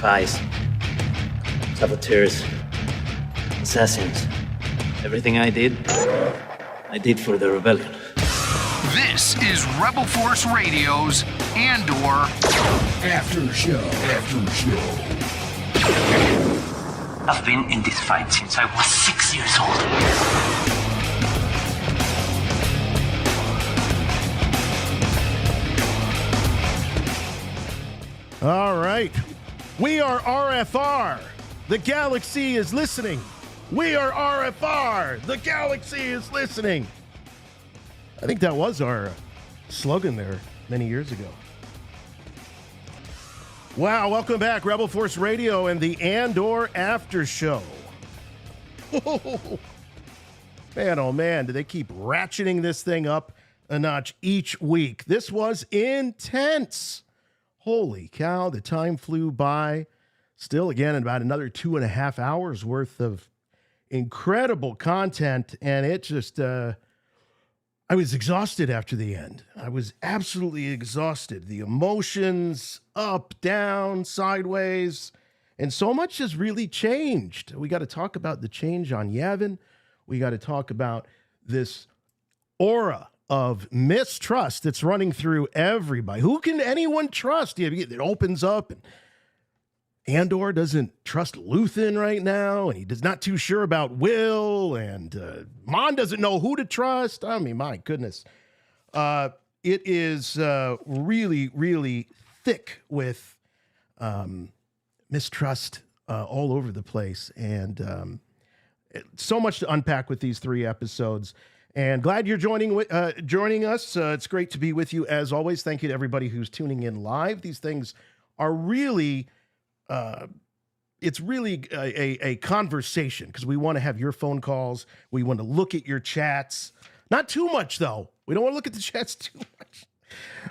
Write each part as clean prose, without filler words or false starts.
spies, saboteurs, assassins. Everything I did for the rebellion. This is Rebel Force Radio's ANDOR After Show. I've been in this fight since I was 6 years old. All right. We are RFR. The galaxy is listening. We are RFR. The galaxy is listening. I think that was our slogan there many years ago. Wow, welcome back, Rebel Force Radio and the ANDOR After Show. Man, oh man, do they keep ratcheting this thing up a notch each week. This was intense. Holy cow, the time flew by. Still, again, in about another 2.5 hours worth of incredible content, and it just, I was exhausted after the end. I was absolutely exhausted. The emotions, up, down, sideways, and so much has really changed. We got to talk about the change on Yavin. We got to talk about this aura of mistrust that's running through everybody. Who can anyone trust? It opens up, and Andor doesn't trust Luthen right now, and he's not too sure about Will, and Mon doesn't know who to trust. I mean, my goodness. It is really, really thick with mistrust all over the place, and so much to unpack with these 3 episodes. And glad you're joining us. It's great to be with you as always. Thank you to everybody who's tuning in live. These things are really, it's really a conversation, because we want to have your phone calls. We want to look at your chats. Not too much, though. We don't want to look at the chats too much.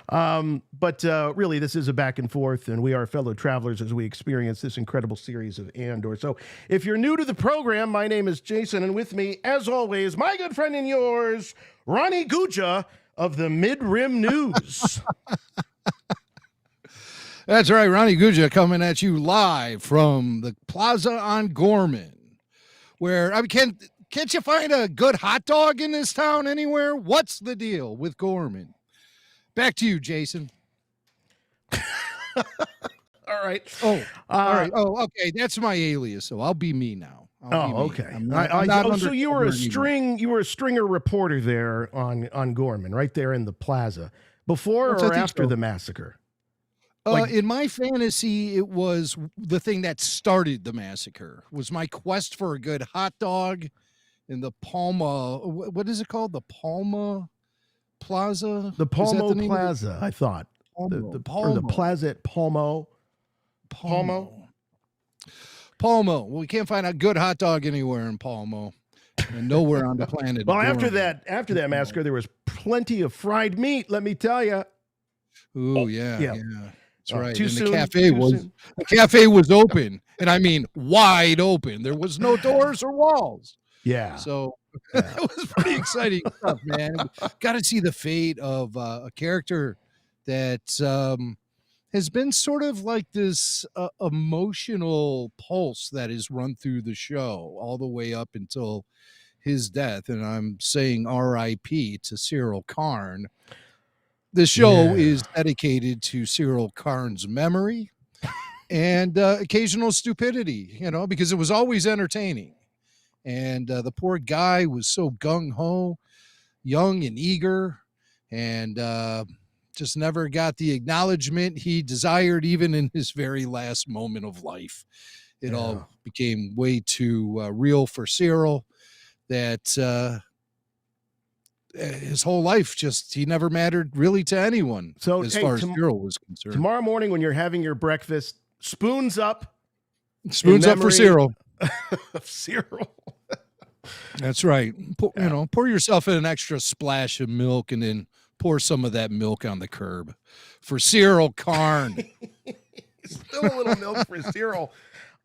But really, this is a back and forth, and we are fellow travelers as we experience this incredible series of Andor. So if you're new to the program, my name is Jason, and with me, as always, my good friend and yours, Ronnie Guja of the Mid-Rim News. That's right, Ronnie Guja coming at you live from the Plaza on Gorman, where, I mean, can't you find a good hot dog in this town anywhere? What's the deal with Gorman? Back to you, Jason. All right. All right. Oh, okay. That's my alias, so I'll be me now. Okay. I'm not so you were a stringer reporter there on Gorman, right there in the plaza, before or after the massacre? In my fantasy, it was the thing that started the massacre. Was my quest for a good hot dog in the Palma. What is it called? The Palma Plaza? The Palmo Plaza, I thought. Or the Plaza at Palmo. Palmo. Well, we can't find a good hot dog anywhere in Palmo. And nowhere on the planet. Well, after that massacre, there was plenty of fried meat, let me tell you. Ooh, yeah. That's right. Too and soon, the cafe was open. And I mean wide open. There was no doors or walls. Yeah. So that was pretty exciting stuff, man. Got to see the fate of a character that has been sort of like this emotional pulse that is run through the show all the way up until his death. And I'm saying R.I.P. to Syril Karn. The show is dedicated to Syril Karn's memory and occasional stupidity, because it was always entertaining. And the poor guy was so gung-ho, young and eager, and just never got the acknowledgement he desired, even in his very last moment of life. It all became way too real for Syril that his whole life, he never mattered really to anyone. So as far as Syril was concerned. Tomorrow morning when you're having your breakfast, spoons up. Spoons up for Syril. Of Syril. That's right. Pour yourself in an extra splash of milk and then pour some of that milk on the curb for Syril Karn. Still a little milk for Syril.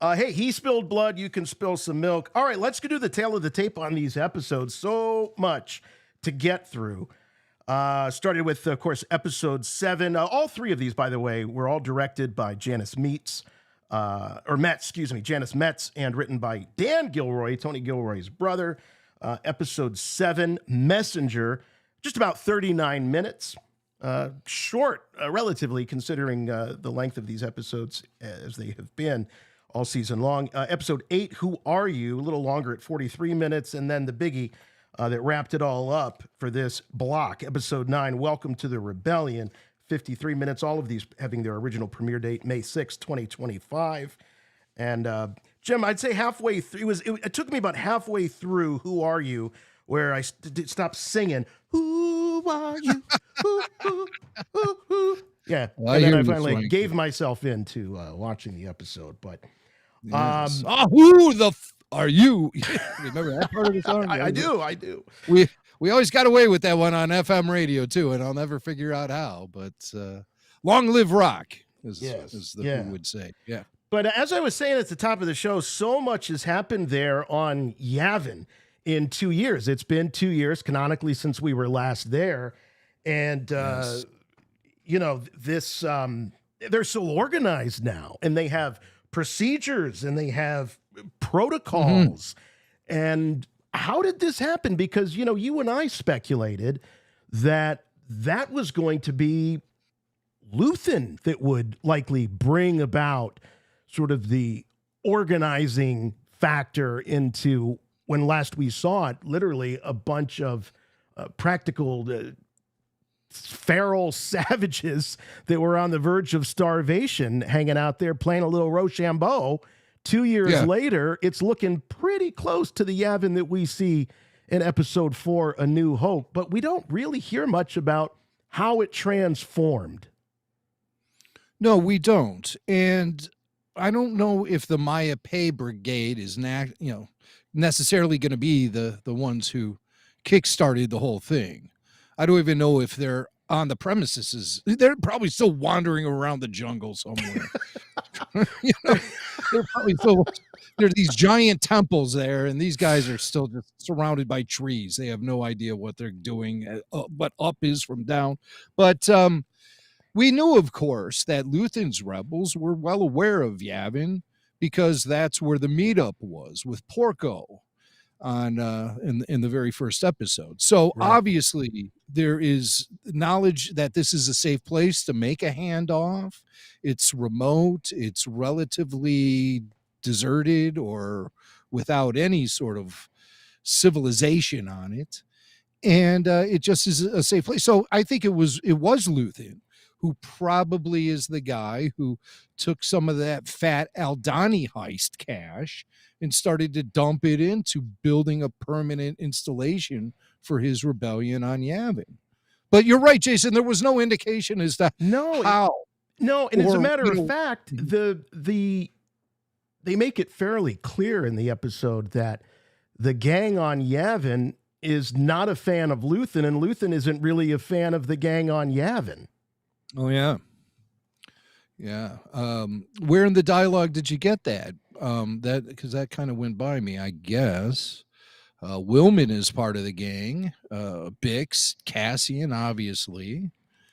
Hey, he spilled blood. You can spill some milk. All right, let's go do the tail of the tape on these episodes. So much to get through. Started with, of course, episode 7. All 3 of these, by the way, were all directed by Janice Meats. or Metz, excuse me, Janice Metz, and written by Dan Gilroy, Tony Gilroy's brother. Episode 7, Messenger, just about 39 minutes. Short, relatively, considering the length of these episodes as they have been all season long. Episode 8, Who Are You? A little longer at 43 minutes. And then the biggie that wrapped it all up for this block. Episode 9, Welcome to the Rebellion, 53 minutes. All of these having their original premiere date, May 6, 2025. And Jim, I'd say halfway through, it took me about halfway through Who Are You? Where I stopped singing, Who are you? Who? Yeah, well, and then I finally gave myself into watching the episode. But yes. Who the are you? Remember that part of the song? I do. We always got away with that one on FM radio too, and I'll never figure out how. But long live rock, as the Who would say. Yeah. But as I was saying at the top of the show, so much has happened there on Yavin in 2 years. It's been 2 years canonically since we were last there. And, this, they're so organized now, and they have procedures and they have protocols. And how did this happen? Because, you and I speculated that was going to be Luthen that would likely bring about sort of the organizing factor into when last we saw it, literally a bunch of practical feral savages that were on the verge of starvation hanging out there playing a little Rochambeau. 2 years later, it's looking pretty close to the Yavin that we see in episode 4, A New Hope, but we don't really hear much about how it transformed. No, we don't. And I don't know if the Maya Pei Brigade is necessarily going to be the ones who kickstarted the whole thing. I don't even know if they're on the premises. They're probably still wandering around the jungle somewhere. They're probably still. There are these giant temples there, and these guys are still just surrounded by trees. They have no idea what they're doing, what up is from down. But we knew, of course, that Luthen's rebels were well aware of Yavin because that's where the meetup was with Porco on in the very first episode. So obviously there is knowledge that this is a safe place to make a handoff. It's remote. It's relatively deserted or without any sort of civilization on it. And it just is a safe place. So I think it was Luthen who probably is the guy who took some of that fat Aldani heist cash and started to dump it into building a permanent installation for his rebellion on Yavin. But you're right, Jason, there was no indication as to how. No, and as a matter of fact, they make it fairly clear in the episode that the gang on Yavin is not a fan of Luthen, and Luthen isn't really a fan of the gang on Yavin. Oh, yeah. Yeah. Where in the dialogue did you get that? Because that kind of went by me, I guess. Willman is part of the gang. Bix, Cassian, obviously.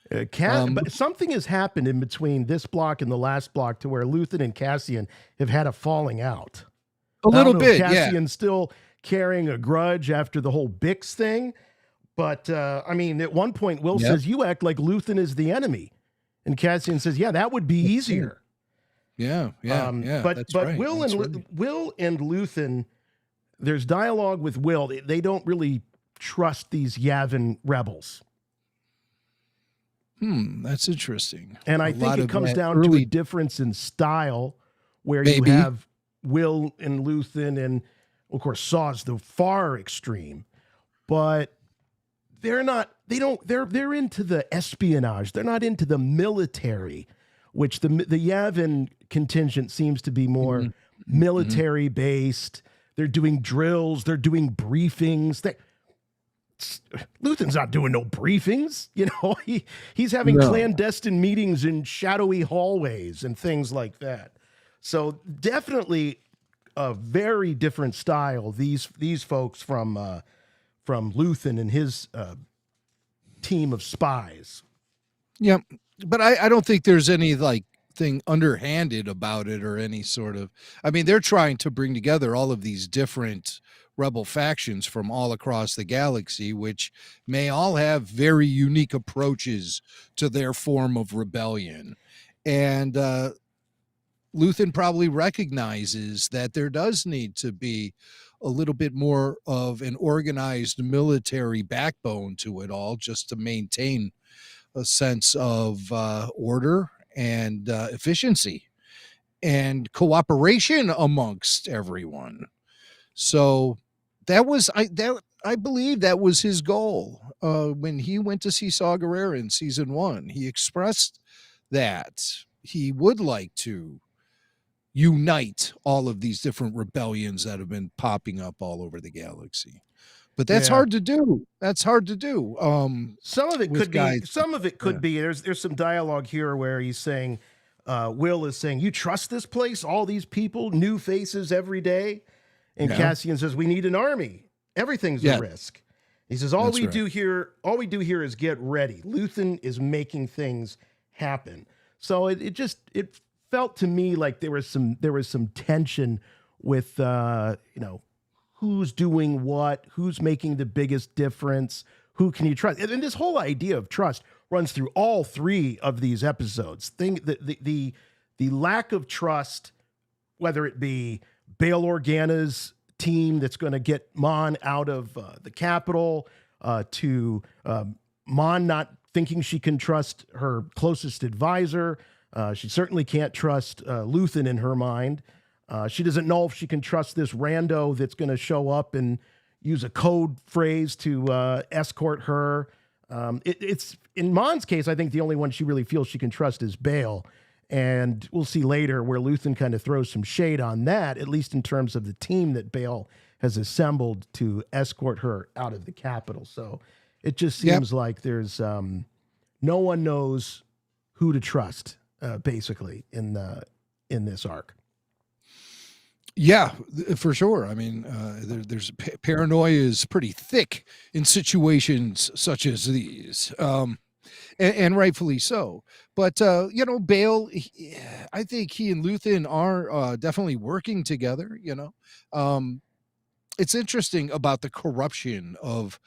But something has happened in between this block and the last block to where Luthen and Cassian have had a falling out. A little bit, Cassian's still carrying a grudge after the whole Bix thing. But, at one point, Will says, you act like Luthen is the enemy. And Cassian says, yeah, that would be easier. Yeah. But right. Will and Luthen, there's dialogue with Will. They don't really trust these Yavin rebels. That's interesting. And I think it comes down to a difference in style where you have Will and Luthen, and of course Saw's the far extreme, but they're into the espionage. They're not into the military, which the Yavin contingent seems to be more military based. They're doing drills. They're doing briefings. Luthen's not doing no briefings. He's having clandestine meetings in shadowy hallways and things like that. So definitely a very different style. These folks from Luthen and his team of spies. Yeah, but I don't think there's any anything underhanded about it or any sort of, I mean, they're trying to bring together all of these different rebel factions from all across the galaxy, which may all have very unique approaches to their form of rebellion. And Luthen probably recognizes that there does need to be a little bit more of an organized military backbone to it all, just to maintain a sense of order and efficiency and cooperation amongst everyone. So that was, I believe that was his goal when he went to see Saw Gerrera in season 1. He expressed that he would like to unite all of these different rebellions that have been popping up all over the galaxy. But that's hard to do. That's hard to do. Some of it could guys, be. Some of it could be. There's some dialogue here where he's saying, Will is saying, "You trust this place? All these people, new faces every day." And Cassian says, "We need an army. Everything's a risk." He says, "All we do here is get ready. Luthen is making things happen." So it felt to me like there was some tension with who's doing what, who's making the biggest difference, who can you trust, and this whole idea of trust runs through all 3 of these episodes. The lack of trust, whether it be Bale Organa's team that's going to get Mon out of the capital, to Mon not thinking she can trust her closest advisor. She certainly can't trust Luthen in her mind. She doesn't know if she can trust this rando that's going to show up and use a code phrase to escort her. It's in Mon's case, I think the only one she really feels she can trust is Bale. And we'll see later where Luthen kind of throws some shade on that, at least in terms of the team that Bale has assembled to escort her out of the capital. So it just seems like there's no one knows who to trust, basically, in this arc. Yeah, for sure. I mean, there's paranoia is pretty thick in situations such as these, and rightfully so. But Bale, I think he and Luthen are definitely working together. It's interesting about the corruption of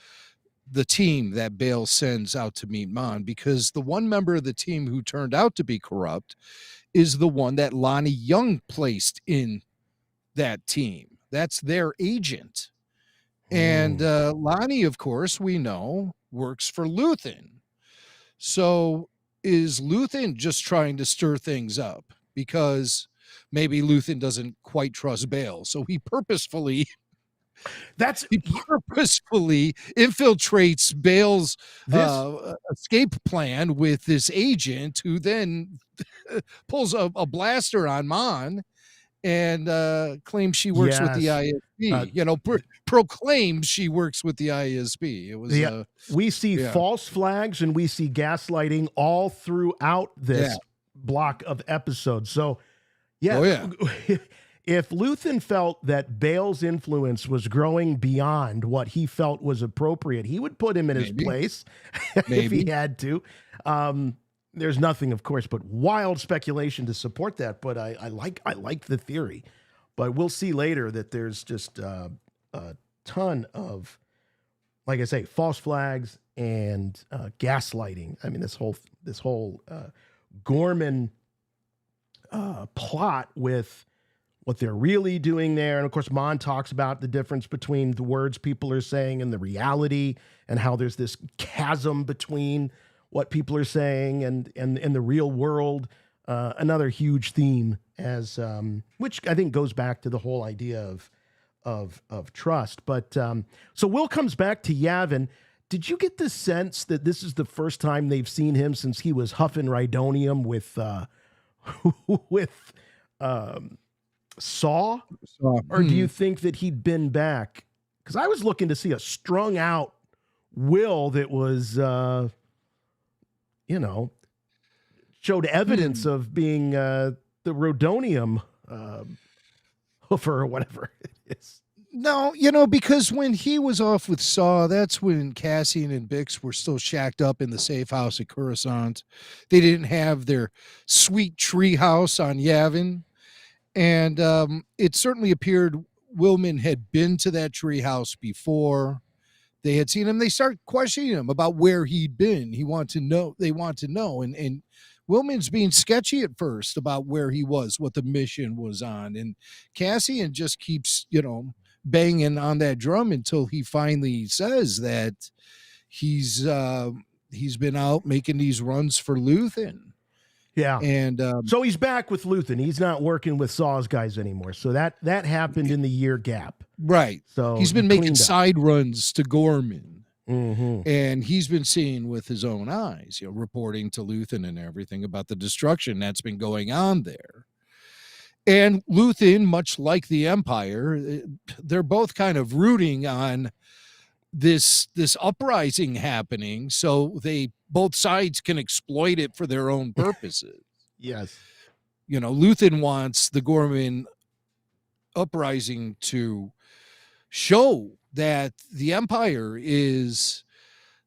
the team that Bale sends out to meet Mon, because the one member of the team who turned out to be corrupt is the one that Lonnie Young placed in that team. That's their agent. And Lonnie, of course, we know, works for Luthen. So is Luthen just trying to stir things up because maybe Luthen doesn't quite trust Bale? So he purposefully infiltrates Bale's escape plan with this agent, who then pulls a blaster on Mon and claims she works with the ISB. Proclaims she works with the ISB. It was we see false flags and we see gaslighting all throughout this block of episodes. So if Luthen felt that Bale's influence was growing beyond what he felt was appropriate, he would put him in his place if he had to. There's nothing, of course, but wild speculation to support that. But I like the theory. But we'll see later that there's just a ton of, like I say, false flags and gaslighting. I mean, this whole Gorman plot with what they're really doing there. And of course, Mon talks about the difference between the words people are saying and the reality, and how there's this chasm between what people are saying and the real world. Another huge theme, as which I think goes back to the whole idea of trust. But so Will comes back to Yavin. Did you get the sense that this is the first time they've seen him since he was huffing Rhydonium with Saw? Or do you think that he'd been back? Because I was looking to see a strung out Will that was, showed evidence of being the Rhydonium hoofer or whatever it is. No, because when he was off with Saw, that's when Cassian and Bix were still shacked up in the safe house at Coruscant. They didn't have their sweet tree house on Yavin. And it certainly appeared Willman had been to that tree house before. They had seen him. They started questioning him about where he'd been. They want to know. And Willman's being sketchy at first about where he was, what the mission was on. And Cassian just keeps, banging on that drum until he finally says that he's been out making these runs for Luthen. Yeah. And so he's back with Luthen. He's not working with Saw's guys anymore. So that happened in the year gap. Right. So he's been making up. side runs to Gorman. Mm-hmm. And he's been seeing with his own eyes, reporting to Luthen and everything about the destruction that's been going on there. And Luthen, much like the Empire, they're both kind of rooting on this uprising happening, so both sides can exploit it for their own purposes. Yes. Luthen wants the Gorman uprising to show that the Empire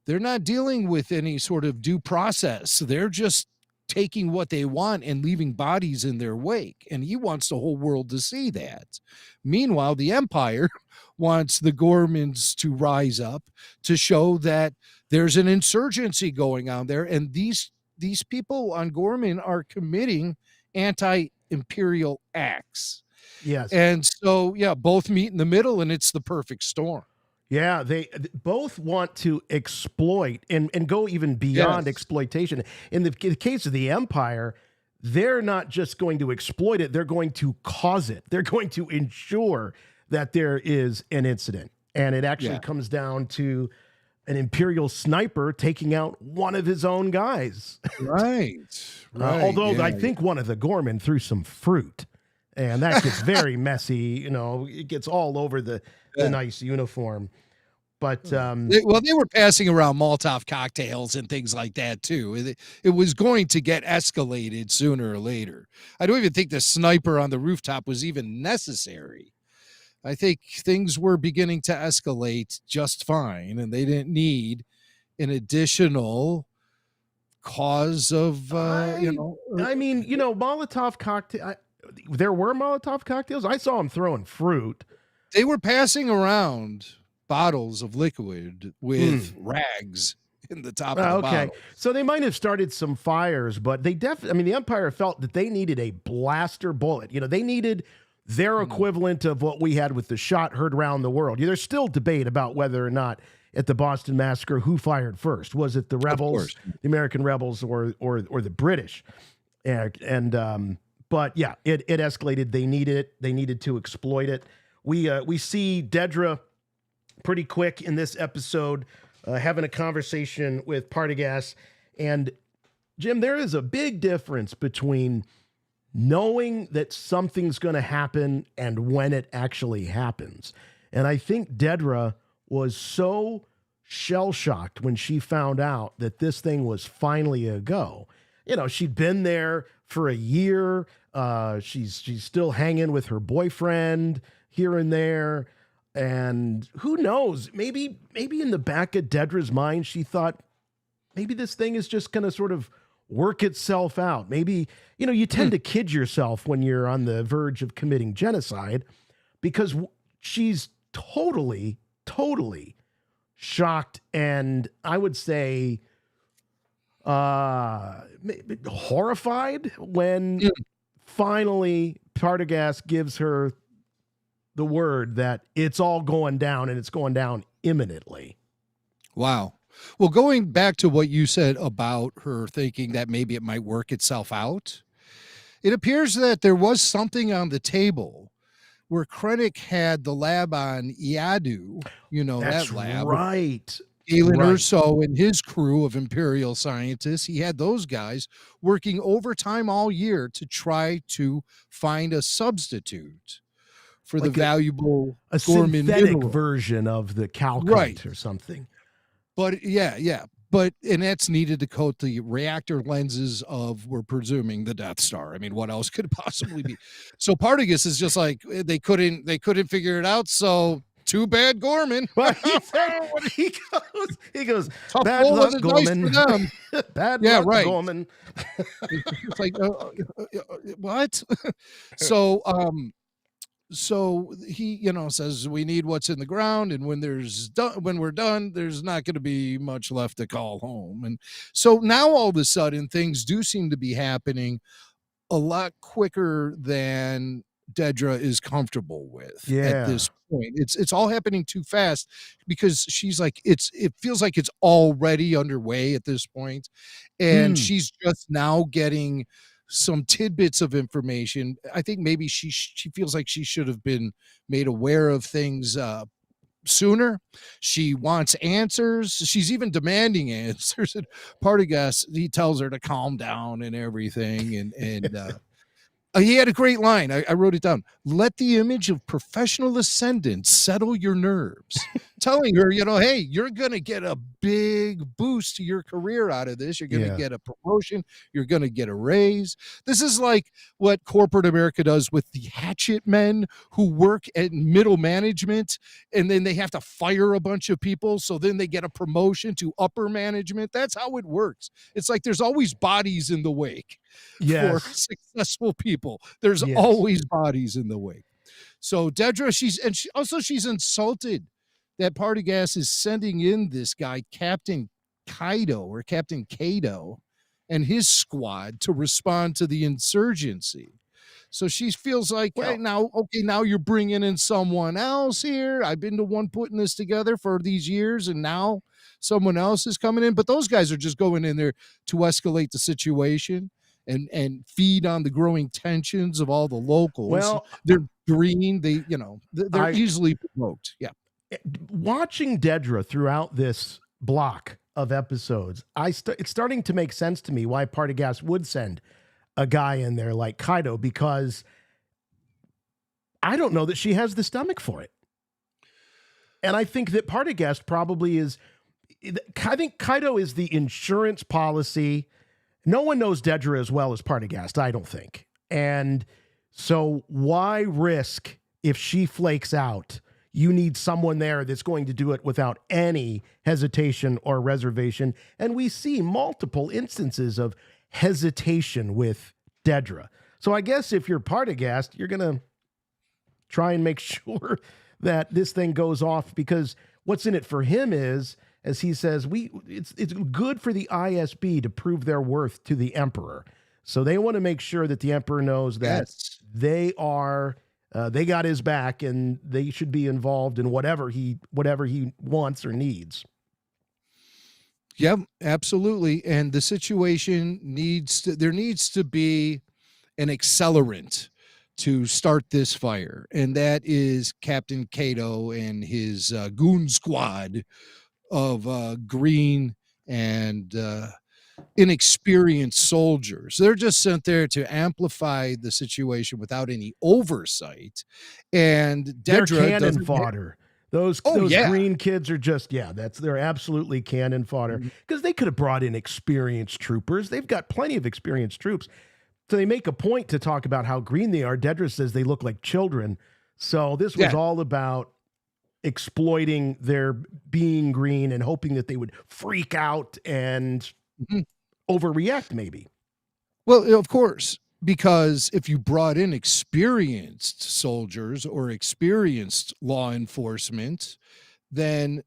they're not dealing with any sort of due process. They're just taking what they want and leaving bodies in their wake. And he wants the whole world to see that. Meanwhile, the Empire wants the Gormans to rise up to show that there's an insurgency going on there. And these people on Gorman are committing anti-imperial acts. Yes. And so, both meet in the middle, and it's the perfect storm. Yeah, they both want to exploit and go even beyond exploitation. In the case of the Empire, they're not just going to exploit it, they're going to cause it. They're going to ensure that there is an incident. And it actually comes down to an Imperial sniper taking out one of his own guys. Right. Although I think one of the Gorman threw some fruit. And that gets very messy. It gets all over the nice uniform. But they were passing around Molotov cocktails and things like that too. It was going to get escalated sooner or later. I don't even think the sniper on the rooftop was even necessary. I think things were beginning to escalate just fine, and they didn't need an additional cause of Molotov cocktail. There were Molotov cocktails. I saw them throwing fruit. They were passing around bottles of liquid with rags in the top of the bottle. So they might have started some fires, but they the Empire felt that they needed a blaster bullet. They needed their equivalent of what we had with the shot heard around the world. There's still debate about whether or not at the Boston Massacre who fired first. Was it the rebels, the American rebels, or the British? But yeah, it escalated. They needed it. They needed to exploit it. We see Dedra pretty quick in this episode having a conversation with Partagaz. And Jim, there is a big difference between knowing that something's going to happen and when it actually happens. And I think Dedra was so shell-shocked when she found out that this thing was finally a go. She'd been there for a year. She's still hanging with her boyfriend here and there. And who knows, maybe in the back of Dedra's mind, she thought maybe this thing is just going to sort of work itself out. Maybe, you tend to kid yourself when you're on the verge of committing genocide, because she's totally shocked. And I would say, horrified when finally Partagaz gives her the word that it's all going down, and it's going down imminently. Wow. Well, going back to what you said about her thinking that maybe it might work itself out, it appears that there was something on the table where Krennic had the lab on Yadu, That's that lab. Right. Galen Urso and his crew of Imperial scientists, he had those guys working overtime all year to try to find a substitute for the valuable a Gorman synthetic mineral version of the calcite or something. But yeah. and that's needed to coat the reactor lenses of, we're presuming, the Death Star. I mean, what else could it possibly be? So Partagas is just like, they couldn't figure it out. So too bad, Gorman. Well, he goes, Tough bad roll luck, of the dice for Gorman. them. Bad Yeah, luck, right. Gorman. It's like, what? So, so he, says we need what's in the ground, and when we're done, there's not going to be much left to call home. And so now all of a sudden things do seem to be happening a lot quicker than Dedra is comfortable with at this point. It's all happening too fast, because she's like, it feels like it's already underway at this point, and she's just now getting some tidbits of information. I think maybe she feels like she should have been made aware of things sooner. She wants answers. She's even demanding answers. And Partagas, he tells her to calm down and everything. And he had a great line. I wrote it down. Let the image of professional ascendance settle your nerves. Telling her, hey, you're going to get a big boost to your career out of this. You're going to get a promotion. You're going to get a raise. This is like what corporate America does with the hatchet men who work at middle management, and then they have to fire a bunch of people. So then they get a promotion to upper management. That's how it works. It's like there's always bodies in the wake. For successful people, there's always bodies in the wake. So Dedra, she's insulted that Partagas is sending in this guy, Captain Kato, and his squad to respond to the insurgency. So she feels like, now you're bringing in someone else here. I've been the one putting this together for these years, and now someone else is coming in. But those guys are just going in there to escalate the situation and feed on the growing tensions of all the locals. Well, they're green. They're easily provoked. Yeah. Watching Dedra throughout this block of episodes, it's starting to make sense to me why Partagas would send a guy in there like Kaito, because I don't know that she has the stomach for it. And I think that Partagas probably is. I think Kaito is the insurance policy. No one knows Dedra as well as Partagas, I don't think. And so why risk if she flakes out? You need someone there that's going to do it without any hesitation or reservation. And we see multiple instances of hesitation with Dedra. So I guess if you're Partagas, you're going to try and make sure that this thing goes off, because what's in it for him is, as he says, it's good for the ISB to prove their worth to the Emperor. So they want to make sure that the Emperor knows that they got his back, and they should be involved in whatever he wants or needs. Yep, absolutely. And the situation there needs to be an accelerant to start this fire, and that is Captain Kato and his goon squad of green and inexperienced soldiers. They're just sent there to amplify the situation without any oversight. And Dedra, they're cannon fodder. Those green kids are just, they're absolutely cannon fodder, because they could have brought in experienced troopers. They've got plenty of experienced troops. So they make a point to talk about how green they are. Dedra says they look like children. So this was all about exploiting their being green and hoping that they would freak out and overreact, maybe. Well, of course, because if you brought in experienced soldiers or experienced law enforcement, then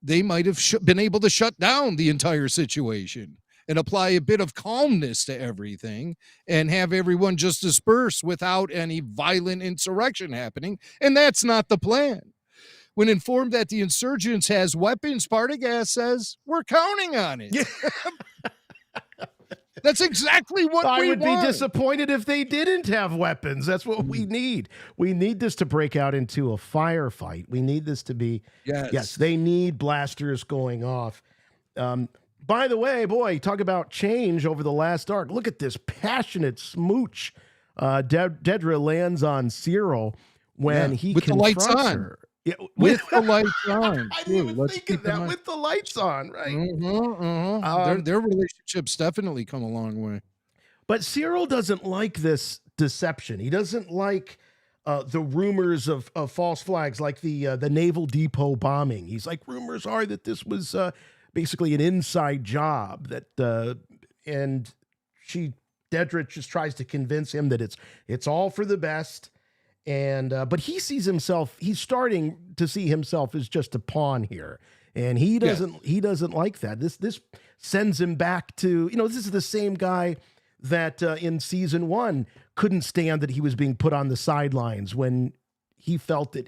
they might have been able to shut down the entire situation and apply a bit of calmness to everything and have everyone just disperse without any violent insurrection happening. And that's not the plan. When informed that the insurgents has weapons, Partagas says, we're counting on it. That's exactly what I we would want. be disappointed if they didn't have weapons. That's what we need. We need this to break out into a firefight. We need this to be, yes, they need blasters going off. By the way, boy, talk about change over the last arc. Look at this passionate smooch. Dedra lands on Syril when he with the lights confronts on. her. Yeah, with the lights on. I too. didn't even Let's think keep of in that mind. with the lights on, right? Their relationships definitely come a long way. But Syril doesn't like this deception. He doesn't like the rumors of false flags, like the naval depot bombing. He's like, rumors are that this was basically an inside job. And Dedra just tries to convince him that it's all for the best. And but he sees himself. He's starting to see himself as just a pawn here, and he doesn't like that. This sends him back to, this is the same guy that in season 1 couldn't stand that he was being put on the sidelines when he felt that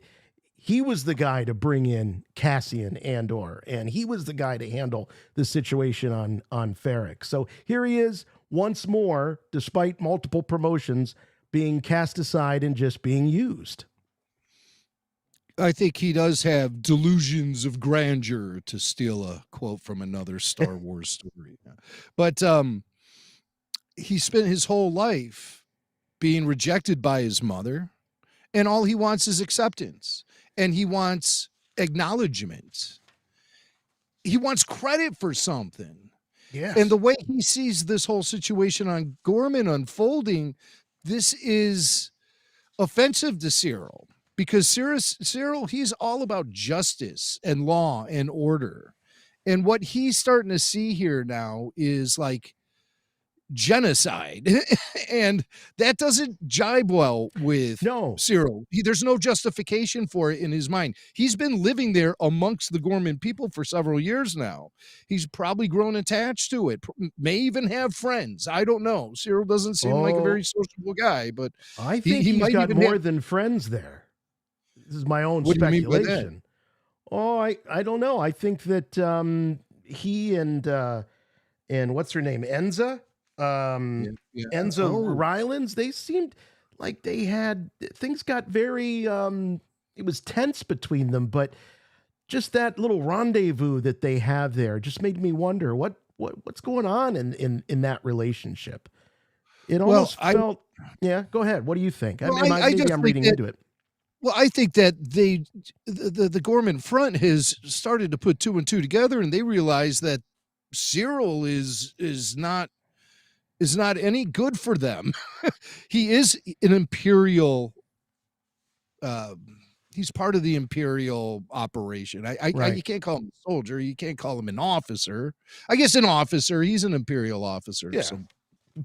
he was the guy to bring in Cassian Andor, and he was the guy to handle the situation on Ferric. So here he is once more, despite multiple promotions, being cast aside and just being used. I think he does have delusions of grandeur, to steal a quote from another Star Wars story. But he spent his whole life being rejected by his mother, and all he wants is acceptance, and he wants acknowledgement. He wants credit for something. Yes. And the way he sees this whole situation on Gorman unfolding, this is offensive to Syril, because Syril, he's all about justice and law and order. And what he's starting to see here now is like genocide. And that doesn't jibe well with Syril. There's no justification for it in his mind. He's been living there amongst the Gorman people for several years now. He's probably grown attached to it, may even have friends. I don't know. Syril doesn't seem like a very sociable guy, but I think he's might got more than friends there. This is my own speculation. I don't know. I think that he and what's her name? Enza? Enza Rylands, they seemed like they had, things got very it was tense between them, but just that little rendezvous that they have there just made me wonder what's going on in that relationship. It almost felt go ahead. What do you think? Well, maybe I'm reading into it. Well, I think that the Gorman front has started to put 2 and 2 together, and they realize that Syril is not any good for them. He is an Imperial. He's part of the Imperial operation. You can't call him a soldier. You can't call him an officer. I guess an officer. He's an Imperial officer. Yeah.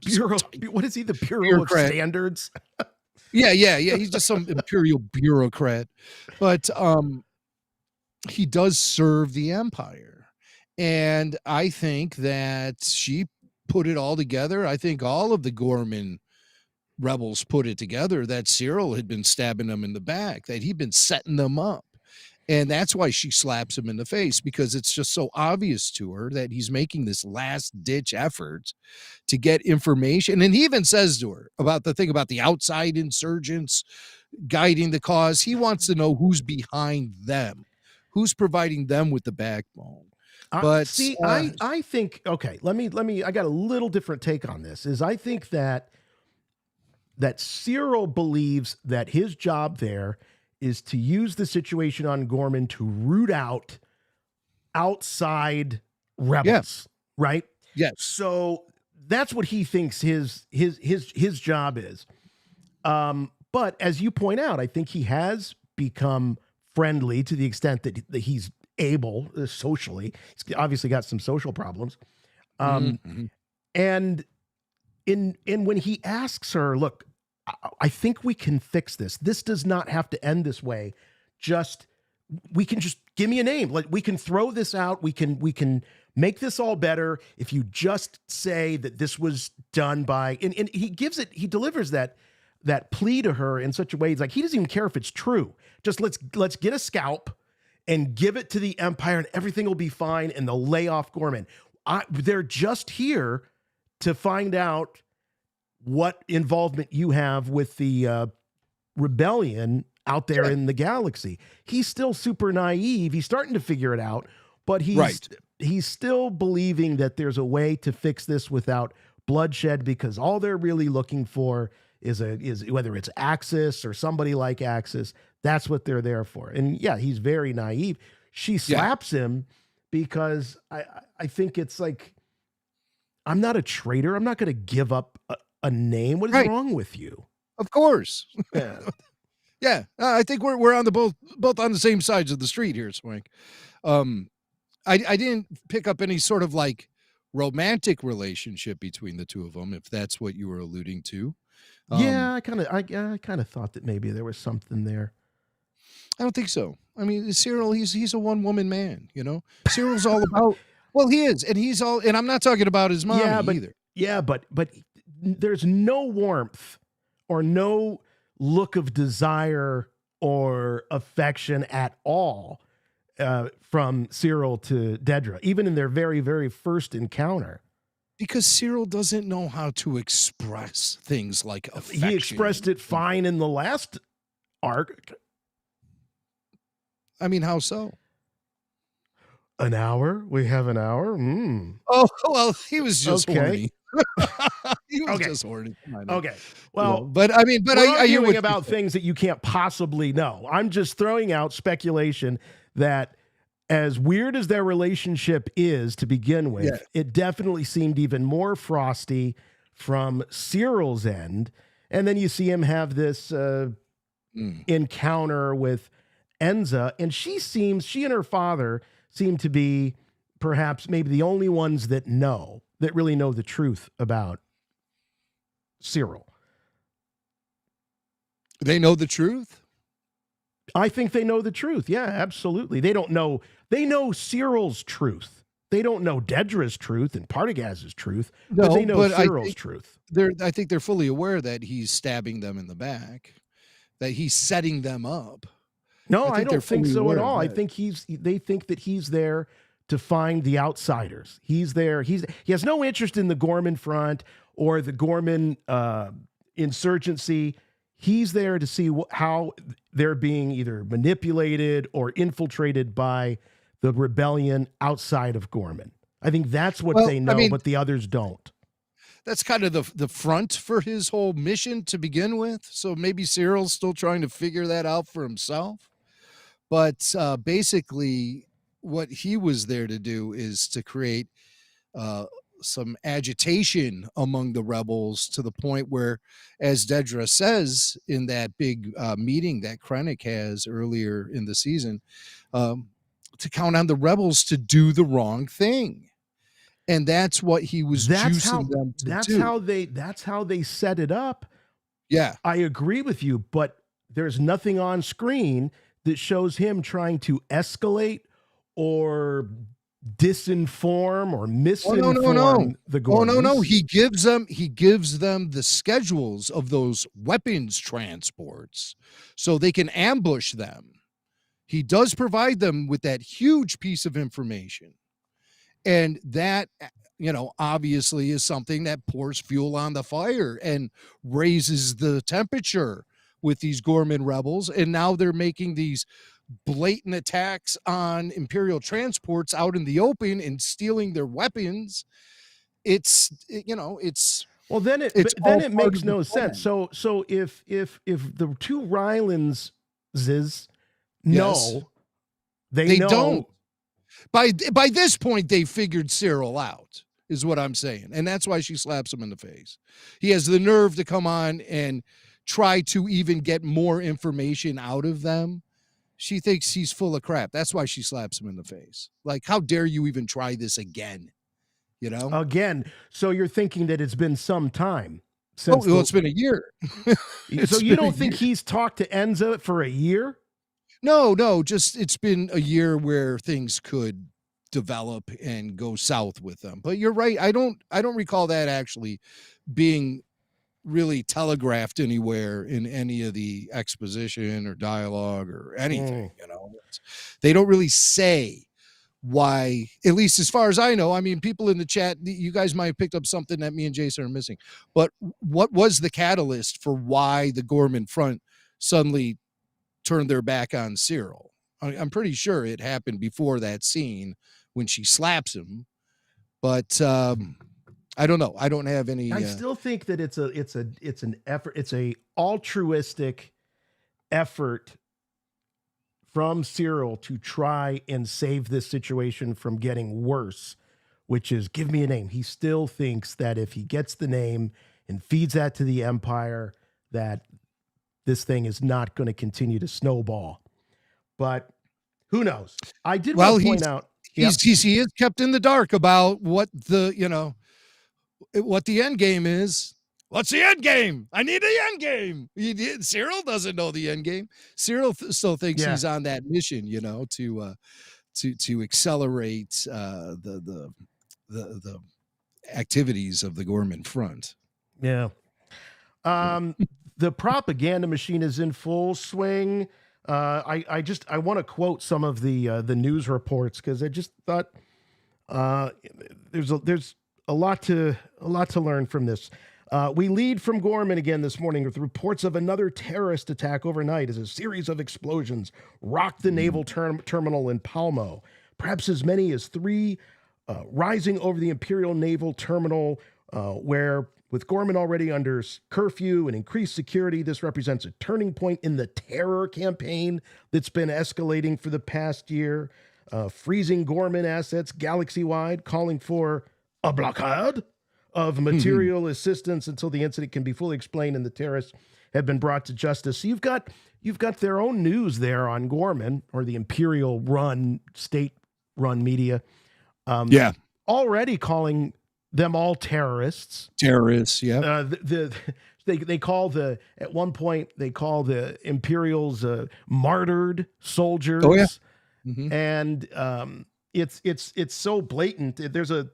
Bureau. What is he? The Bureau bureaucrat. of Standards. Yeah. He's just some Imperial bureaucrat, but he does serve the Empire, and I think that she put it all together. I think all of the Gorman rebels put it together that Syril had been stabbing them in the back, that he'd been setting them up. And that's why she slaps him in the face, because it's just so obvious to her that he's making this last ditch effort to get information. And he even says to her about the thing about the outside insurgents guiding the cause. He wants to know who's behind them, who's providing them with the backbone. But see, I think, okay, let me, I got a little different take on this, is I think that Syril believes that his job there is to use the situation on Gorman to root out outside rebels, right? Yes. So that's what he thinks his job is. But as you point out, I think he has become friendly to the extent that he's able socially. He's obviously got some social problems. And when he asks her, look, I think we can fix this. This does not have to end this way. We can just give me a name. Like, we can throw this out. We can make this all better if you just say that this was done by, and he delivers that plea to her in such a way. It's like, he doesn't even care if it's true. Just let's get a scalp and give it to the Empire, and everything will be fine, and they'll lay off Gorman. They're just here to find out what involvement you have with the rebellion out there in the galaxy. He's still super naive. He's starting to figure it out, but he's still believing that there's a way to fix this without bloodshed, because all they're really looking for is whether it's Axis or somebody like Axis. That's what they're there for. And yeah, he's very naive. She slaps him because I think it's like, I'm not a traitor. I'm not going to give up a name. What is wrong with you? Of course. Yeah. Yeah. I think we're on the both on the same sides of the street here, Swank. I didn't pick up any sort of like romantic relationship between the two of them, if that's what you were alluding to. Yeah, I kind of thought that maybe there was something there. I don't think so. I mean, Syril, he's a one-woman man, you know. Cyril's all about. Well, he is, and I'm not talking about his mom either. Yeah, but there's no warmth or no look of desire or affection at all from Syril to Dedra, even in their very, very first encounter. Because Syril doesn't know how to express things like affection. He expressed it fine in the last arc. I mean, how so? An hour? We have an hour? Oh, well, he was just horny. He was just horny. Okay. Well, but I mean, I hear what about things that you can't possibly know. I'm just throwing out speculation that as weird as their relationship is to begin with, it definitely seemed even more frosty from Cyril's end. And then you see him have this encounter with Enza, and she and her father seem to be perhaps maybe the only ones that really know the truth about Syril. They know the truth? I think they know the truth. Yeah, absolutely. They know Cyril's truth. They don't know Dedra's truth and Partagaz's truth, but they know Cyril's truth. I think they're fully aware that he's stabbing them in the back, that he's setting them up. No, I don't think so at all. I think they think that he's there to find the outsiders. He's there. He has no interest in the Gorman front or the Gorman insurgency. He's there to see how they're being either manipulated or infiltrated by the rebellion outside of Gorman. I think that's what they know, but the others don't. That's kind of the front for his whole mission to begin with. So maybe Cyril's still trying to figure that out for himself. But basically, what he was there to do is to create some agitation among the rebels to the point where, as Dedra says in that big meeting that Krennic has earlier in the season, to count on the rebels to do the wrong thing. And that's what he was juicing them to do. That's how they set it up. Yeah. I agree with you, but there's nothing on screen that shows him trying to escalate or disinform or misinform the Gormans. No. He gives them the schedules of those weapons transports so they can ambush them. He does provide them with that huge piece of information. And that, obviously is something that pours fuel on the fire and raises the temperature with these Gorman rebels. And now they're making these blatant attacks on Imperial transports out in the open and stealing their weapons. Well, then it makes no sense. So if the two Rylands know, they don't. By this point, they figured Syril out, is what I'm saying. And that's why she slaps him in the face. He has the nerve to come on and try to even get more information out of them. She thinks he's full of crap. That's why she slaps him in the face. Like, how dare you even try this again? Again. So you're thinking that it's been some time since. It's been a year. So you don't think he's talked to Enza for a year? No, just it's been a year where things could develop and go south with them. But you're right. I don't recall that actually being really telegraphed anywhere in any of the exposition or dialogue or anything. They don't really say why, at least as far as I know. I mean, people in the chat, you guys might have picked up something that me and Jason are missing, but what was the catalyst for why the Gorman front suddenly turned their back on Syril? I'm pretty sure it happened before that scene when she slaps him, but I don't know. I don't have any. I still think that it's an effort. It's a altruistic effort from Syril to try and save this situation from getting worse, which is give me a name. He still thinks that if he gets the name and feeds that to the Empire, that this thing is not going to continue to snowball. But who knows? I did want to point out. He is kept in the dark about what the end game is. What's the end game? I need the end game. Syril doesn't know the end game. Syril still thinks he's on that mission, to accelerate the activities of the Gorman front. Yeah. The propaganda machine is in full swing. I want to quote some of the news reports because I just thought there's a lot to learn from this. We lead from Gorman again this morning with reports of another terrorist attack overnight as a series of explosions rocked the naval terminal in Palmo. Perhaps as many as 3 rising over the Imperial naval terminal, where with Gorman already under curfew and increased security, this represents a turning point in the terror campaign that's been escalating for the past year, freezing Gorman assets galaxy-wide, calling for a blockade of material assistance until the incident can be fully explained and the terrorists have been brought to justice. So you've got their own news there on Gorman, or the Imperial-run, state-run media. Already calling them all terrorists. Terrorists, yeah. They call at one point they call the Imperials martyred soldiers. Oh yeah. And it's so blatant. There's a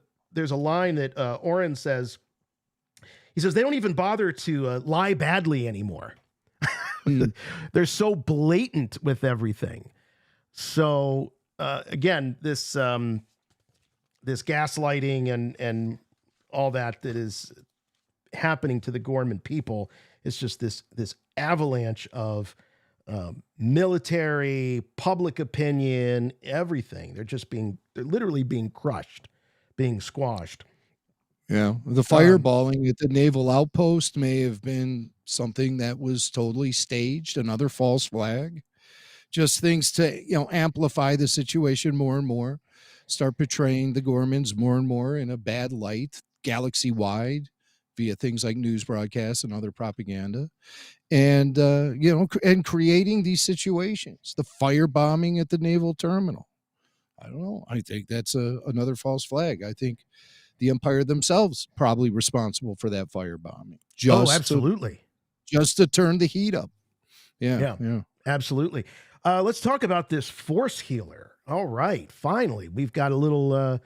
line that Oren says. He says they don't even bother to lie badly anymore. They're so blatant with everything. So again, this gaslighting and all that is happening to the Gorman people is just this avalanche of military, public opinion, everything. They're literally being crushed, being squashed. Yeah. The fireballing at the naval outpost may have been something that was totally staged, another false flag. Just things to, amplify the situation more and more, start portraying the Gormans more and more in a bad light, galaxy-wide, via things like news broadcasts and other propaganda. And, and creating these situations, the firebombing at the naval terminal. I don't know. I think that's another false flag. I think the Empire themselves probably responsible for that firebombing. Absolutely. Just to turn the heat up. Yeah. Absolutely. Let's talk about this force healer. All right. Finally, we've got a little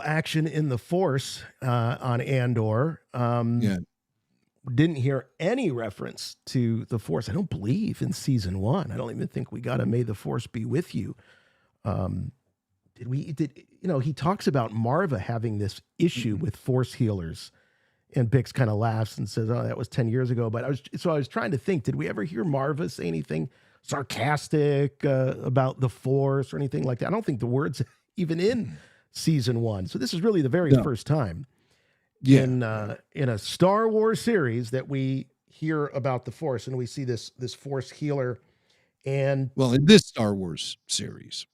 action in the force on Andor. Didn't hear any reference to the force. I don't believe in season 1. I don't even think we got a "May the Force be with you." He talks about Marva having this issue with force healers, and Bix kind of laughs and says, "Oh, that was 10 years ago." But I was trying to think, did we ever hear Marva say anything sarcastic about the force or anything like that? I don't think the words even in season 1. So this is really the very first time in a Star Wars series that we hear about the force, and we see this force healer. And in this Star Wars series,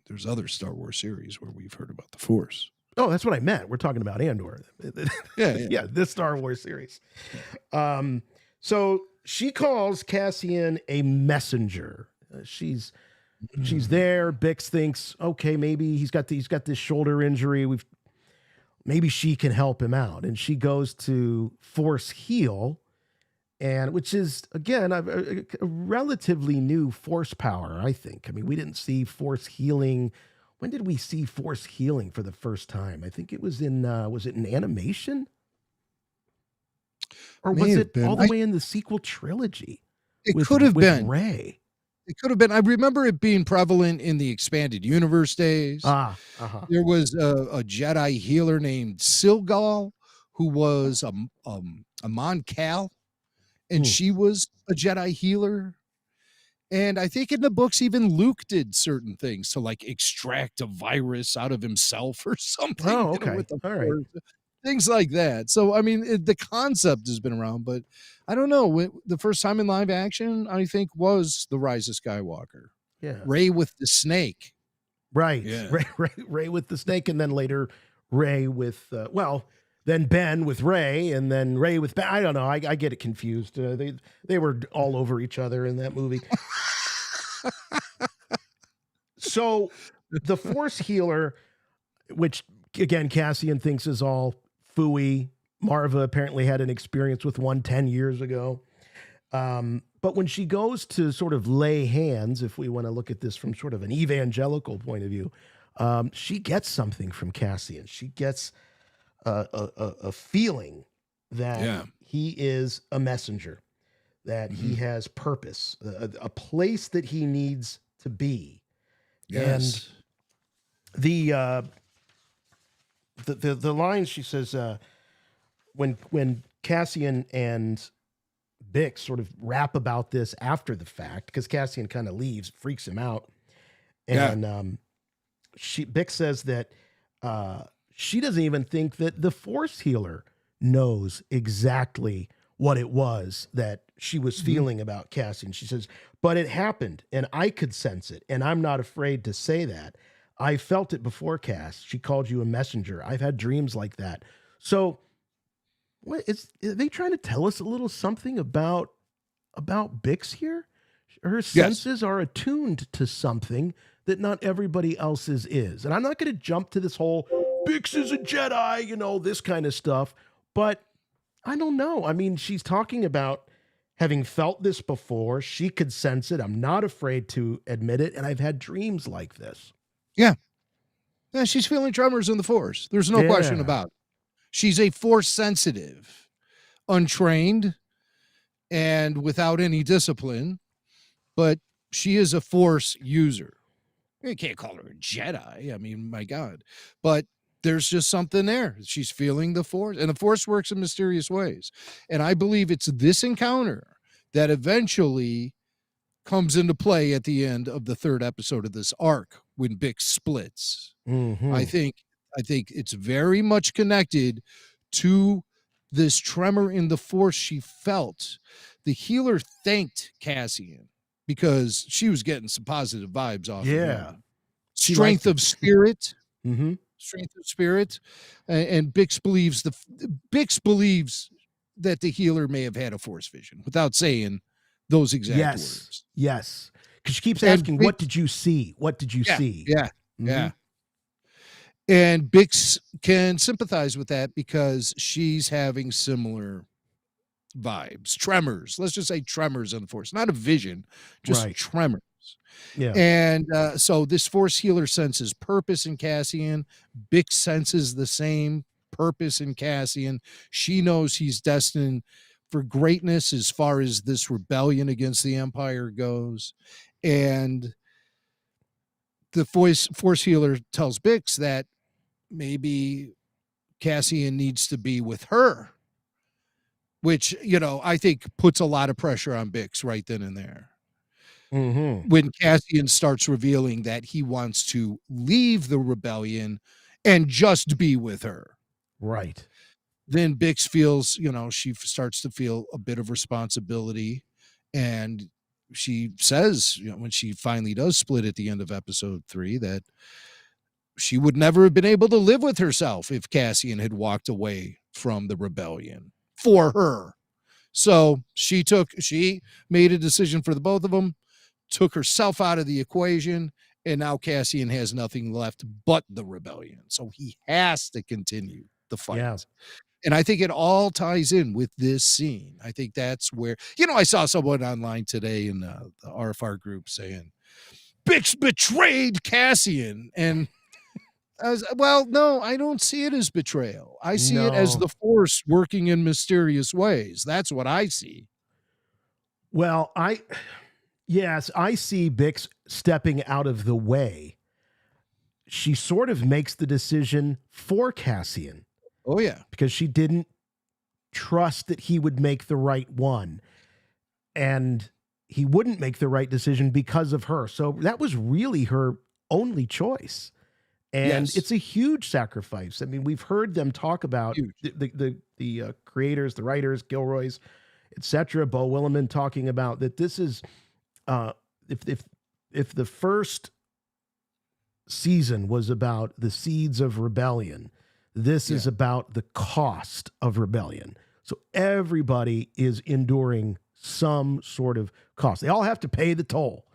there's other Star Wars series where we've heard about the force. Oh, that's what I meant. We're talking about Andor. Yeah, this Star Wars series. So she calls Cassian a messenger. She's there. Bix thinks, okay, maybe he's got this shoulder injury. Maybe she can help him out, and she goes to force heal, and which is again a relatively new force power. I think. I mean, we didn't see force healing. When did we see force healing for the first time? I think it was in animation? Or was it all the way in the sequel trilogy? It could have been Rey. It could have been. I remember it being prevalent in the expanded universe days. There was a Jedi healer named Silgal who was a Mon Cal, and she was a Jedi healer. And I think in the books, even Luke did certain things to like extract a virus out of himself or something. Oh, you know, okay. with the All right. Force, things like that. So, I mean, the concept has been around, but I don't know. The first time in live action, I think, was The Rise of Skywalker. Yeah. Rey with the snake. Right. Yeah. Rey with the snake, and then later Rey with, then Ben with Rey, and then Rey with Ben. I don't know. I get it confused. They were all over each other in that movie. So the Force healer, which again Cassian thinks is all phooey. Marva apparently had an experience with one 10 years ago. But when she goes to sort of lay hands, if we want to look at this from sort of an evangelical point of view, she gets something from Cassian. She gets a feeling that he is a messenger, that he has purpose, a place that he needs to be. Yes. And the line she says, when Cassian and Bix sort of rap about this after the fact, because Cassian kind of leaves, freaks him out. And Bix says that she doesn't even think that the Force healer knows exactly what it was that she was feeling about Cassian. She says, but it happened and I could sense it. And I'm not afraid to say that. I felt it before, Cass. She called you a messenger. I've had dreams like that. So are they trying to tell us a little something about Bix here? Her senses are attuned to something that not everybody else's is. And I'm not going to jump to this whole Bix is a Jedi, this kind of stuff. But I don't know. I mean, she's talking about having felt this before. She could sense it. I'm not afraid to admit it. And I've had dreams like this. Yeah. Yeah, she's feeling tremors in the Force. There's no question about it. She's a Force sensitive, untrained, and without any discipline, but she is a Force user. You can't call her a Jedi. I mean, my God. But there's just something there. She's feeling the Force, and the Force works in mysterious ways. And I believe it's this encounter that eventually comes into play at the end of the third episode of this arc when Bix splits. I think it's very much connected to this tremor in the Force she felt. The healer thanked Cassian because she was getting some positive vibes off of him. Strength of spirit. Strength of spirit. And Bix believes that the healer may have had a Force vision without saying those exact words. Yes. Because she keeps asking, what did you see? What did you see? Yeah. And Bix can sympathize with that because she's having similar vibes, tremors. Let's just say tremors in the Force, not a vision, just tremors. Yeah. And so this Force healer senses purpose in Cassian. Bix senses the same purpose in Cassian. She knows he's destined for greatness as far as this rebellion against the Empire goes. And the Force healer tells Bix that maybe Cassian needs to be with her, which, I think puts a lot of pressure on Bix right then and there. When Cassian starts revealing that he wants to leave the rebellion and just be with her. Right. Then Bix feels, she starts to feel a bit of responsibility. And she says, when she finally does split at the end of episode 3, that she would never have been able to live with herself if Cassian had walked away from the rebellion for her. So she made a decision for the both of them, took herself out of the equation, and now Cassian has nothing left but the rebellion. So he has to continue the fight. Yeah. And I think it all ties in with this scene. I think that's where, I saw someone online today in the RFR group saying, Bix betrayed Cassian. And I was, no, I don't see it as betrayal. I see it as the Force working in mysterious ways. That's what I see. Well, I see Bix stepping out of the way. She sort of makes the decision for Cassian. Oh, yeah. Because she didn't trust that he would make the right one. And he wouldn't make the right decision because of her. So that was really her only choice. And it's a huge sacrifice. I mean, we've heard them talk about the creators, the writers, Gilroy's, etc. Bo Williman talking about that this is if the first season was about the seeds of rebellion, this is about the cost of rebellion. So everybody is enduring some sort of cost. They all have to pay the toll.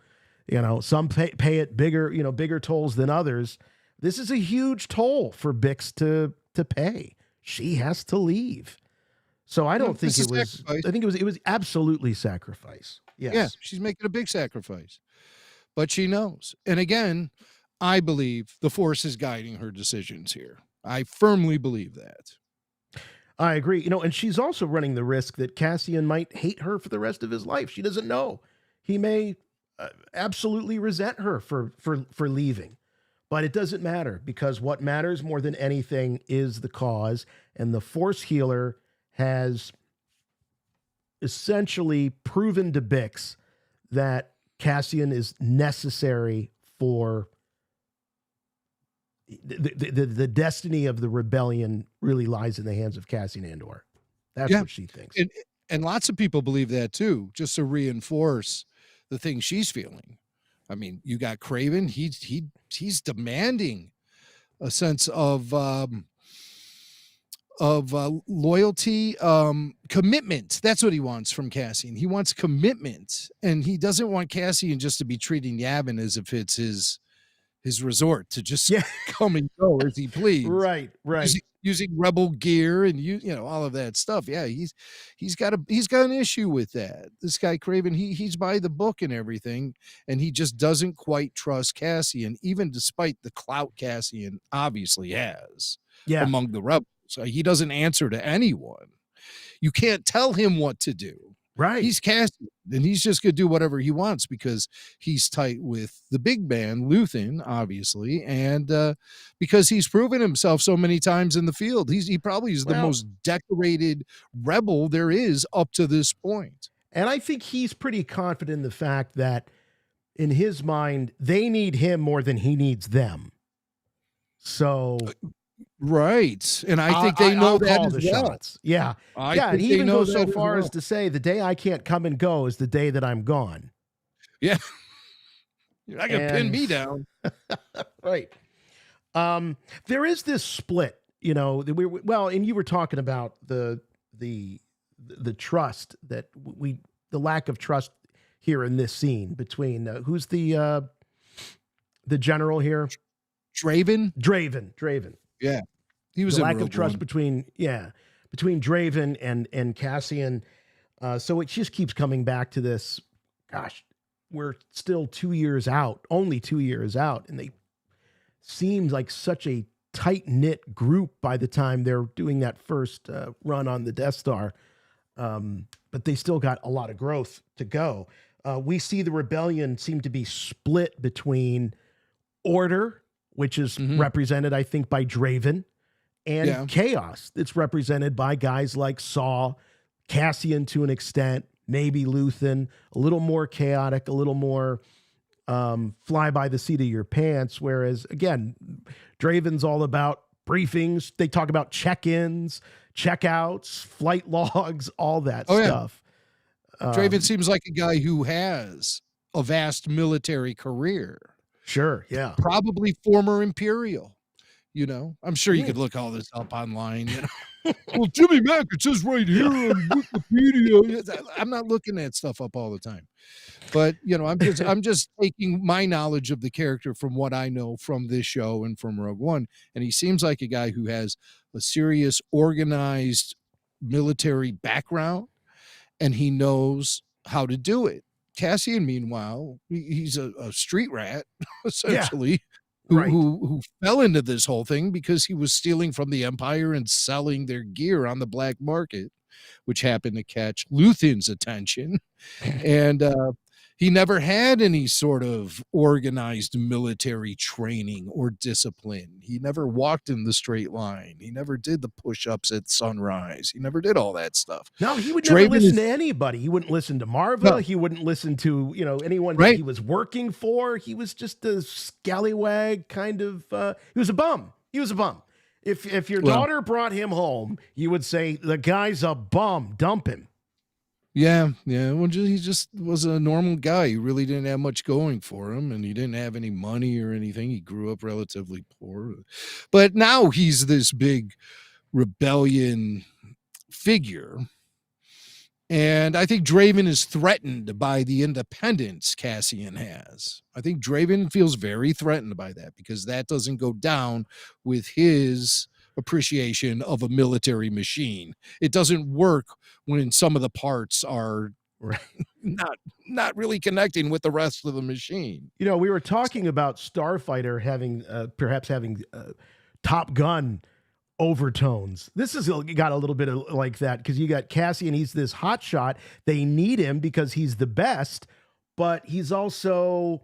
You know, some pay it bigger tolls than others. This is a huge toll for Bix to pay. She has to leave. So I don't think it was sacrifice. I think it was absolutely sacrifice. Yes. Yeah, she's making a big sacrifice. But she knows. And again, I believe the Force is guiding her decisions here. I firmly believe that. I agree. You know, and she's also running the risk that Cassian might hate her for the rest of his life. She doesn't know. He may absolutely resent her for leaving. But it doesn't matter, because what matters more than anything is the cause. And the Force healer has essentially proven to Bix that Cassian is necessary for the destiny of the rebellion really lies in the hands of Cassian Andor. That's what she thinks. And lots of people believe that too, just to reinforce the thing she's feeling. I mean, you got Craven. He's demanding a sense of loyalty, commitment. That's what he wants from Cassian. He wants commitment, and he doesn't want Cassian just to be treating Yavin as if it's his resort to just come and go as he pleases. Right. Using rebel gear and you know all of that stuff. Yeah, he's got an issue with that. This guy Craven, he's by the book and everything, and he just doesn't quite trust Cassian, even despite the clout Cassian obviously has among the rebels. He doesn't answer to anyone. You can't tell him what to do. Right. He's Cassian, and he's just going to do whatever he wants because he's tight with the big man, Luthen, obviously, and because he's proven himself so many times in the field. He probably is the most decorated rebel there is up to this point. And I think he's pretty confident in the fact that in his mind, they need him more than he needs them. So... Right. And I think they know that as well. Shots. Yeah. And he even goes so far as to say the day I can't come and go is the day that I'm gone. Yeah. You're not going to pin me down. Right. There is this split, you know, and you were talking about the trust that the lack of trust here in this scene between who's the general here? Draven. Yeah. He was the lack of trust between Draven and Cassian. So it just keeps coming back to this. Gosh, we're still 2 years out, only 2 years out. And they seem like such a tight knit group by the time they're doing that first run on the Death Star. But they still got a lot of growth to go. We see the rebellion seem to be split between Order, which is represented, I think, by Draven, and Chaos. It's represented by guys like Saw, Cassian to an extent, maybe Luthen, a little more chaotic, a little more fly by the seat of your pants. Whereas, again, Draven's all about briefings. They talk about check-ins, checkouts, flight logs, all that stuff. Draven seems like a guy who has a vast military career. Sure, yeah. Probably former Imperial, you know. I'm sure you could look all this up online, you know. Well, Jimmy Mack, it says right here on Wikipedia. I'm not looking that stuff up all the time. But, you know, I'm just taking my knowledge of the character from what I know from this show and from Rogue One. And he seems like a guy who has a serious, organized military background, and he knows how to do it. Cassian, meanwhile, he's a street rat, essentially, who fell into this whole thing because he was stealing from the Empire and selling their gear on the black market, which happened to catch Luthen's attention. And He never had any sort of organized military training or discipline. He never walked in the straight line. He never did the push-ups at sunrise. He never did all that stuff. No, he would never listen to anybody. He wouldn't listen to Marva. No. He wouldn't listen to, anyone that he was working for. He was just a scallywag kind of, he was a bum. If your daughter brought him home, you would say, the guy's a bum, dump him. Yeah. Well, he just was a normal guy. He really didn't have much going for him, and he didn't have any money or anything. He grew up relatively poor. But now he's this big rebellion figure. And I think Draven is threatened by the independence Cassian has. I think Draven feels very threatened by that because that doesn't go down with his appreciation of a military machine. It doesn't work when some of the parts are not really connecting with the rest of the machine. We were talking about Starfighter having perhaps having Top Gun overtones. This has got a little bit of like that because you got Cassian. He's this hot shot. They need him because he's the best, but he's also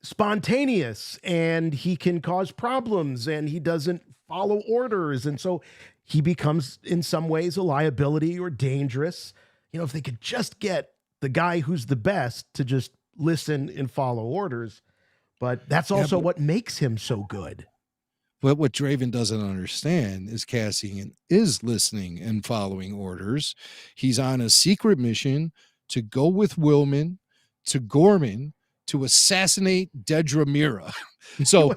spontaneous and he can cause problems and he doesn't follow orders. And so he becomes in some ways a liability or dangerous. If they could just get the guy who's the best to just listen and follow orders, but that's also what makes him so good. But what Draven doesn't understand is Cassian is listening and following orders. He's on a secret mission to go with Willman to Gorman to assassinate Dedra Mira. So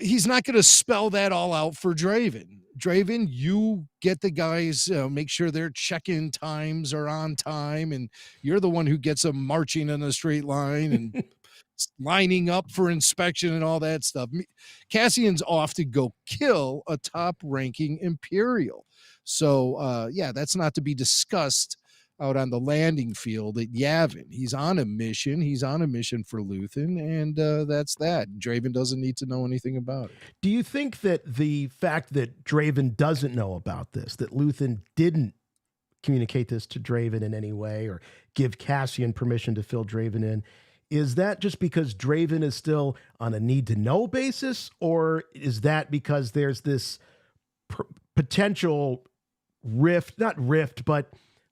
he's not going to spell that all out for Draven. Draven, you get the guys, make sure their check-in times are on time, and you're the one who gets them marching in a straight line and lining up for inspection and all that stuff. Cassian's off to go kill a top-ranking Imperial. So, that's not to be discussed out on the landing field at Yavin. He's on a mission. He's on a mission for Luthen, and that's that. Draven doesn't need to know anything about it. Do you think that the fact that Draven doesn't know about this, that Luthen didn't communicate this to Draven in any way or give Cassian permission to fill Draven in, is that just because Draven is still on a need-to-know basis, or is that because there's this potential but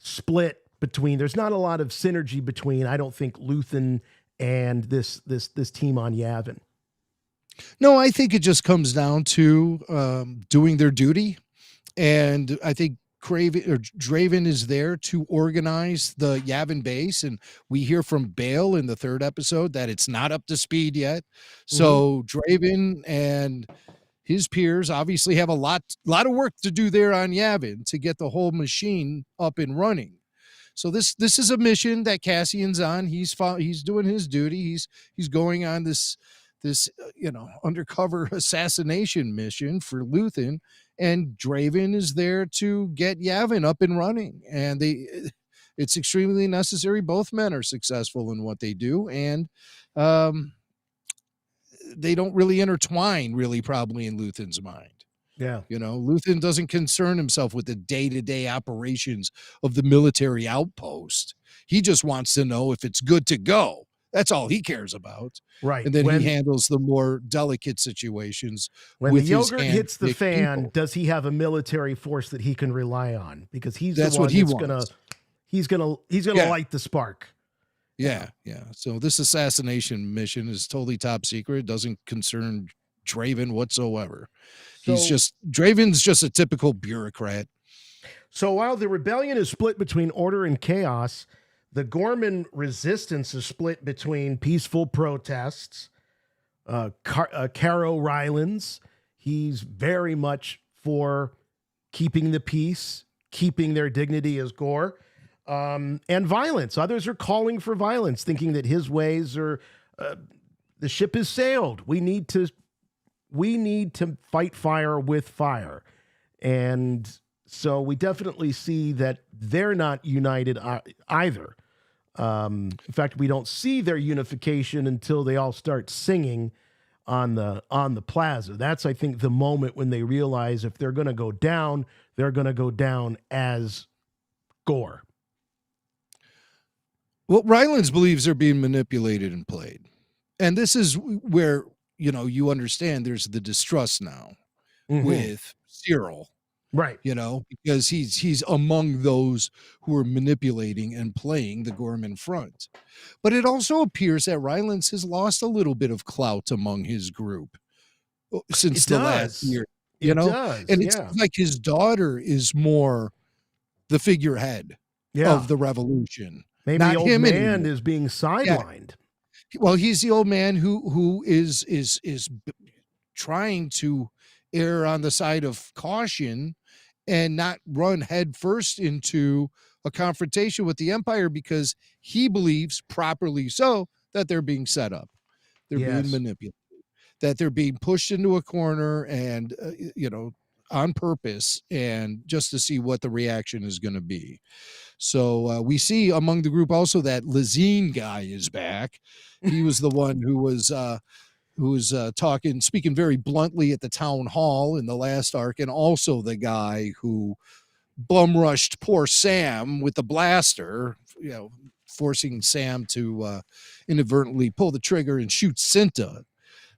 split between, there's not a lot of synergy between, I don't think, Luthen and this team on Yavin? No, I think it just comes down to doing their duty. And I think Draven is there to organize the Yavin base. And we hear from Bale in the 3rd episode that it's not up to speed yet. So Draven and his peers obviously have a lot of work to do there on Yavin to get the whole machine up and running. So this is a mission that Cassian's on. He's doing his duty. He's going on this undercover assassination mission for Luthen, and Draven is there to get Yavin up and running. And it's extremely necessary. Both men are successful in what they do, and they don't really intertwine probably in Luthen's mind. Yeah. Luthen doesn't concern himself with the day-to-day operations of the military outpost. He just wants to know if it's good to go. That's all he cares about. Right. And then he handles the more delicate situations. When the yogurt hits the fan, does he have a military force that he can rely on? Because that's the one he's gonna light the spark. Yeah. So this assassination mission is totally top secret. It doesn't concern Draven whatsoever. Draven's just a typical bureaucrat. So while the rebellion is split between order and chaos, the Gorman resistance is split between peaceful protests. Caro Rylands, he's very much for keeping the peace, keeping their dignity as Gore, and violence. Others are calling for violence, thinking that his ways are the ship has sailed. We need to fight fire with fire. And so we definitely see that they're not united either. In fact, we don't see their unification until they all start singing on the plaza. That's, I think, the moment when they realize if they're going to go down, they're going to go down as Gore. Well, Rylance believes they're being manipulated and played. And this is where, you understand there's the distrust now with Syril, Right. because he's among those who are manipulating and playing the Gorman front. But it also appears that Rylance has lost a little bit of clout among his group since the last year. It does, and it's like his daughter is more the figurehead of the revolution. Maybe not the old him man anymore. is being sidelined. Well, he's the old man who is trying to err on the side of caution and not run headfirst into a confrontation with the Empire, because he believes, properly so, that they're being set up. They're being manipulated, that they're being pushed into a corner and, on purpose, and just to see what the reaction is going to be. So we see among the group also that Lazine guy is back. He was the one who was speaking very bluntly at the town hall in the last arc, and also the guy who bum rushed poor Sam with the blaster, forcing Sam to inadvertently pull the trigger and shoot Cinta.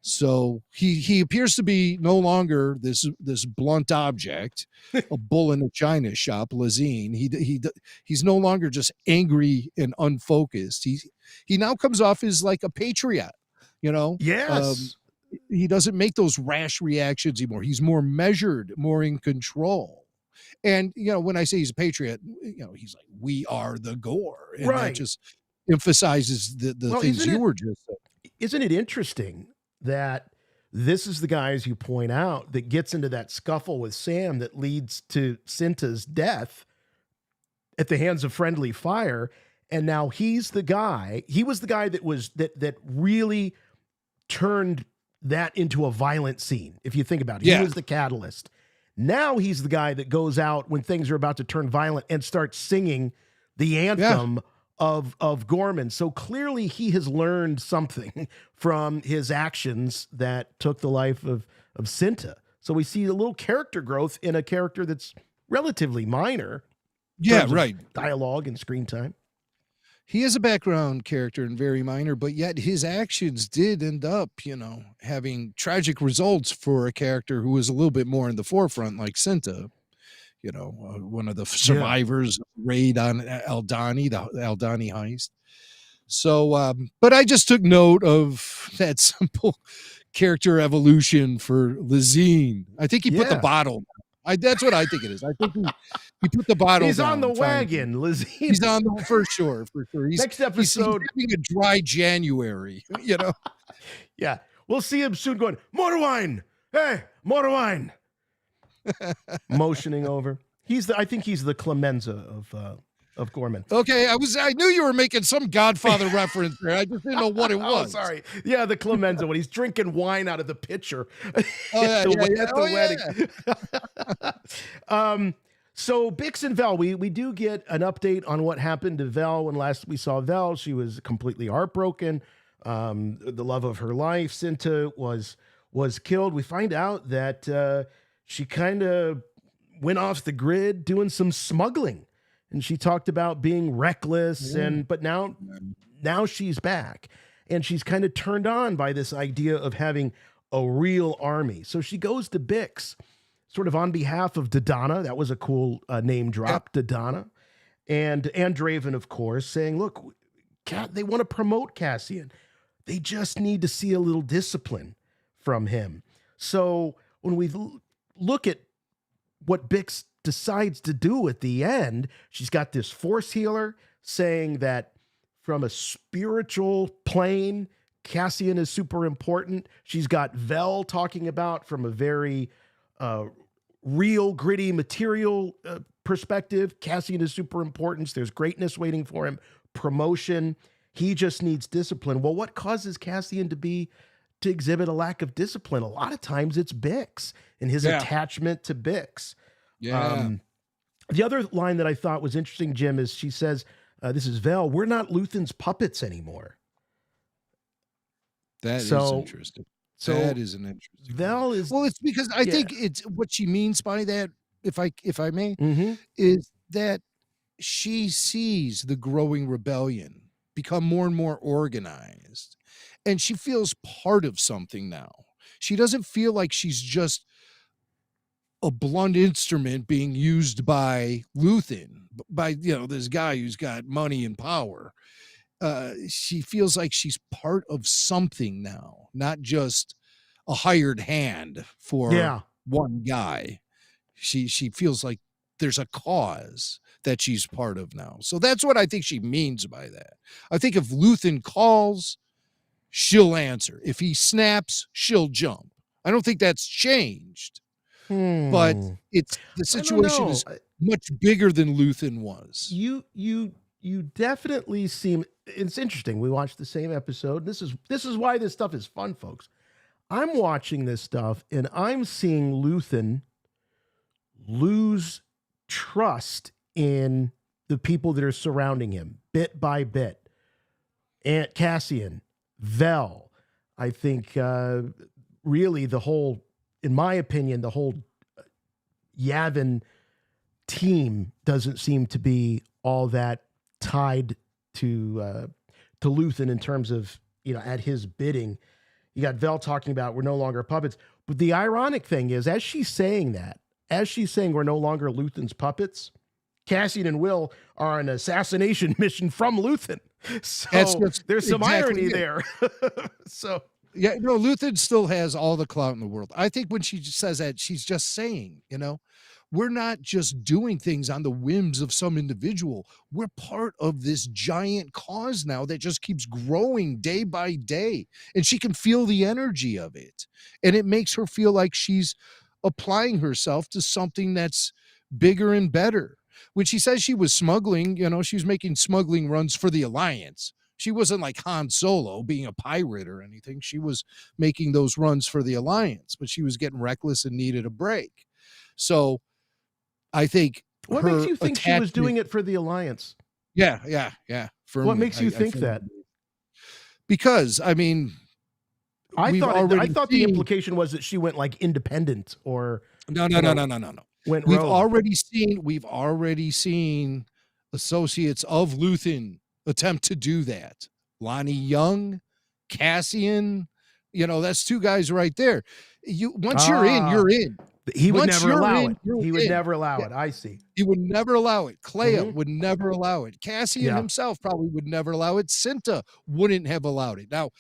So he appears to be no longer this blunt object, a bull in a china shop, Lazine. He's no longer just angry and unfocused. He now comes off as like a patriot, Yes. He doesn't make those rash reactions anymore. He's more measured, more in control. And when I say he's a patriot, he's like, we are the Gore, and that just emphasizes the things you were just saying. Isn't it interesting that this is the guy, as you point out, that gets into that scuffle with Sam that leads to Cinta's death at the hands of friendly fire, and now he's the guy. He was the guy that really turned that into a violent scene. If you think about it, he was the catalyst. Now he's the guy that goes out when things are about to turn violent and starts singing the anthem of Gorman. So clearly he has learned something from his actions that took the life of Cinta. So we see a little character growth in a character that's relatively minor. Yeah, right. Dialogue and screen time. He is a background character and very minor, but yet his actions did end up, having tragic results for a character who was a little bit more in the forefront, like Cinta. One of the survivors raid on Aldani, the Aldani heist. So, but I just took note of that simple character evolution for Lazine. I think he put the bottle. That's what I think it is. I think he put the bottle. He's down on the wagon, Lazine. He's on the for sure. Next episode, he's having a dry January. Yeah, we'll see him soon. Going, more wine. Hey, more wine. Motioning over. I think he's the Clemenza of Gorman. Okay, I knew you were making some Godfather reference there. I just didn't know what it was. Oh, sorry. Yeah, the Clemenza when he's drinking wine out of the pitcher at the wedding. So Bix and Vel, we do get an update on what happened to Vel when last we saw Vel. She was completely heartbroken. The love of her life, Cinta, was killed. We find out that she kind of went off the grid doing some smuggling, and she talked about being reckless. But now she's back, and she's kind of turned on by this idea of having a real army. So she goes to Bix, sort of on behalf of Dodonna. That was a cool name drop, Dodonna, and Draven, of course, saying, "Look, they want to promote Cassian. They just need to see a little discipline from him." So when we look at what Bix decides to do at the end, she's got this force healer saying that from a spiritual plane, Cassian is super important. She's got Vel talking about from a very real, gritty, material perspective. Cassian is super important. There's greatness waiting for him. Promotion. He just needs discipline. Well, what causes Cassian to exhibit a lack of discipline? A lot of times it's Bix and his attachment to Bix. The other line that I thought was interesting, Jim, is she says, this is Vel, we're not Luthen's puppets anymore. That is interesting. So that is an interesting. Vel is it's because I think it's what she means by that, if I may, is that she sees the growing rebellion become more and more organized. And she feels part of something now. She doesn't feel like she's just a blunt instrument being used by Luthen, by this guy who's got money and power. She feels like she's part of something now, not just a hired hand for one guy. She feels like there's a cause that she's part of now. So that's what I think she means by that. I think if Luthen calls, she'll answer. If he snaps, she'll jump. I don't think that's changed. But it's the situation is much bigger than Luthen was. You definitely seem. It's interesting. We watched the same episode. This is why this stuff is fun, folks. I'm watching this stuff and I'm seeing Luthen lose trust in the people that are surrounding him bit by bit. Aunt Cassian, Vel. I think really the whole, in my opinion, the whole Yavin team doesn't seem to be all that tied to Luthen in terms of, at his bidding. You got Vel talking about we're no longer puppets. But the ironic thing is, as she's saying we're no longer Luthen's puppets, Cassian and Will are on an assassination mission from Luthen. So there's some irony there. So yeah, no, Luthen still has all the clout in the world. I think when she says that, she's just saying, we're not just doing things on the whims of some individual. We're part of this giant cause now that just keeps growing day by day. And she can feel the energy of it. And it makes her feel like she's applying herself to something that's bigger and better. When she says she was smuggling, she was making smuggling runs for the Alliance. She wasn't like Han Solo being a pirate or anything. She was making those runs for the Alliance, but she was getting reckless and needed a break. So I think what makes you think she was doing it for the Alliance? Yeah. What makes you think that? Because I thought the implication was that she went like independent or no. Went we've rogue. already seen associates of Luthen attempt to do that. Lonnie Young, Cassian, that's two guys right there. Once you're in, you're in. He would never allow it. He would never allow it. I see. He would never allow it. Clea would never allow it. Cassian himself probably would never allow it. Cinta wouldn't have allowed it. Now,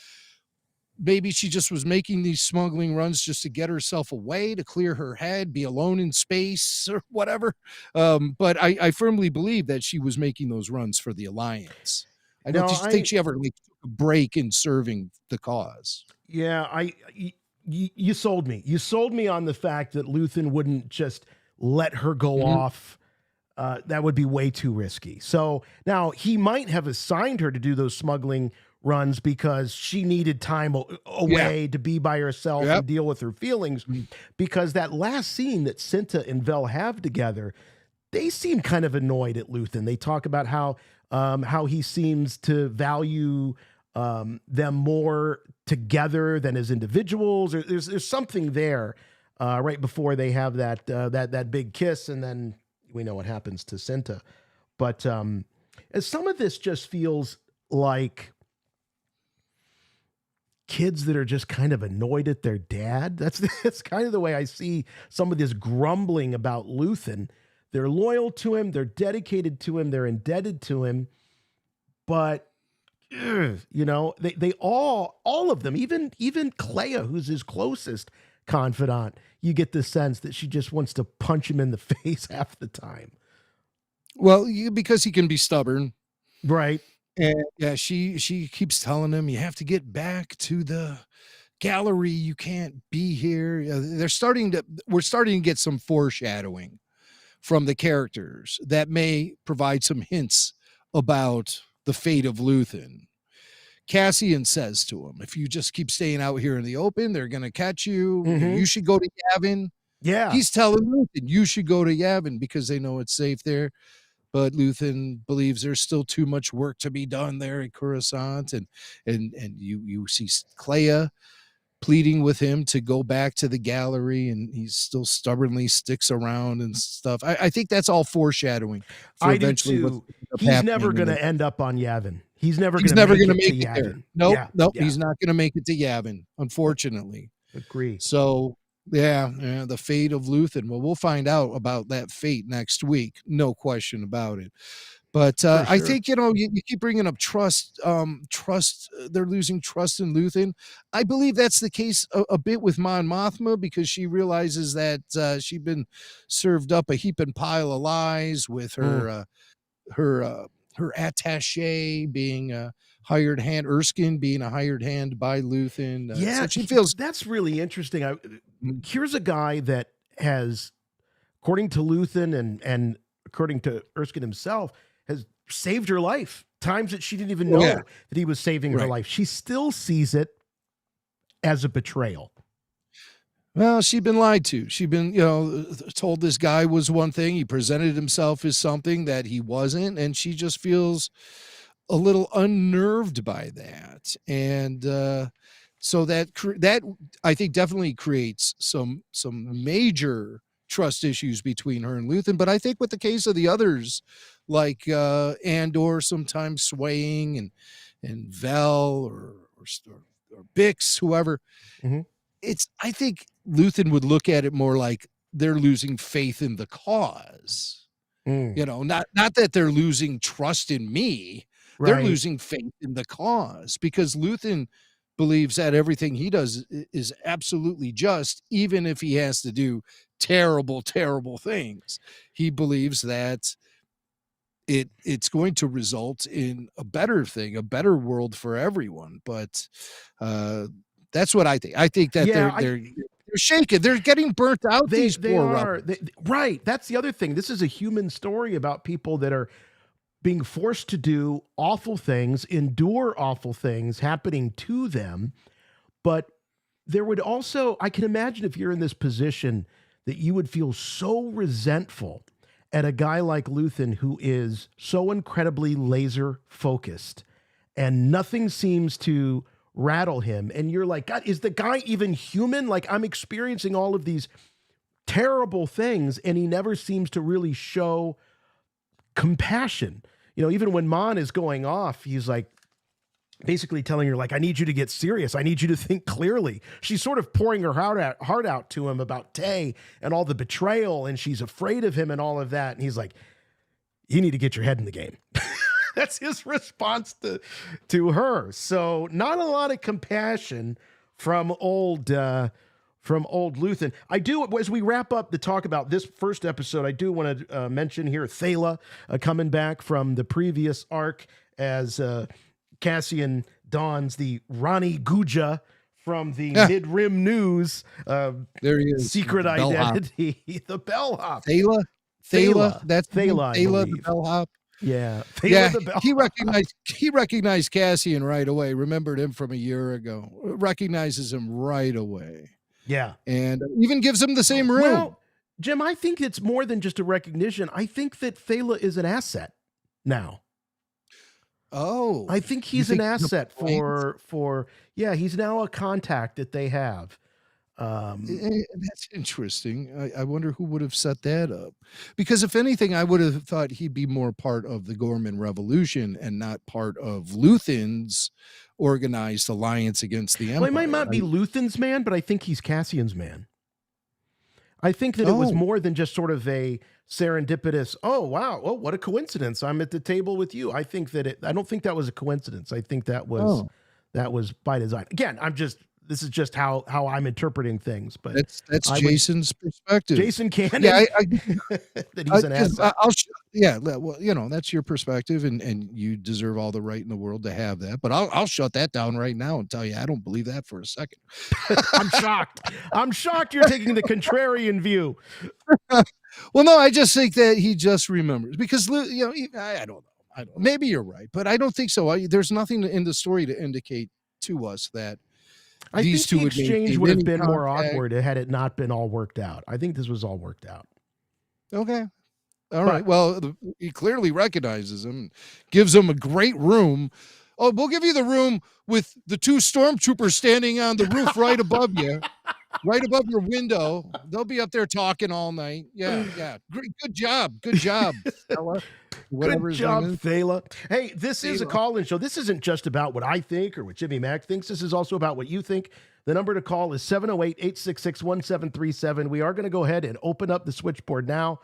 maybe she just was making these smuggling runs just to get herself away, to clear her head, be alone in space or whatever. But I firmly believe that she was making those runs for the Alliance. I don't think she ever took a break in serving the cause. Yeah, you sold me. You sold me on the fact that Luthen wouldn't just let her go off. That would be way too risky. So now he might have assigned her to do those smuggling runs because she needed time away to be by herself and deal with her feelings. Because that last scene that Cinta and Vel have together, they seem kind of annoyed at Luthen. They talk about how he seems to value them more together than as individuals. There's something there right before they have that big kiss, and then we know what happens to Cinta. But some of this just feels like kids that are just kind of annoyed at their dad. That's kind of the way I see some of this grumbling about Luthen. They're loyal to him, they're dedicated to him, they're indebted to him, but they all of them, even Clea, who's his closest confidant, you get the sense that she just wants to punch him in the face half the time. Well, because he can be stubborn. Right. And yeah, she keeps telling him, you have to get back to the gallery. You can't be here. We're starting to get some foreshadowing from the characters that may provide some hints about the fate of Luthen. Cassian says to him, if you just keep staying out here in the open, they're going to catch you. You should go to Yavin. Yeah. He's telling Luthen, you should go to Yavin because they know it's safe there. But Luthen believes there's still too much work to be done there at Coruscant. And you see Clea pleading with him to go back to the gallery, and he still stubbornly sticks around and stuff. I think that's all foreshadowing. For I do too. He's never going to end up on Yavin. He's never going to make it there. Nope, Yeah, nope, yeah. he's not going to make it to Yavin, unfortunately. Agree. So, yeah, the fate of Luthen. Well, we'll find out about that fate next week. No question about it. But Sure. I think, you keep bringing up trust. They're losing trust in Luthen. I believe that's the case a bit with Mon Mothma, because she realizes that she'd been served up a heaping pile of lies with her her attaché being a hired hand, Erskine being a hired hand by Luthen. So she feels that's really interesting. Here's a guy that has, according to Luthen and according to Erskine himself, has saved her life times that she didn't even know that he was saving her life. She still sees it as a betrayal. Well, she'd been lied to. She'd been, told this guy was one thing. He presented himself as something that he wasn't, and she just feels a little unnerved by that. And so that I think definitely creates some major trust issues between her and Luthen. But I think with the case of the others, like Andor sometimes swaying and Vel or Bix, whoever, I think Luthen would look at it more like they're losing faith in the cause. Not that they're losing trust in me. Right. They're losing faith in the cause, because Luthen believes that everything he does is absolutely just, even if he has to do terrible, terrible things. He believes that it's going to result in a better thing, a better world for everyone. But that's what I think. I think that they're shaken. They're getting burnt out. These poor rebels. Right. That's the other thing. This is a human story about people that are being forced to do awful things, endure awful things happening to them. But there would also, I can imagine if you're in this position, that you would feel so resentful at a guy like Luthen, who is so incredibly laser focused and nothing seems to rattle him. And you're like, God, is the guy even human? Like, I'm experiencing all of these terrible things, and he never seems to really show compassion. Even when Mon is going off, he's like basically telling her, like, I need you to get serious. I need you to think clearly. She's sort of pouring her heart out to him about Tay and all the betrayal, and she's afraid of him and all of that. And he's like, you need to get your head in the game. That's his response to her. So not a lot of compassion from old Luthen. I do, as we wrap up the talk about this first episode, I do want to mention here Thala coming back from the previous arc as Cassian dons the Rani Guja from the Mid-Rim News. There he is. Secret identity. The bellhop. Thala. That's Thala. Thala, the bellhop. Yeah. He recognized Cassian right away. Remembered him from a year ago. Recognizes him right away. Yeah. And even gives him the same room. Well, Jim, I think it's more than just a recognition. I think that Thala is an asset now. Oh. I think he's an asset for he's now a contact that they have. That's interesting. I wonder who would have set that up. Because if anything, I would have thought he'd be more part of the Gorman Revolution and not part of Luthen's organized alliance against the Empire. Well, he might not be Luthen's man, but I think he's Cassian's man. I think that it was more than just sort of a serendipitous, oh, wow, oh, what a coincidence. I'm at the table with you. I think that I don't think that was a coincidence. I think that was by design. Again, this is just how I'm interpreting things, but that's Jason's perspective. Jason Cannon. Yeah, that he's an asset. Well, that's your perspective, and you deserve all the right in the world to have that. But I'll shut that down right now and tell you I don't believe that for a second. I'm shocked. I'm shocked you're taking the contrarian view. Well, no, I just think that he just remembers because I don't know. Maybe you're right, but I don't think so. There's nothing in the story to indicate to us that. I think the exchange would have been more awkward had it not been all worked out. I think this was all worked out. Okay. All right. Well, he clearly recognizes him, gives him a great room. Oh, we'll give you the room with the two stormtroopers standing on the roof right above you. right above your window. They'll be up there talking all night. Yeah, yeah. Great, good job, fella. Whatever Good his name job, is. Thala. Hey, this is a call-in show. This isn't just about what I think or what Jimmy Mack thinks. This is also about what you think. The number to call is 708-866-1737. We are going to go ahead and open up the switchboard now.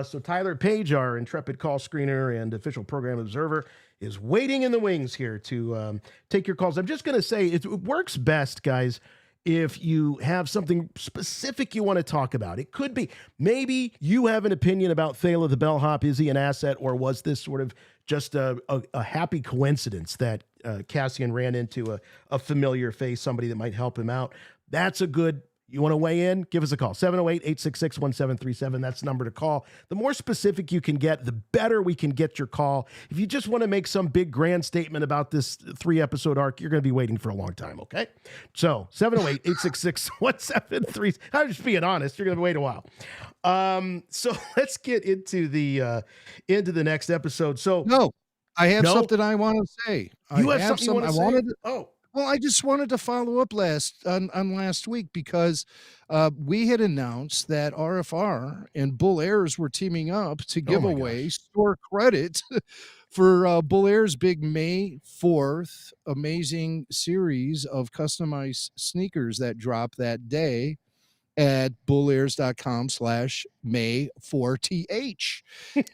So Tyler Page, our intrepid call screener and official program observer, is waiting in the wings here to take your calls. I'm just going to say it works best, guys, if you have something specific you want to talk about. It could be maybe you have an opinion about Thala the Bellhop. Is he an asset, or was this sort of just a happy coincidence that Cassian ran into a familiar face, somebody that might help him out? That's a good... You want to weigh in? Give us a call. 708-866-1737. That's the number to call. The more specific you can get, the better we can get your call. If you just want to make some big grand statement about this 3-episode arc, you're going to be waiting for a long time, okay? So 708-866-1737. I'm just being honest. You're going to wait a while. So let's get into the next episode. So No, I have something I want to say. You have something you want to say? Well, I just wanted to follow up on last week because we had announced that RFR and Bull Airs were teaming up to give away store credit for Bull Air's big May 4th amazing series of customized sneakers that drop that day at bullairs.com/May4th.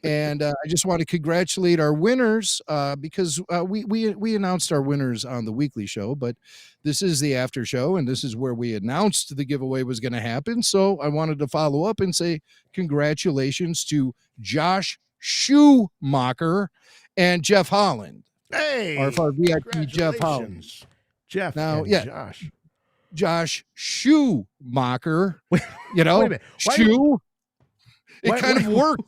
And I just want to congratulate our winners because we announced our winners on the weekly show, but this is the after show, and this is where we announced the giveaway was going to happen. So I wanted to follow up and say congratulations to Josh Schumacher and Jeff Holland. Hey, our VIP Jeff Holland. Jeff now, and yeah. Josh Schumacher, you know, shoe. It kind of works.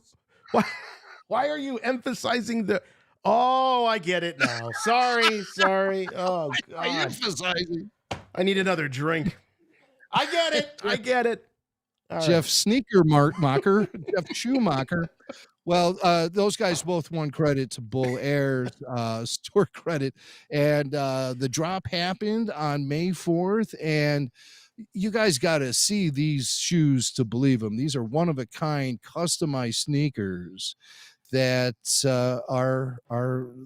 Why are you emphasizing the? Oh, I get it now. Sorry. Oh, God. Emphasizing. I need another drink. I get it. All Jeff Sneakermacher, Jeff Schumacher. Well, those guys both won credit to Bull Air's store credit, and the drop happened on May 4th, and you guys got to see these shoes to believe them. These are one-of-a-kind customized sneakers that are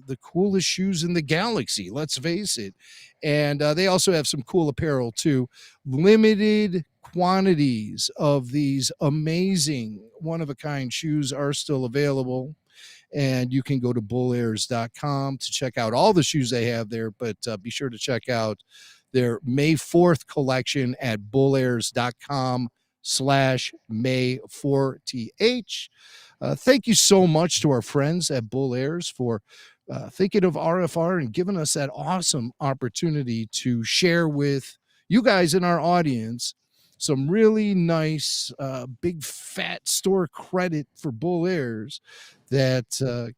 the coolest shoes in the galaxy, let's face it. And they also have some cool apparel, too. Limited quantities of these amazing one-of-a-kind shoes are still available, and you can go to bullairs.com to check out all the shoes they have there, but be sure to check out their May 4th collection at bullairs.com/May4th. Thank you so much to our friends at Bull Airs for thinking of RFR and giving us that awesome opportunity to share with you guys in our audience some really nice big fat store credit for Bull Airs that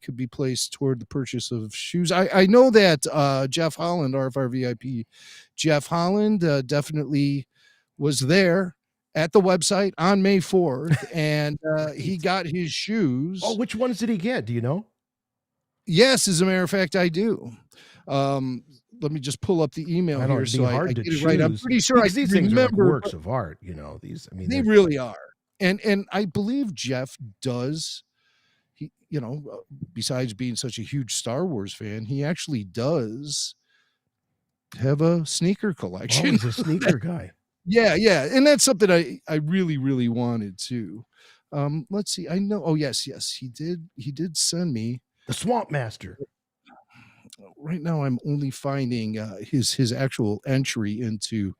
could be placed toward the purchase of shoes. I know that Jeff Holland, RFR VIP Jeff Holland, definitely was there at the website on May 4th, and he got his shoes. Oh, which ones did he get? Do you know? Yes, as a matter of fact, I do. Let me just pull up the email here so I get it right. I'm pretty sure these things are like works of art. You know, these. I mean, they really are. And I believe Jeff does. He, you know, besides being such a huge Star Wars fan, he actually does have a sneaker collection. Oh, he's a sneaker guy. Yeah, and that's something I really, really wanted to. Let's see. I know. Oh, yes, he did. He did send me the Swamp Master. Right now, I'm only finding his actual entry into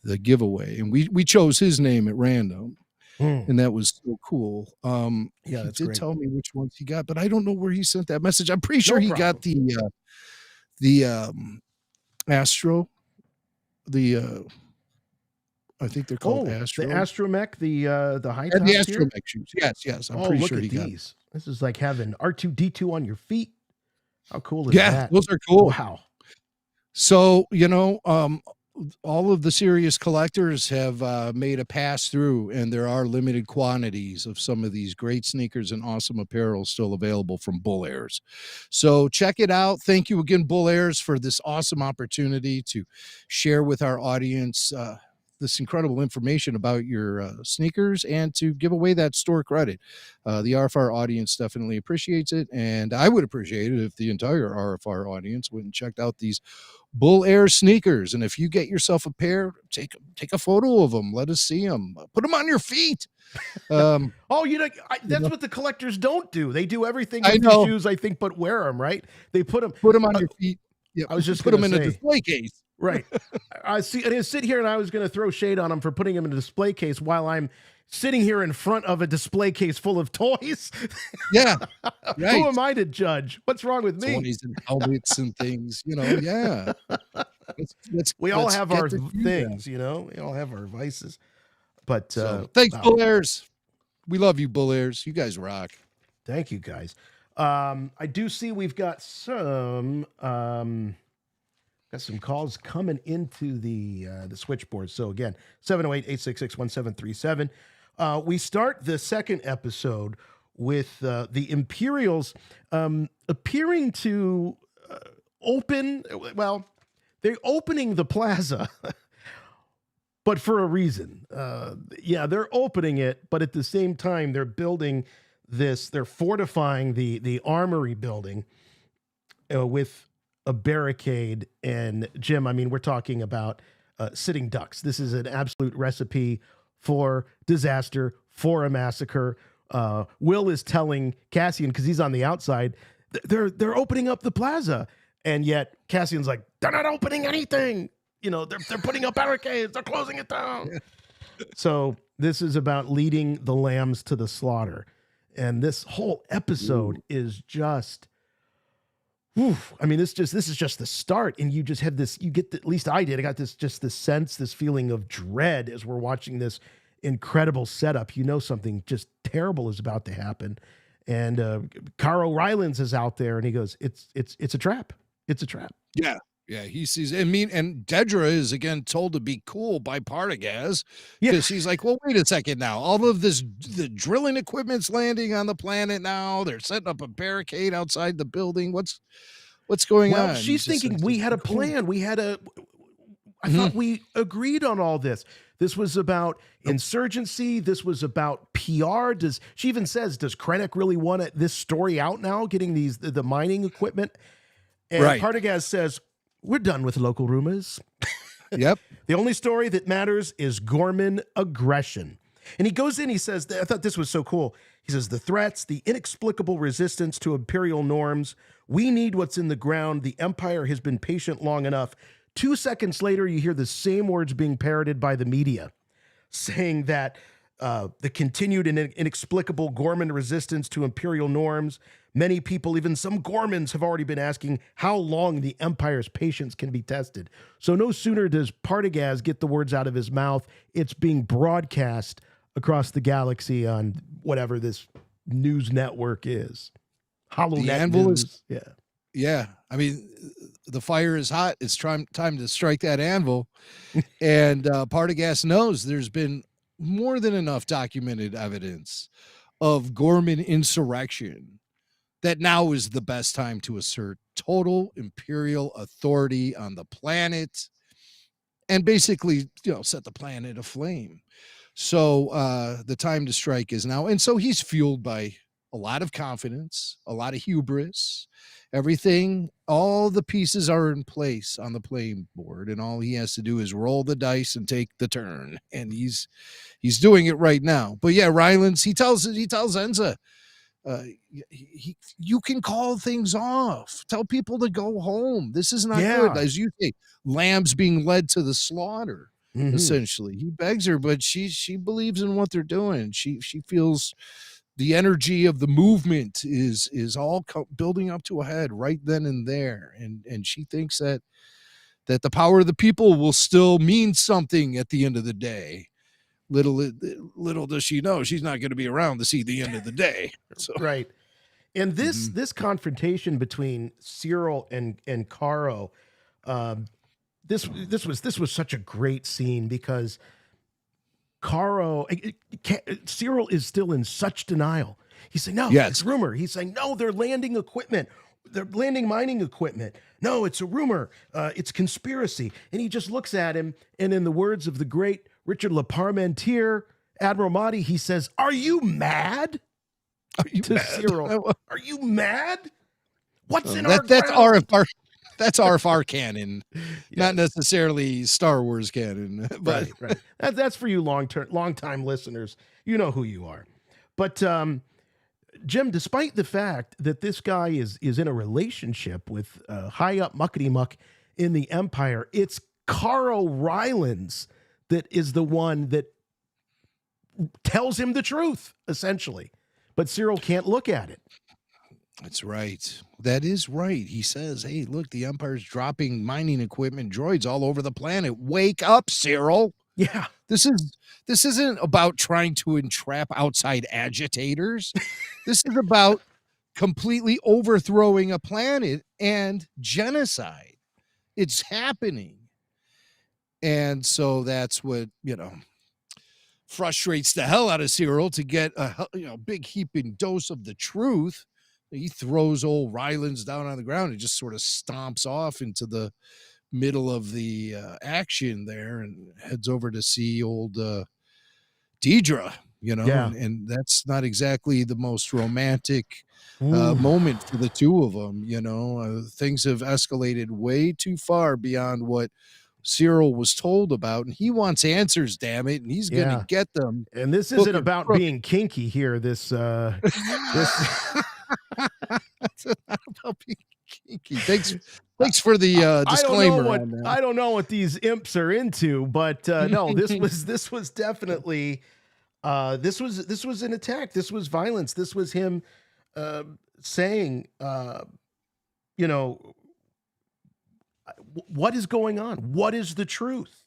the giveaway, and we chose his name at random, and that was so cool. Yeah, he did tell me which ones he got, but I don't know where he sent that message. I'm pretty sure he got the Astro, I think they're called Astro. The Astromech, the high top the Astromech shoes. Yes. I'm pretty sure he got these. This is like having R2-D2 on your feet. How cool is that? Yeah, those are cool. Wow. So, you know, all of the serious collectors have made a pass through, and there are limited quantities of some of these great sneakers and awesome apparel still available from Bull Airs. So check it out. Thank you again, Bull Airs, for this awesome opportunity to share with our audience this incredible information about your sneakers and to give away that store credit. The RFR audience definitely appreciates it, and I would appreciate it if the entire RFR audience went and checked out these Bull Air sneakers. And if you get yourself a pair, take a photo of them. Let us see them. Put them on your feet. That's what the collectors don't do. They do everything with the shoes, I think, but wear them, right? They put them on your feet. Yeah, I was just put them in a display case. Right. I didn't sit here and I was going to throw shade on them for putting them in a display case while I'm sitting here in front of a display case full of toys. Yeah. Right. Who am I to judge? What's wrong with me? Toys and helmets and things, yeah. We all have our things, We all have our vices. But thanks, Bull Airs. We love you, Bull Airs. You guys rock. Thank you, guys. I do see we've got some calls coming into the switchboard. So again, 708-866-1737. We start the second episode with the Imperials appearing to they're opening the plaza, but for a reason. They're opening it, but at the same time, they're building they're fortifying the armory building with a barricade. And Jim, I mean, we're talking about sitting ducks. This is an absolute recipe for disaster, for a massacre. Will is telling Cassian, because he's on the outside, they're opening up the plaza. And yet Cassian's like, they're not opening anything. They're putting up barricades. They're closing it down. So this is about leading the lambs to the slaughter. And this whole episode is just, I mean, this is just the start. And you just have this, at least I did. I got this sense, this feeling of dread as we're watching this incredible setup. Something just terrible is about to happen. And Caro Rylands is out there and he goes, it's a trap. It's a trap. Yeah. Yeah, he sees. And Dedra is again told to be cool by Partagaz because she's like, well, wait a second now. All of the drilling equipment's landing on the planet now. They're setting up a barricade outside the building. What's going on? Well, she's thinking we had a plan. I thought we agreed on all this. This was about insurgency. This was about PR. She even says, does Krennic really want this story out now, getting the mining equipment? And Partagaz says, we're done with local rumors. Yep. The only story that matters is Gorman aggression. And he goes in, he says, I thought this was so cool. He says, the threats, the inexplicable resistance to Imperial norms. We need what's in the ground. The Empire has been patient long enough. 2 seconds later, you hear the same words being parroted by the media, saying that the continued and inexplicable Gorman resistance to Imperial norms. Many people, even some Gormans, have already been asking how long the Empire's patience can be tested. So no sooner does Partagaz get the words out of his mouth, it's being broadcast across the galaxy on whatever this news network is. HoloNet News. Yeah. I mean, the fire is hot. It's time to strike that anvil. And Partagaz knows there's been more than enough documented evidence of Gorman insurrection that now is the best time to assert total Imperial authority on the planet and basically, set the planet aflame. So the time to strike is now. And so he's fueled by a lot of confidence, a lot of hubris, everything, all the pieces are in place on the playing board, and all he has to do is roll the dice and take the turn. And he's doing it right now. But yeah, Rylands, he tells Enza, you can call things off. Tell people to go home. This is not good. As you say, lambs being led to the slaughter. Essentially, he begs her, but she believes in what they're doing. She feels the energy of the movement is all building up to a head right then and there, and she thinks that the power of the people will still mean something at the end of the day. Little does she know she's not going to be around to see the end of the day. So. Right. And this confrontation between Syril and Caro, this was such a great scene because Syril is still in such denial. He's saying, no, it's rumor. He's saying, no, they're landing equipment. they're landing mining equipment. No, it's a rumor. It's conspiracy. And he just looks at him, and in the words of the great Richard Leparmentier, Admiral Mahdi, he says, "Are you mad?" Are you to mad? Syril. Are you mad? What's in that's ground? RFR. That's RFR canon, not necessarily Star Wars canon. But right. That's for you long time listeners. You know who you are. But Jim, despite the fact that this guy is in a relationship with high up muckety muck in the Empire, it's Carl Rylance that is the one that tells him the truth, essentially. But Syril can't look at it. That's right. That is right. He says, hey, look, the Empire's dropping mining equipment droids all over the planet. Wake up, Syril. Yeah. This isn't about trying to entrap outside agitators. This is about completely overthrowing a planet and genocide. It's happening. And so that's what, frustrates the hell out of Syril to get a big heaping dose of the truth. He throws old Rylance down on the ground and just sort of stomps off into the middle of the action there and heads over to see old Dedra, and that's not exactly the most romantic moment for the two of them. Things have escalated way too far beyond what Syril was told about, and he wants answers, damn it, and he's gonna get them. And this isn't about being kinky here. This it's not about being kinky. Thanks for the disclaimer. I don't know what these imps are into, but no, this was definitely this was an attack. This was violence. This was him saying, what is going on? What is the truth?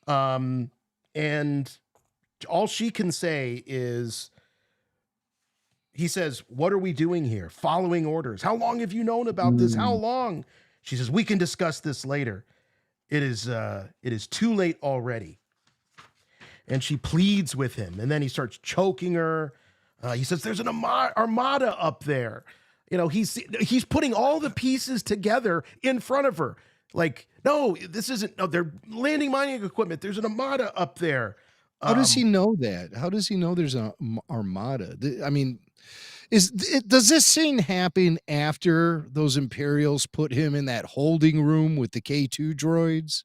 And all she can say is, he says, "What are we doing here? Following orders. How long have you known about this? How long?" She says, "We can discuss this later. It is too late already." And she pleads with him, and then he starts choking her. He says, "There's an armada up there." He's putting all the pieces together in front of her. Like, no, this isn't. No, they're landing mining equipment. There's an armada up there. How does he know that? How does he know there's an armada? I mean, does this scene happen after those Imperials put him in that holding room with the K2 droids?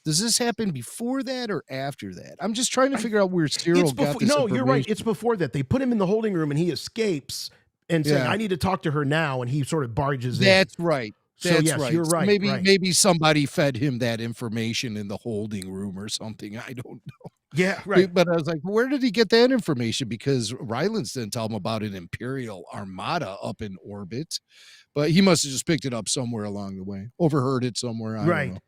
Does this happen before that or after that? I'm just trying to figure out where Syril got this No, information. you're right. It's before that. They put him in the holding room and he escapes and saying, "I need to talk to her now," and he sort of barges in. That's right. That's right. You're right. Maybe somebody fed him that information in the holding room or something. I don't know. Yeah, right. But I was like, where did he get that information? Because Rylance didn't tell him about an Imperial armada up in orbit, but he must have just picked it up somewhere along the way, overheard it somewhere. I don't know.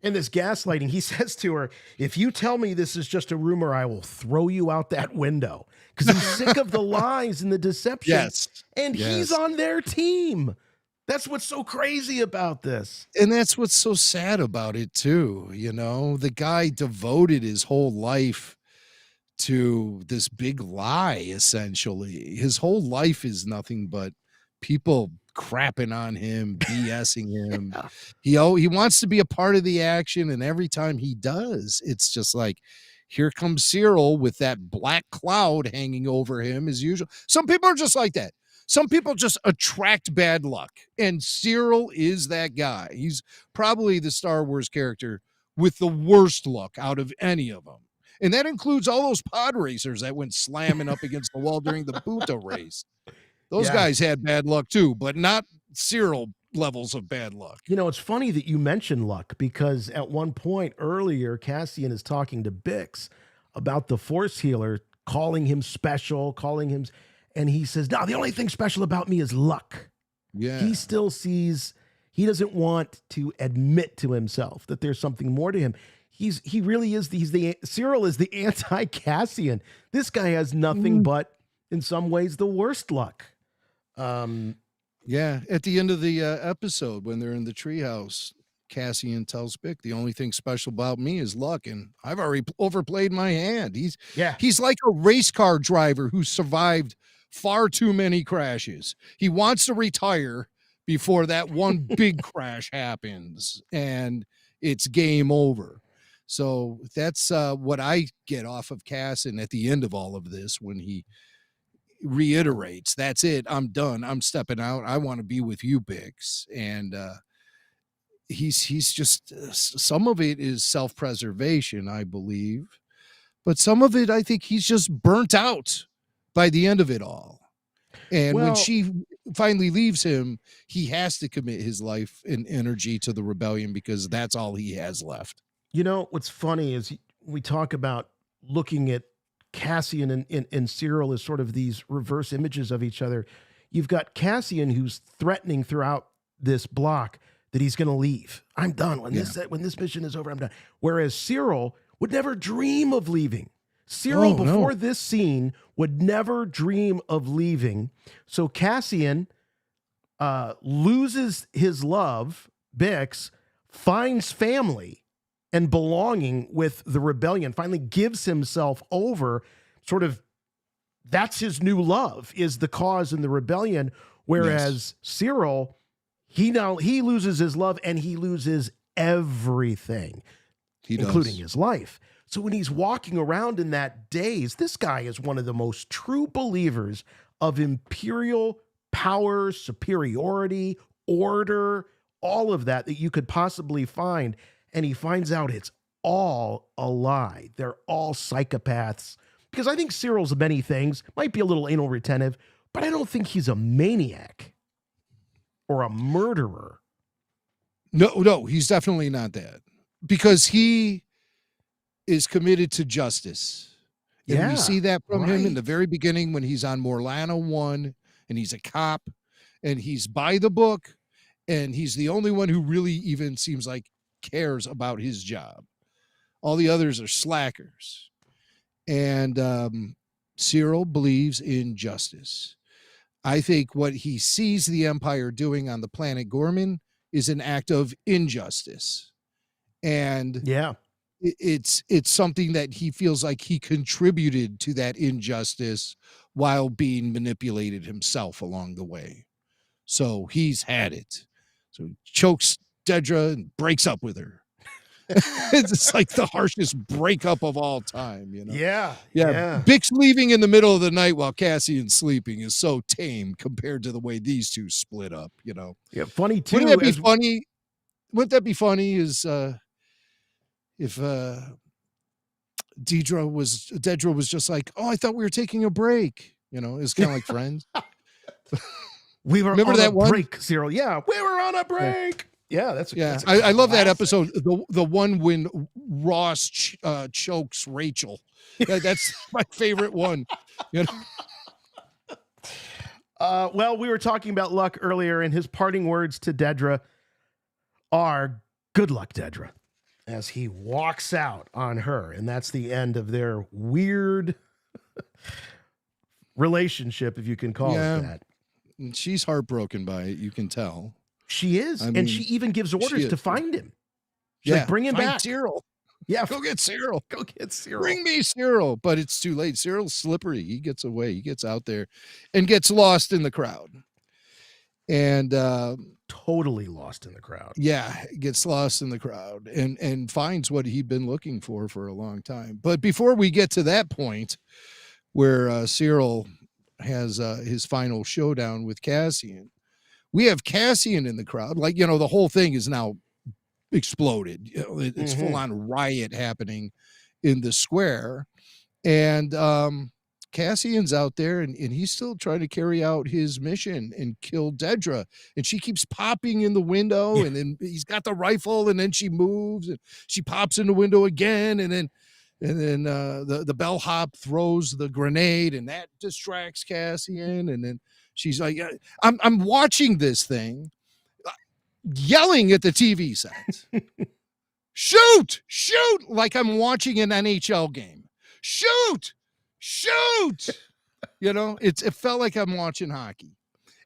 And this gaslighting, he says to her, "If you tell me this is just a rumor, I will throw you out that window." Because he's sick of the lies and the deception. Yes. And he's on their team. That's what's so crazy about this. And that's what's so sad about it too. The guy devoted his whole life to this big lie, essentially. His whole life is nothing but people crapping on him, BSing him. He wants to be a part of the action, and every time he does, it's just like, here comes Syril with that black cloud hanging over him as usual. Some people are just like that. Some people just attract bad luck, and Syril is that guy. He's probably the Star Wars character with the worst luck out of any of them. And that includes all those pod racers that went slamming up against the wall during the Buta race. Those guys had bad luck too, but not Syril levels of bad luck. It's funny that you mentioned luck, because at one point earlier, Cassian is talking to Bix about the Force healer, calling him special, and he says, "No, the only thing special about me is luck." Yeah. He still sees, he doesn't want to admit to himself that there's something more to him. Syril is the anti-Cassian. This guy has nothing but, in some ways, the worst luck. Yeah. At the end of the episode, when they're in the treehouse, Cassian tells Bick, "The only thing special about me is luck, and I've already overplayed my hand." He's like a race car driver who survived far too many crashes. He wants to retire before that one big crash happens and it's game over. So that's what I get off of Cassian at the end of all of this when he reiterates, that's it, I'm done, I'm stepping out, I want to be with you, Bix. And he's just some of it is self-preservation, I believe, but some of it I think he's just burnt out by the end of it all. And when she finally leaves him, he has to commit his life and energy to the rebellion because that's all he has left. You know, what's funny is we talk about looking at Cassian and Syril as sort of these reverse images of each other. You've got Cassian who's threatening throughout this block that he's going to leave. I'm done. When this mission is over, I'm done. Whereas Syril would never dream of leaving. Syril, before this scene, would never dream of leaving. So Cassian loses his love, Bix, finds family and belonging with the rebellion, finally gives himself over, sort of, that's his new love, is the cause in the rebellion. Whereas Syril, he loses his love and he loses everything, including his life. So when he's walking around in that daze, this guy is one of the most true believers of Imperial power, superiority, order, all of that you could possibly find. And he finds out it's all a lie. They're all psychopaths. Because I think Cyril's many things, might be a little anal retentive, but I don't think he's a maniac or a murderer. No, he's definitely not that. Because he is committed to justice. And we see that from him in the very beginning when he's on Morlana 1 and he's a cop and he's by the book and he's the only one who really even seems like cares about his job. All the others are slackers. And Syril believes in justice. I think what he sees the Empire doing on the planet Gorman is an act of injustice. And it's something that he feels like he contributed to that injustice while being manipulated himself along the way. So he's had it. So he chokes Dedra and breaks up with her. It's like the harshest breakup of all time, you know? Yeah. Bix leaving in the middle of the night while Cassian's sleeping is so tame compared to the way these two split up, you know? Yeah, funny too. Wouldn't that be funny? Wouldn't that be funny is if Dedra was just like, oh, I thought we were taking a break. You know, it's kind of like Friends. We were Remember on that a one? break, Syril. Yeah, we were on a break. Yeah, that's I love that episode. The one when Ross chokes Rachel. That's my favorite one. You know? Well, we were talking about luck earlier, and his parting words to Dedra are "Good luck, Dedra," as he walks out on her, and that's the end of their weird relationship, if you can call it that. And she's heartbroken by it. You can tell. She is, and she even gives orders to find him. She's like, bring him back. Syril. Yeah, go get Syril. Go get Syril. Bring me Syril. But it's too late. Cyril's slippery. He gets away. He gets out there and gets lost in the crowd. And totally lost in the crowd. Yeah, gets lost in the crowd and finds what he'd been looking for a long time. But before we get to that point where Syril has his final showdown with Cassian, we have Cassian in the crowd. Like, you know, the whole thing is now exploded. You know, it's full on riot happening in the square. And Cassian's out there and he's still trying to carry out his mission and kill Dedra. And she keeps popping in the window and then he's got the rifle and then she moves and she pops in the window again. And then the bellhop throws the grenade and that distracts Cassian. And then she's like, I'm watching this thing, yelling at the TV set. Shoot, like I'm watching an NHL game. Shoot. You know, it felt like I'm watching hockey.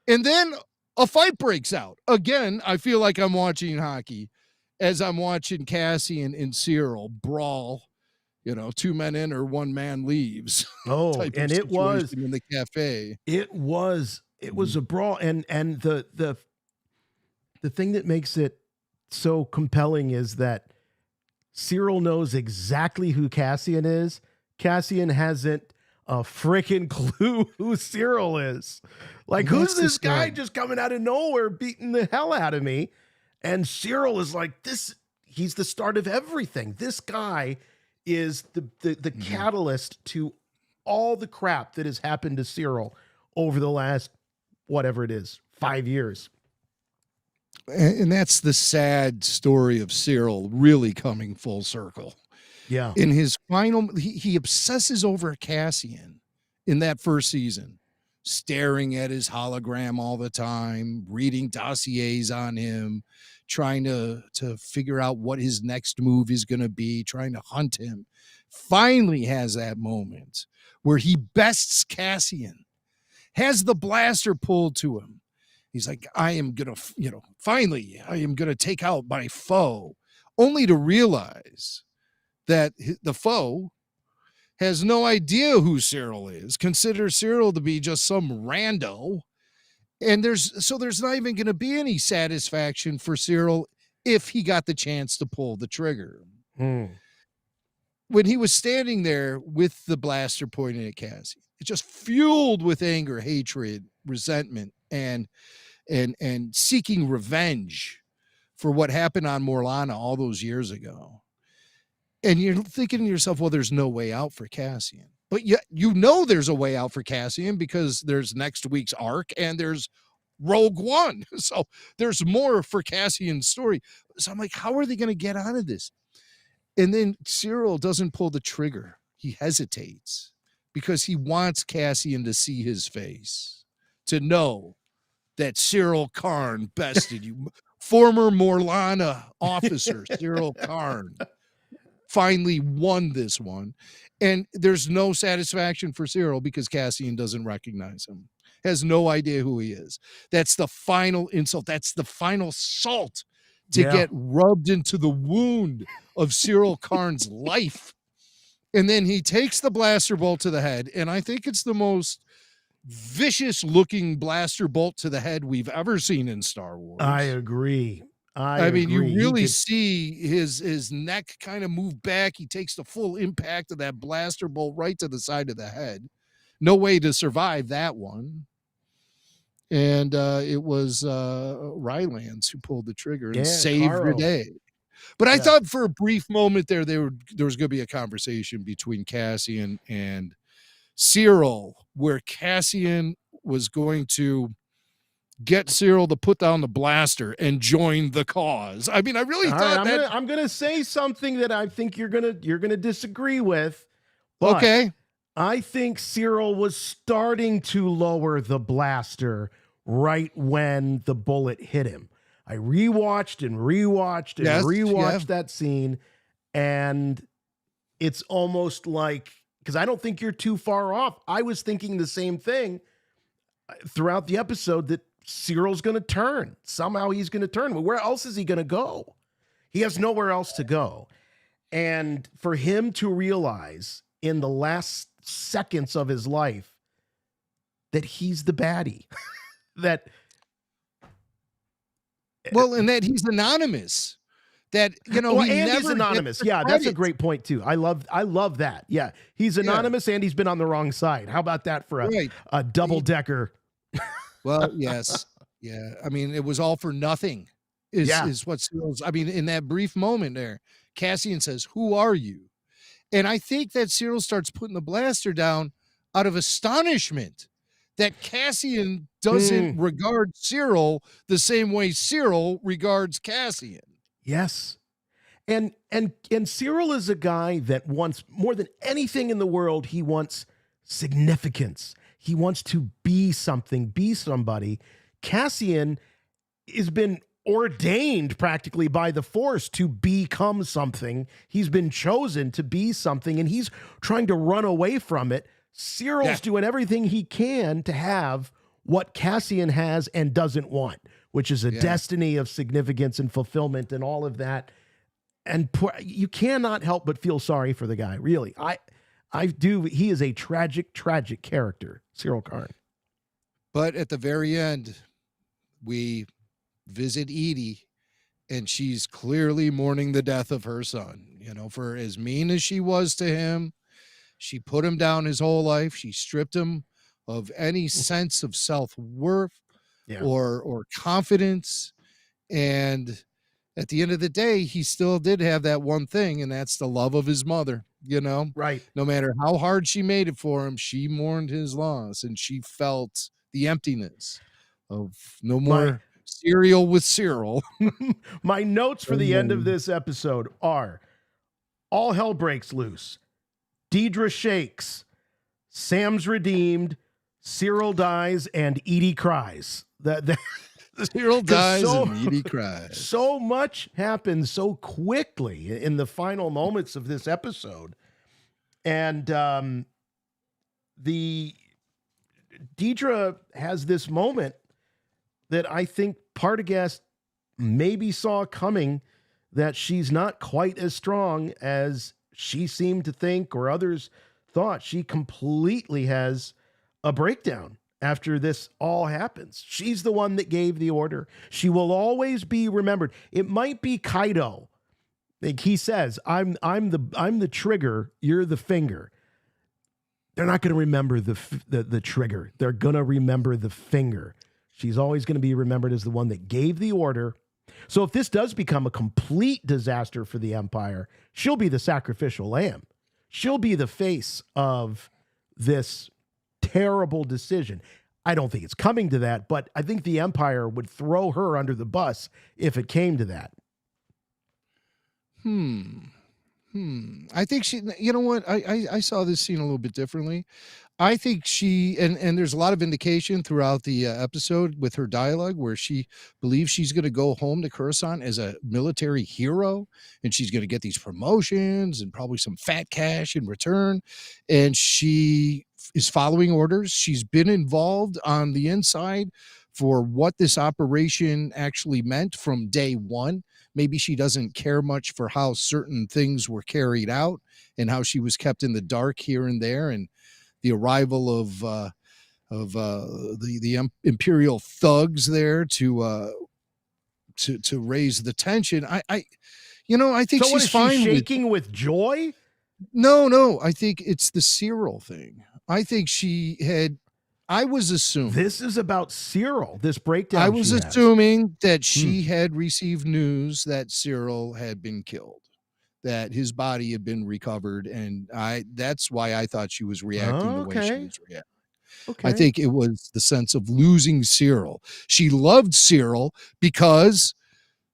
And then a fight breaks out. Again, I feel like I'm watching hockey as I'm watching Cassian and Syril brawl. You know, 2 men in or 1 man leaves. Oh, and it was in the cafe. It was a brawl, and the the thing that makes it so compelling is that Syril knows exactly who Cassian is. Cassian hasn't a freaking clue who Syril is. Like, who's this guy just coming out of nowhere beating the hell out of me? And Syril is like, he's the start of everything. This guy is the catalyst to all the crap that has happened to Syril over the last, whatever it is, 5 years. And that's the sad story of Syril really coming full circle. Yeah. In his final, he obsesses over Cassian in that first season, staring at his hologram all the time, reading dossiers on him, trying to figure out what his next move is going to be, trying to hunt him. Finally has that moment where he bests Cassian, has the blaster pulled to him. He's like, I am going to, finally, I am going to take out my foe, only to realize that the foe has no idea who Syril is, considers Syril to be just some rando. And there's not even going to be any satisfaction for Syril if he got the chance to pull the trigger. When he was standing there with the blaster pointing at Cassian, it's just fueled with anger, hatred, resentment, and seeking revenge for what happened on Morlana all those years ago. And you're thinking to yourself, well, there's no way out for Cassian. But yet, there's a way out for Cassian because there's next week's arc and there's Rogue One. So there's more for Cassian's story. So I'm like, how are they going to get out of this? And then Syril doesn't pull the trigger. He hesitates because he wants Cassian to see his face, to know that Syril Karn bested you. Former Morlana officer Syril Karn finally won this one. And there's no satisfaction for Syril because Cassian doesn't recognize him, has no idea who he is. That's the final insult. That's the final salt to get rubbed into the wound of Syril Karn's life. And then he takes the blaster bolt to the head. And I think it's the most vicious looking blaster bolt to the head we've ever seen in Star Wars. I agree. I mean, you really see his neck kind of move back. He takes the full impact of that blaster bolt right to the side of the head. No way to survive that one. And it was Rylands who pulled the trigger and saved the day. But I thought for a brief moment there was going to be a conversation between Cassian and Syril, where Cassian was going to get Syril to put down the blaster and join the cause. I mean, I really thought I'm gonna say something that I think you're gonna disagree with. But okay. I think Syril was starting to lower the blaster right when the bullet hit him. I rewatched that scene, and it's almost like, because I don't think you're too far off. I was thinking the same thing throughout the episode, that Cyril's going to turn. Somehow he's going to turn. Well, where else is he going to go? He has nowhere else to go. And for him to realize in the last seconds of his life that he's the baddie, that and that he's anonymous. That, he's anonymous. Yeah, that's a great point too. I love that. Yeah, he's anonymous and he's been on the wrong side. How about that for a double decker? Well, yes. Yeah. I mean, it was all for nothing is what Cyril's, I mean, in that brief moment there, Cassian says, "Who are you?" And I think that Syril starts putting the blaster down out of astonishment that Cassian doesn't regard Syril the same way Syril regards Cassian. Yes. And Syril is a guy that wants, more than anything in the world, he wants significance. He wants to be something, be somebody. Cassian has been ordained practically by the Force to become something. He's been chosen to be something, and he's trying to run away from it. Cyril's doing everything he can to have what Cassian has and doesn't want, which is a destiny of significance and fulfillment and all of that. And you cannot help but feel sorry for the guy. Really. I do. He is a tragic, tragic character, Syril Karn. But at the very end, we visit Edie, and she's clearly mourning the death of her son. You know, for as mean as she was to him, she put him down his whole life. She stripped him of any sense of self-worth or confidence. And at the end of the day, he still did have that one thing, and that's the love of his mother, you know? Right. No matter how hard she made it for him, she mourned his loss, and she felt the emptiness of no more cereal with Syril. My notes for the end of this episode are: all hell breaks loose. Dedra shakes. Sam's redeemed. Syril dies, and Edie cries. Syril dies and Edie cries. So much happens so quickly in the final moments of this episode. And the Dedra has this moment that I think Partagast maybe saw coming, that she's not quite as strong as she seemed to think or others thought. She completely has a breakdown after this all happens. She's the one that gave the order. She will always be remembered. It might be Kaido. Like he says, I'm the trigger, you're the finger. They're not going to remember the trigger. They're going to remember the finger. She's always going to be remembered as the one that gave the order. So if this does become a complete disaster for the Empire, she'll be the sacrificial lamb. She'll be the face of this terrible decision. I don't think it's coming to that, but I think the Empire would throw her under the bus if it came to that. I think she, you know what? I saw this scene a little bit differently. I think she, and there's a lot of indication throughout the episode with her dialogue where she believes she's going to go home to Coruscant as a military hero, and she's going to get these promotions and probably some fat cash in return. And she is following orders. She's been involved on the inside for what this operation actually meant from day one. Maybe she doesn't care much for how certain things were carried out and how she was kept in the dark here and there, and the arrival of the Imperial thugs there to raise the tension. I think she's fine. She shaking with joy? No, I think it's the Syril thing. I think I was assuming this is about Syril. This breakdown. I was assuming that she had received news that Syril had been killed, that his body had been recovered, and that's why I thought she was reacting the way she was reacting. Okay. I think it was the sense of losing Syril. She loved Syril because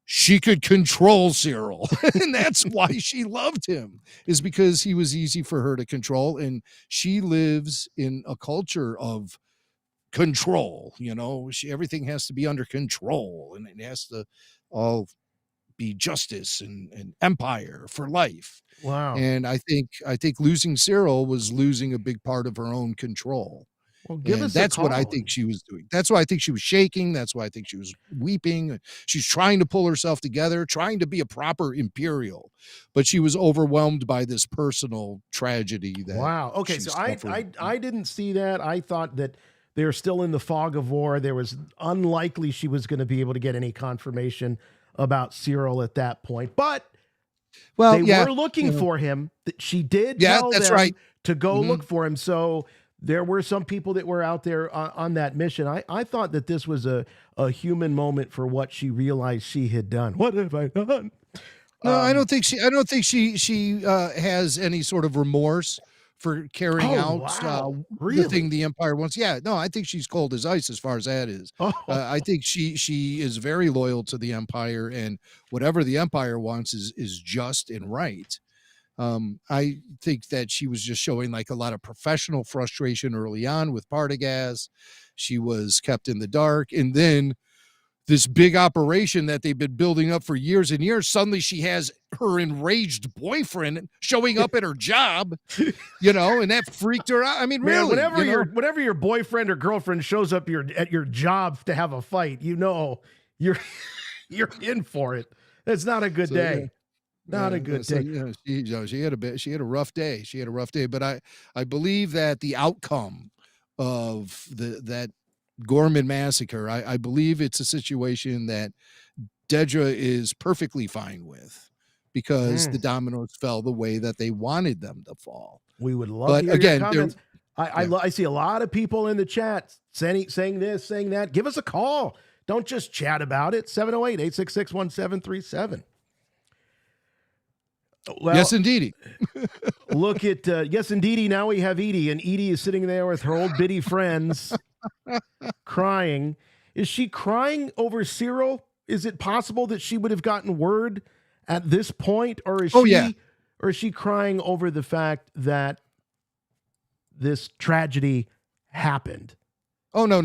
she could control Syril, and that's why she loved him, is because he was easy for her to control, and she lives in a culture of control. You know, everything has to be under control, and it has to all be justice and empire for life. Wow. And I think losing Syril was losing a big part of her own control. Well, that's what I think she was doing. That's why I think she was shaking. That's why I think she was weeping. She's trying to pull herself together, trying to be a proper Imperial, but she was overwhelmed by this personal tragedy. Wow. Okay. So I didn't see that. I thought that they're still in the fog of war. There was unlikely she was going to be able to get any confirmation about Syril at that point, but they were looking for him. She did tell them to go look for him. So there were some people that were out there on that mission. I thought that this was a human moment for what she realized she had done. What have I done? No, I don't think she has any sort of remorse for carrying out the thing the Empire wants. Yeah, no, I think she's cold as ice as far as that is. I think she is very loyal to the Empire, and whatever the Empire wants is just and right. I think that she was just showing like a lot of professional frustration early on with Partagast. She was kept in the dark, and then this big operation that they've been building up for years and years, suddenly she has her enraged boyfriend showing up at her job, and that freaked her out. I mean, really, whenever your boyfriend or girlfriend shows up at your job to have a fight, you're in for it. It's not a good day. Not a good day. She had a rough day. But I believe that the outcome of that Ghorman Massacre, I believe it's a situation that Dedra is perfectly fine with because the dominoes fell the way that they wanted them to fall. We would love But to hear again, your comments. I see a lot of people in the chat saying this, saying that. Give us a call. Don't just chat about it. 708-866-1737. Well, yes, indeedy. Look at, yes, indeedy. Now we have Edie, and Edie is sitting there with her old biddy friends crying. Is she crying over Syril? Is it possible that she would have gotten word at this point? Or is or is she crying over the fact that this tragedy happened? Oh, no.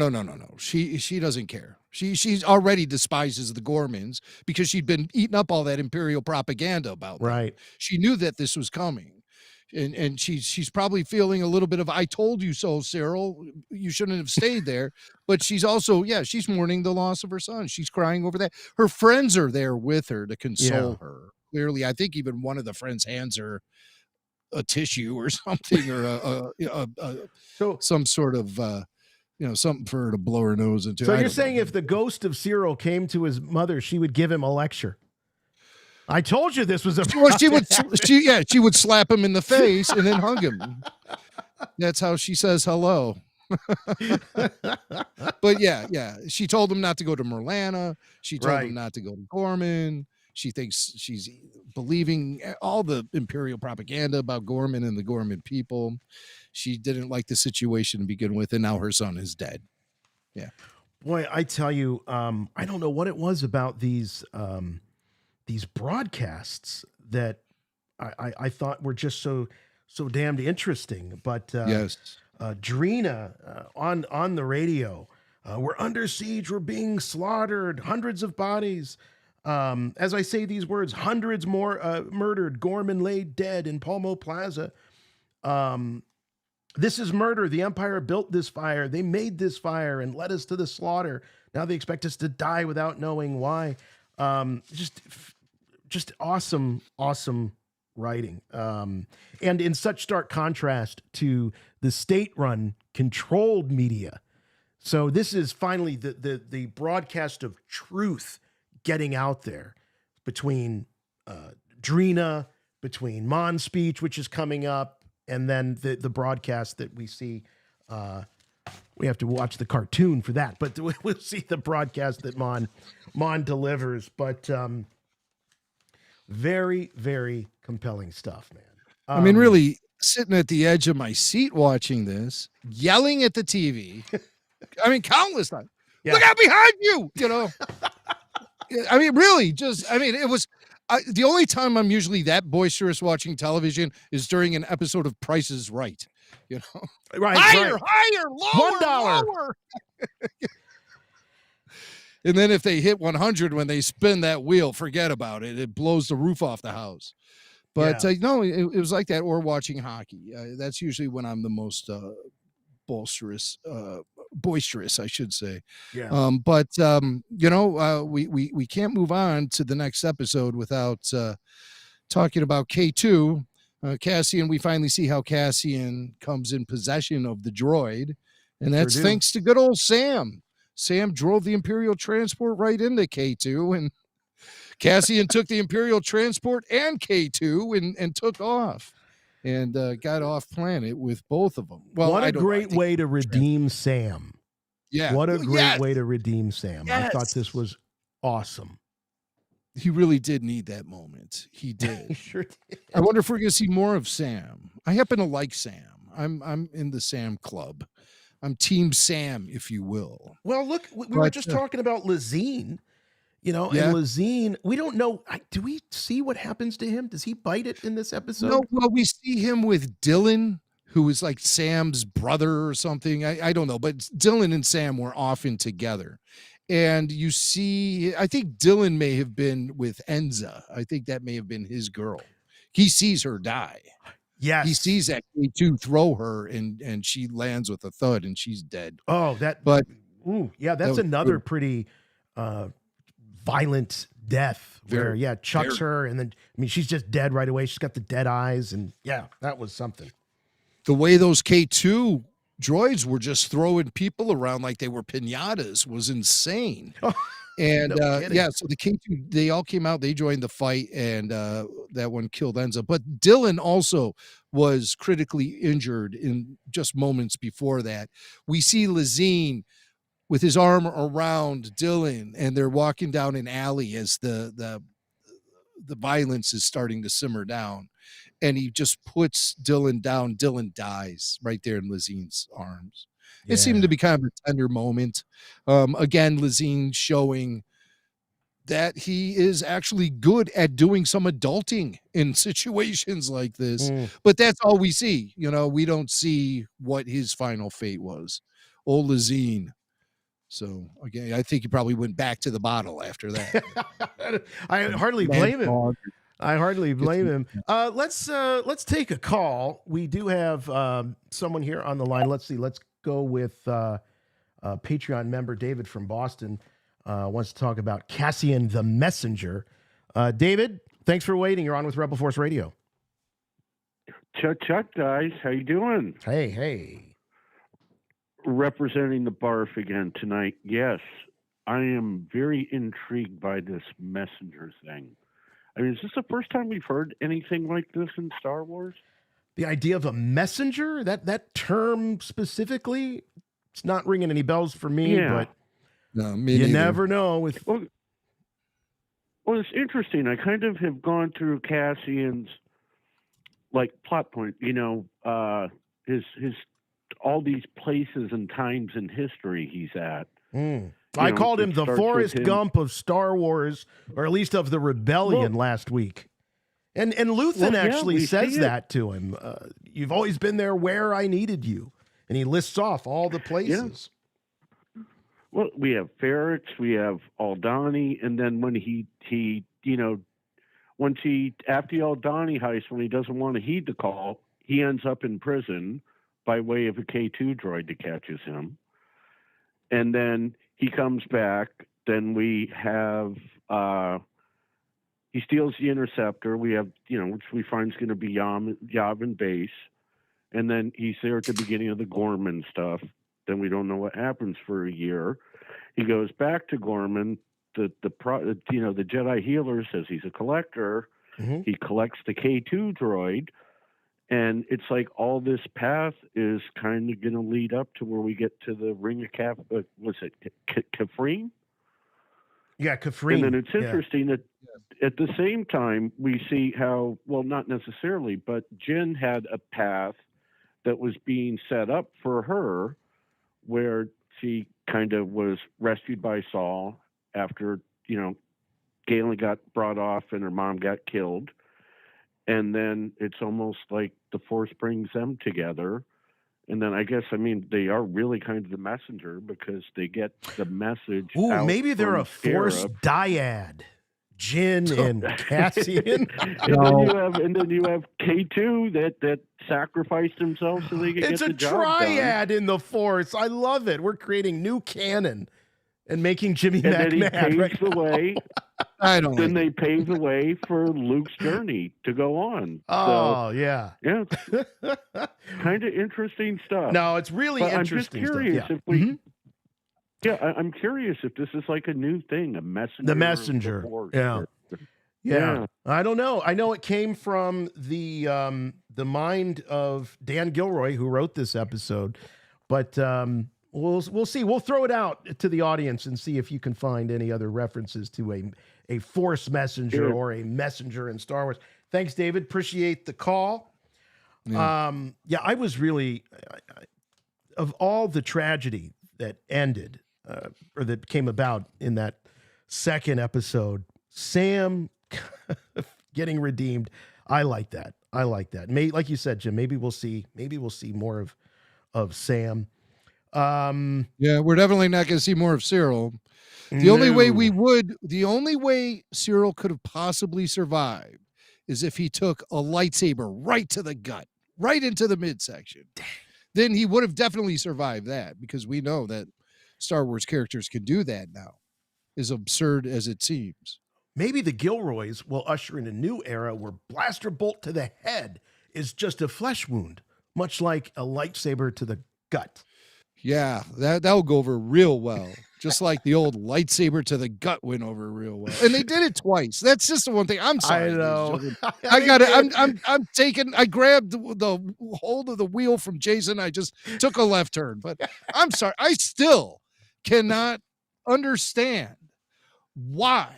She doesn't care. She's already despises the Gormans because she'd been eating up all that Imperial propaganda about them. Right. She knew that this was coming. And she's probably feeling a little bit of, I told you so, Syril. You shouldn't have stayed there. But she's also, she's mourning the loss of her son. She's crying over that. Her friends are there with her to console her. Clearly, I think even one of the friends hands her a tissue or something, or some sort of something for her to blow her nose into. So you're saying if the ghost of Syril came to his mother, she would give him a lecture? I told you this was a. Well, she would slap him in the face and then hug him. That's how she says hello. But she told him not to go to Merlana. She told him not to go to Gorman. She thinks she's believing all the Imperial propaganda about Gorman and the Gorman people. She didn't like the situation to begin with, and now her son is dead. Yeah. Boy, I tell you, I don't know what it was about these broadcasts that I thought were just so damned interesting. But Drina on the radio, we're under siege, we're being slaughtered, hundreds of bodies. As I say these words, hundreds more murdered, Gorman laid dead in Palmo Plaza. This is murder. The Empire built this fire. They made this fire and led us to the slaughter. Now they expect us to die without knowing why. Just awesome writing. And in such stark contrast to the state-run controlled media. So this is finally the broadcast of truth getting out there between Drina, between Mon's speech, which is coming up, and then the broadcast that we see. We have to watch the cartoon for that, but we'll see the broadcast that Mon delivers. But very, very compelling stuff, man. I mean, really sitting at the edge of my seat watching this, yelling at the TV. I mean, countless times. Yeah. Look out behind you, I mean, really, it was the only time I'm usually that boisterous watching television is during an episode of Price is Right. Right, higher, lower, $1. lower. And then if they hit 100 when they spin that wheel, forget about it. It blows the roof off the house. But no, it was like that. Or watching hockey. That's usually when I'm the most boisterous, I should say. Yeah. But we can't move on to the next episode without talking about K2. Cassian, we finally see how Cassian comes in possession of the droid, and that's thanks to good old Sam. Sam drove the Imperial transport right into K2, and Cassian took the Imperial transport and K2 and took off and got off planet with both of them. Well, what a great way to redeem Sam. Yeah. What a great way to redeem Sam. Yes. I thought this was awesome. He really did need that moment. He did. He sure did. I wonder if we're going to see more of Sam. I happen to like Sam. I'm in the Sam club. I'm Team Sam, if you will. Well, look, we were just talking about Lazine, and Lazine, we don't know. Do we see what happens to him? Does he bite it in this episode? No, well, we see him with Dylan, who is like Sam's brother or something. I don't know, but Dylan and Sam were often together. And you see, I think Dylan may have been with Enza. I think that may have been his girl. He sees her die. Yes. He sees that K2 throw her and she lands with a thud and she's dead. Oh, that's another pretty violent death where, chucks her and then, she's just dead right away. She's got the dead eyes and that was something. The way those K2 droids were just throwing people around like they were piñatas was insane. And No kidding. yeah, so the K2, they all came out, they joined the fight, and that one killed Enza. But Dylan also was critically injured in just moments before that. We see Lazine with his arm around Dylan, and they're walking down an alley as the violence is starting to simmer down. And he just puts Dylan down. Dylan dies right there in Lazine's arms. It seemed to be kind of a tender moment. Again, Lazine showing that he is actually good at doing some adulting in situations like this. But that's all we see. You know, we don't see what his final fate was. Old Lazine. So, again, I think he probably went back to the bottle after that. I hardly blame him. I hardly blame him. Let's take a call. We do have someone here on the line. Let's see. Let's go with Patreon member David from Boston. Wants to talk about Cassian the Messenger. David, thanks for waiting. You're on with Rebel Force Radio. Chuck, guys. How you doing? Hey. Representing the barf again tonight. Yes, I am very intrigued by this messenger thing. I mean, is this the first time we've heard anything like this in Star Wars? The idea of a messenger, that term specifically, it's not ringing any bells for me, but no, you never know. Well, it's interesting. I kind of have gone through Cassian's plot point, his all these places and times in history he's at. I called him the Forrest Gump of Star Wars, or at least of the rebellion last week. And Luthen actually says that to him. You've always been there where I needed you. And he lists off all the places. Yeah. Well, we have Ferrix, we have Aldhani, and then when after the Aldhani heist, when he doesn't want to heed the call, he ends up in prison by way of a K2 droid that catches him. And then he comes back. Then we have he steals the interceptor. We have which we find is going to be Yavin base, and then he's there at the beginning of the Gorman stuff. Then we don't know what happens for a year. He goes back to Gorman. The Jedi healer says he's a collector. He collects the K2 droid. And it's like all this path is kind of going to lead up to where we get to the Ring of Kafrene? Yeah, Kafrene. And then it's interesting that at the same time, we see how, well, not necessarily, but Jyn had a path that was being set up for her where she kind of was rescued by Saul after, Galen got brought off and her mom got killed. And then it's almost like the Force brings them together. And then I guess, they are really kind of the messenger because they get the message. Ooh, maybe they're a Force dyad. Jyn and Cassian. and then you have K2 that sacrificed himself so they could get the job done. It's a triad in the Force. I love it. We're creating new canon and making Jimmy Mac mad. And then he paves the way. Then they pave the way for Luke's journey to go on. Oh, yeah. Yeah. Kind of interesting stuff. No, it's really interesting. I'm just curious stuff. if I'm curious if this is like a new thing, a messenger. The messenger. Yeah. I don't know. I know it came from the mind of Dan Gilroy, who wrote this episode, but we'll see. We'll throw it out to the audience and see if you can find any other references to a Force messenger or a messenger in Star Wars. Thanks, David. Appreciate the call. I was really, of all the tragedy that ended or that came about in that second episode, Sam getting redeemed. I like that. Like you said, Jim, maybe we'll see more of Sam. We're definitely not going to see more of Syril. The only way Syril could have possibly survived is if he took a lightsaber right to the gut, right into the midsection. Then he would have definitely survived that, because we know that Star Wars characters can do that now, as absurd as it seems. Maybe the Gilroys will usher in a new era where blaster bolt to the head is just a flesh wound, much like a lightsaber to the gut. Yeah, that'll go over real well. Just like the old lightsaber to the gut went over real well. And they did it twice. That's just the one thing. I'm sorry. I know. I got it. I'm taking, I grabbed the hold of the wheel from Jason. I just took a left turn, but I'm sorry. I still cannot understand why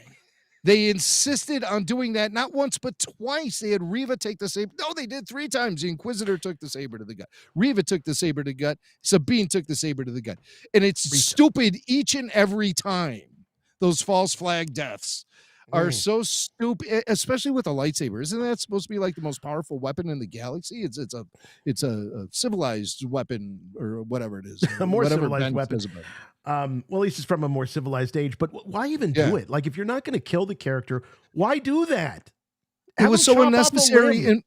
they insisted on doing that, not once, but twice. They had Reva take the saber. No, they did 3 times. The Inquisitor took the saber to the gut. Reva took the saber to the gut. Sabine took the saber to the gut. And it's stupid each and every time. Those false flag deaths are so stupid, especially with a lightsaber. Isn't that supposed to be like the most powerful weapon in the galaxy? It's a civilized weapon or whatever it is. A more whatever civilized weapon. Well, at least it's from a more civilized age. But why even do it? Like, if you're not going to kill the character, why do that? It was so unnecessary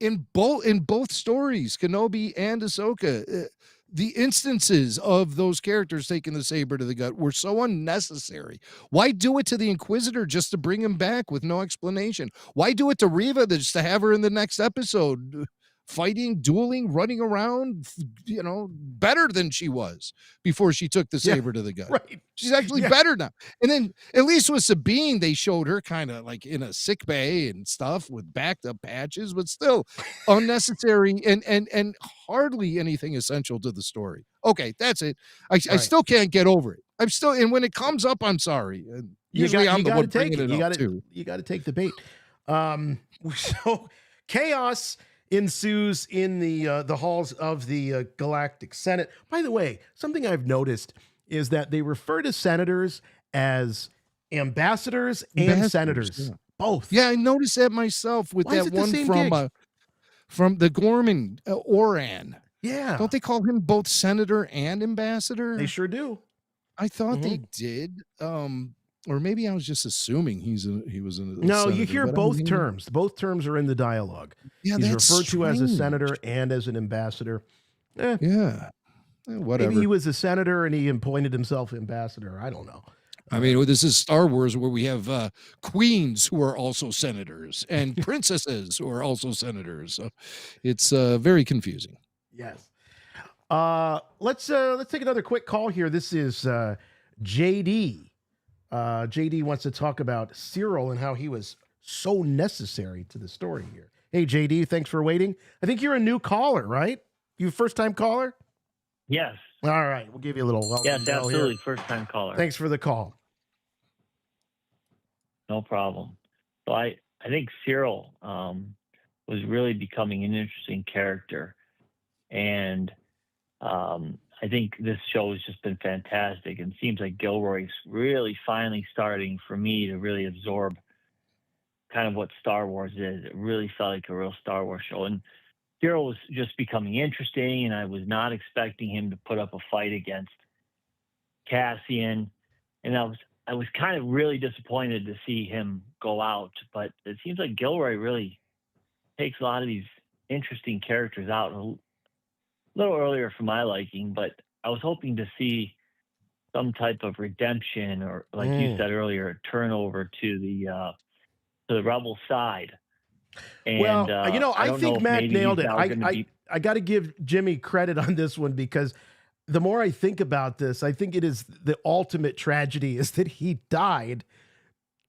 in both stories, Kenobi and Ahsoka. The instances of those characters taking the saber to the gut were so unnecessary. Why do it to the Inquisitor just to bring him back with no explanation? Why do it to Reva just to have her in the next episode? Fighting, dueling, running around, better than she was before she took the saber to the gut. Right. She's actually better now. And then at least with Sabine, they showed her kind of like in a sick bay and stuff with backed up patches, but still unnecessary and hardly anything essential to the story. Okay, that's it. I still can't get over it. And when it comes up, I'm sorry. Usually I'm the one bringing it up too. You got to take the bait. So chaos ensues in the halls of the Galactic Senate. By the way, something I've noticed is that they refer to senators as ambassadors and senators. Yeah. Both. Yeah, I noticed that myself with that one from the Ghorman Oran. Yeah. Don't they call him both senator and ambassador? They sure do. I thought they did. Or maybe I was just assuming he was a No, senator, you hear both terms. Both terms are in the dialogue. Yeah, he's that's referred to as a strange. senator and as an ambassador. Yeah. Whatever. Maybe he was a senator and he appointed himself ambassador. I don't know. I mean, this is Star Wars where we have queens who are also senators and princesses who are also senators. So it's very confusing. Yes. Let's take another quick call here. This is JD. JD wants to talk about Syril and how he was so necessary to the story here. Hey, JD, thanks for waiting. I think you're a new caller, right? You a first-time caller? Yes. All right, we'll give you a little welcome. Yes, absolutely. Here. First-time caller. Thanks for the call. No problem. So I think Syril was really becoming an interesting character. And I think this show has just been fantastic, and seems like Gilroy's really finally starting for me to really absorb kind of what Star Wars is. It really felt like a real Star Wars show, and Syril was just becoming interesting, and I was not expecting him to put up a fight against Cassian, and I was kind of really disappointed to see him go out, but it seems like Gilroy really takes a lot of these interesting characters out a little earlier for my liking, but I was hoping to see some type of redemption, or like you said earlier, a turnover to the rebel side. And, well, I think Matt nailed it. I got to give Jimmy credit on this one, because the more I think about this, I think it is the ultimate tragedy is that he died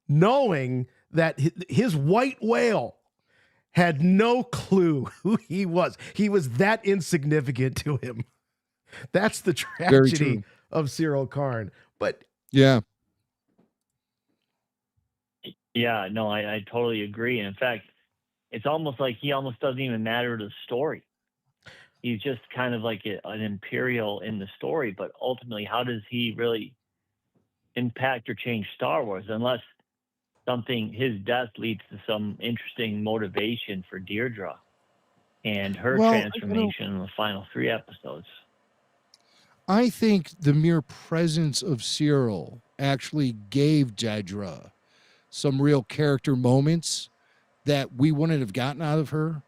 knowing that his white whale had no clue who he was. He was that insignificant to him. That's the tragedy of Syril Karn. But yeah, no, I totally agree. And in fact, it's almost like he almost doesn't even matter to the story. He's just kind of like an Imperial in the story, but ultimately, how does he really impact or change Star Wars unless his death leads to some interesting motivation for Deirdre and her transformation in the final 3 episodes? I think the mere presence of Syril actually gave Dedra some real character moments that we wouldn't have gotten out of her.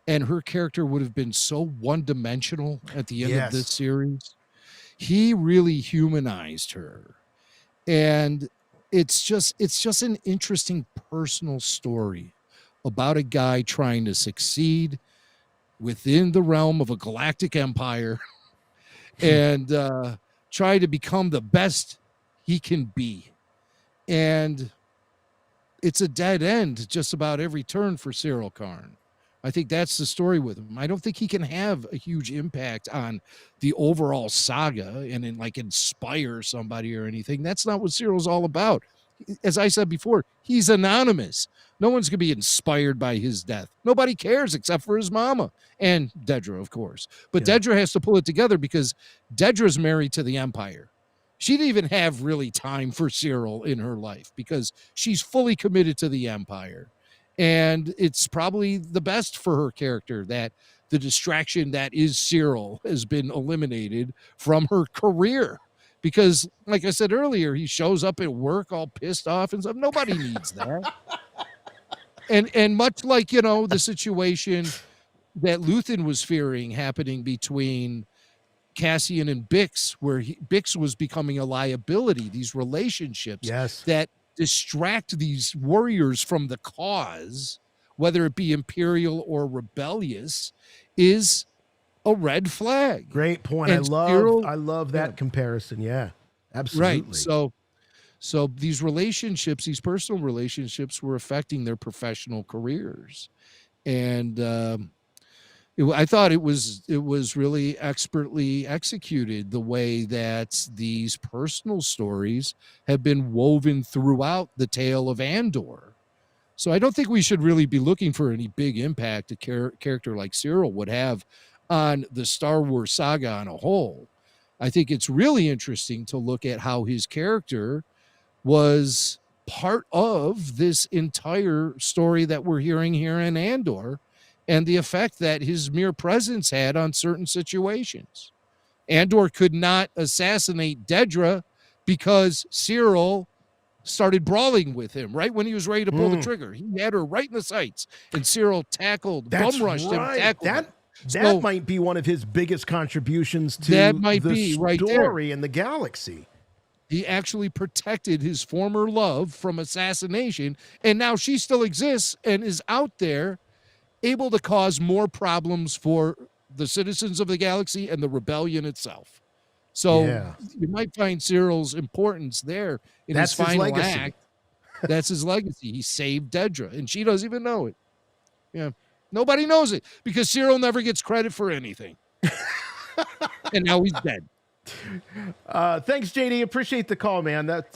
And her character would have been so one-dimensional at the end of this series. He really humanized her. And it's just an interesting personal story about a guy trying to succeed within the realm of a galactic empire and try to become the best he can be. And it's a dead end just about every turn for Syril Karn. I think that's the story with him. I don't think he can have a huge impact on the overall saga and inspire somebody or anything. That's not what Cyril's all about. As I said before, he's anonymous. No one's going to be inspired by his death. Nobody cares except for his mama and Dedra, of course. But Dedra has to pull it together because Dedra's married to the Empire. She didn't even have really time for Syril in her life because she's fully committed to the Empire. And it's probably the best for her character that the distraction that is Syril has been eliminated from her career. Because, like I said earlier, he shows up at work all pissed off and stuff. Nobody needs that. And much like, the situation that Luthen was fearing happening between Cassian and Bix, where Bix was becoming a liability, these relationships that distract these warriors from the cause, whether it be Imperial or rebellious, is a red flag. Great point. And I love that comparison. Yeah, absolutely. Right. So these relationships, these personal relationships, were affecting their professional careers. And I thought it was really expertly executed, the way that these personal stories have been woven throughout the tale of Andor. So I don't think we should really be looking for any big impact a character like Syril would have on the Star Wars saga on a whole. I think it's really interesting to look at how his character was part of this entire story that we're hearing here in Andor, and the effect that his mere presence had on certain situations. Andor could not assassinate Dedra because Syril started brawling with him right when he was ready to pull the trigger. He had her right in the sights, and Syril bum rushed him. That might be one of his biggest contributions to the story in the galaxy. He actually protected his former love from assassination, and now she still exists and is out there, able to cause more problems for the citizens of the galaxy and the rebellion itself. So you might find Cyril's importance there in his final act. That's his legacy. He saved Dedra, and she doesn't even know it. Yeah, nobody knows it because Syril never gets credit for anything. And now he's dead. Thanks, JD. Appreciate the call, man. That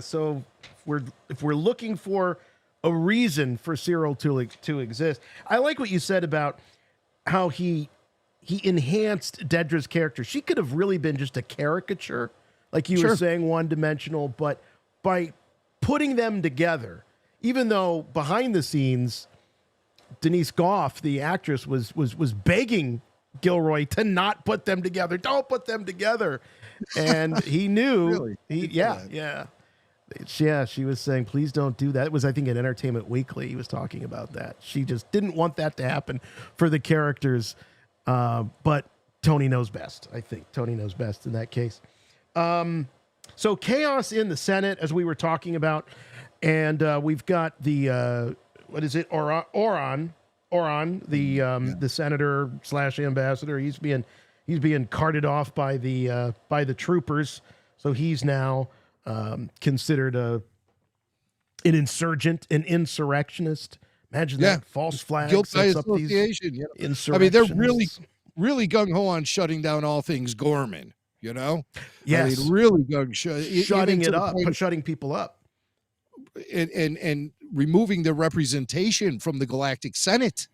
So if we're looking for a reason for Syril to exist, I like what you said about how he enhanced Dedra's character. She could have really been just a caricature, like you were saying, one-dimensional, but by putting them together, even though behind the scenes, Denise Goff, the actress, was begging Gilroy to not put them together. Don't put them together. And he knew. Really? She was saying, please don't do that. It was, I think, in Entertainment Weekly. He was talking about that. She just didn't want that to happen for the characters. But Tony knows best. I think Tony knows best in that case. So chaos in the Senate, as we were talking about. And we've got the, what is it? Oron, the senator / ambassador. He's being carted off by the troopers. So he's now considered an insurgent, an insurrectionist. Imagine that, false flag, guilt by sets up these association. I mean, they're really gung ho on shutting down all things Gorman. Yes, I mean, really shutting it up, shutting people up, and removing the representation from the Galactic Senate.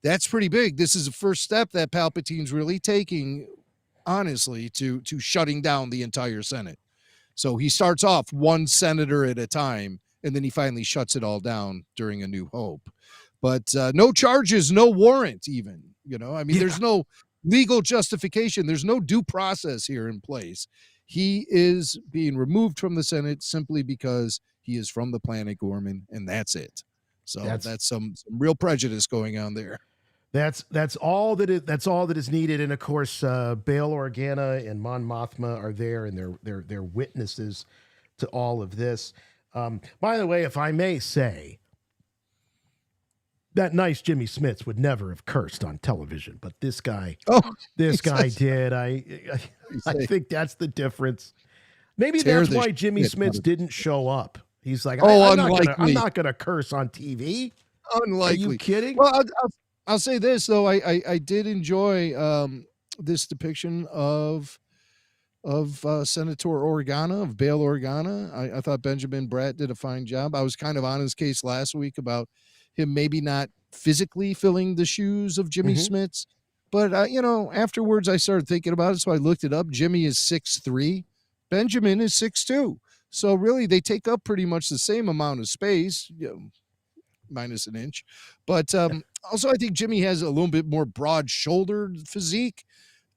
That's pretty big. This is the first step that Palpatine's really taking, honestly, to shutting down the entire Senate. So he starts off one senator at a time, and then he finally shuts it all down during A New Hope. But no charges, no warrant even, I mean, there's no legal justification. There's no due process here in place. He is being removed from the Senate simply because he is from the planet Gorman, and that's it. So that's some real prejudice going on there. That's all that is needed. And of course, Bale Organa and Mon Mothma are there, and they're witnesses to all of this. By the way, if I may say, that nice Jimmy Smits would never have cursed on television, but this guy did. I think that's the difference. Maybe that's why Jimmy Smits didn't show up. He's like, I'm not gonna curse on TV. Unlikely. Are you kidding? Well, I'll say this though. I did enjoy this depiction of Senator Organa, of Bale Organa. I thought Benjamin Bratt did a fine job. I was kind of on his case last week about him maybe not physically filling the shoes of Jimmy Smits. But, afterwards I started thinking about it. So I looked it up. Jimmy is 6'3". Benjamin is 6'2". So really they take up pretty much the same amount of space, minus an inch. But also I think Jimmy has a little bit more broad-shouldered physique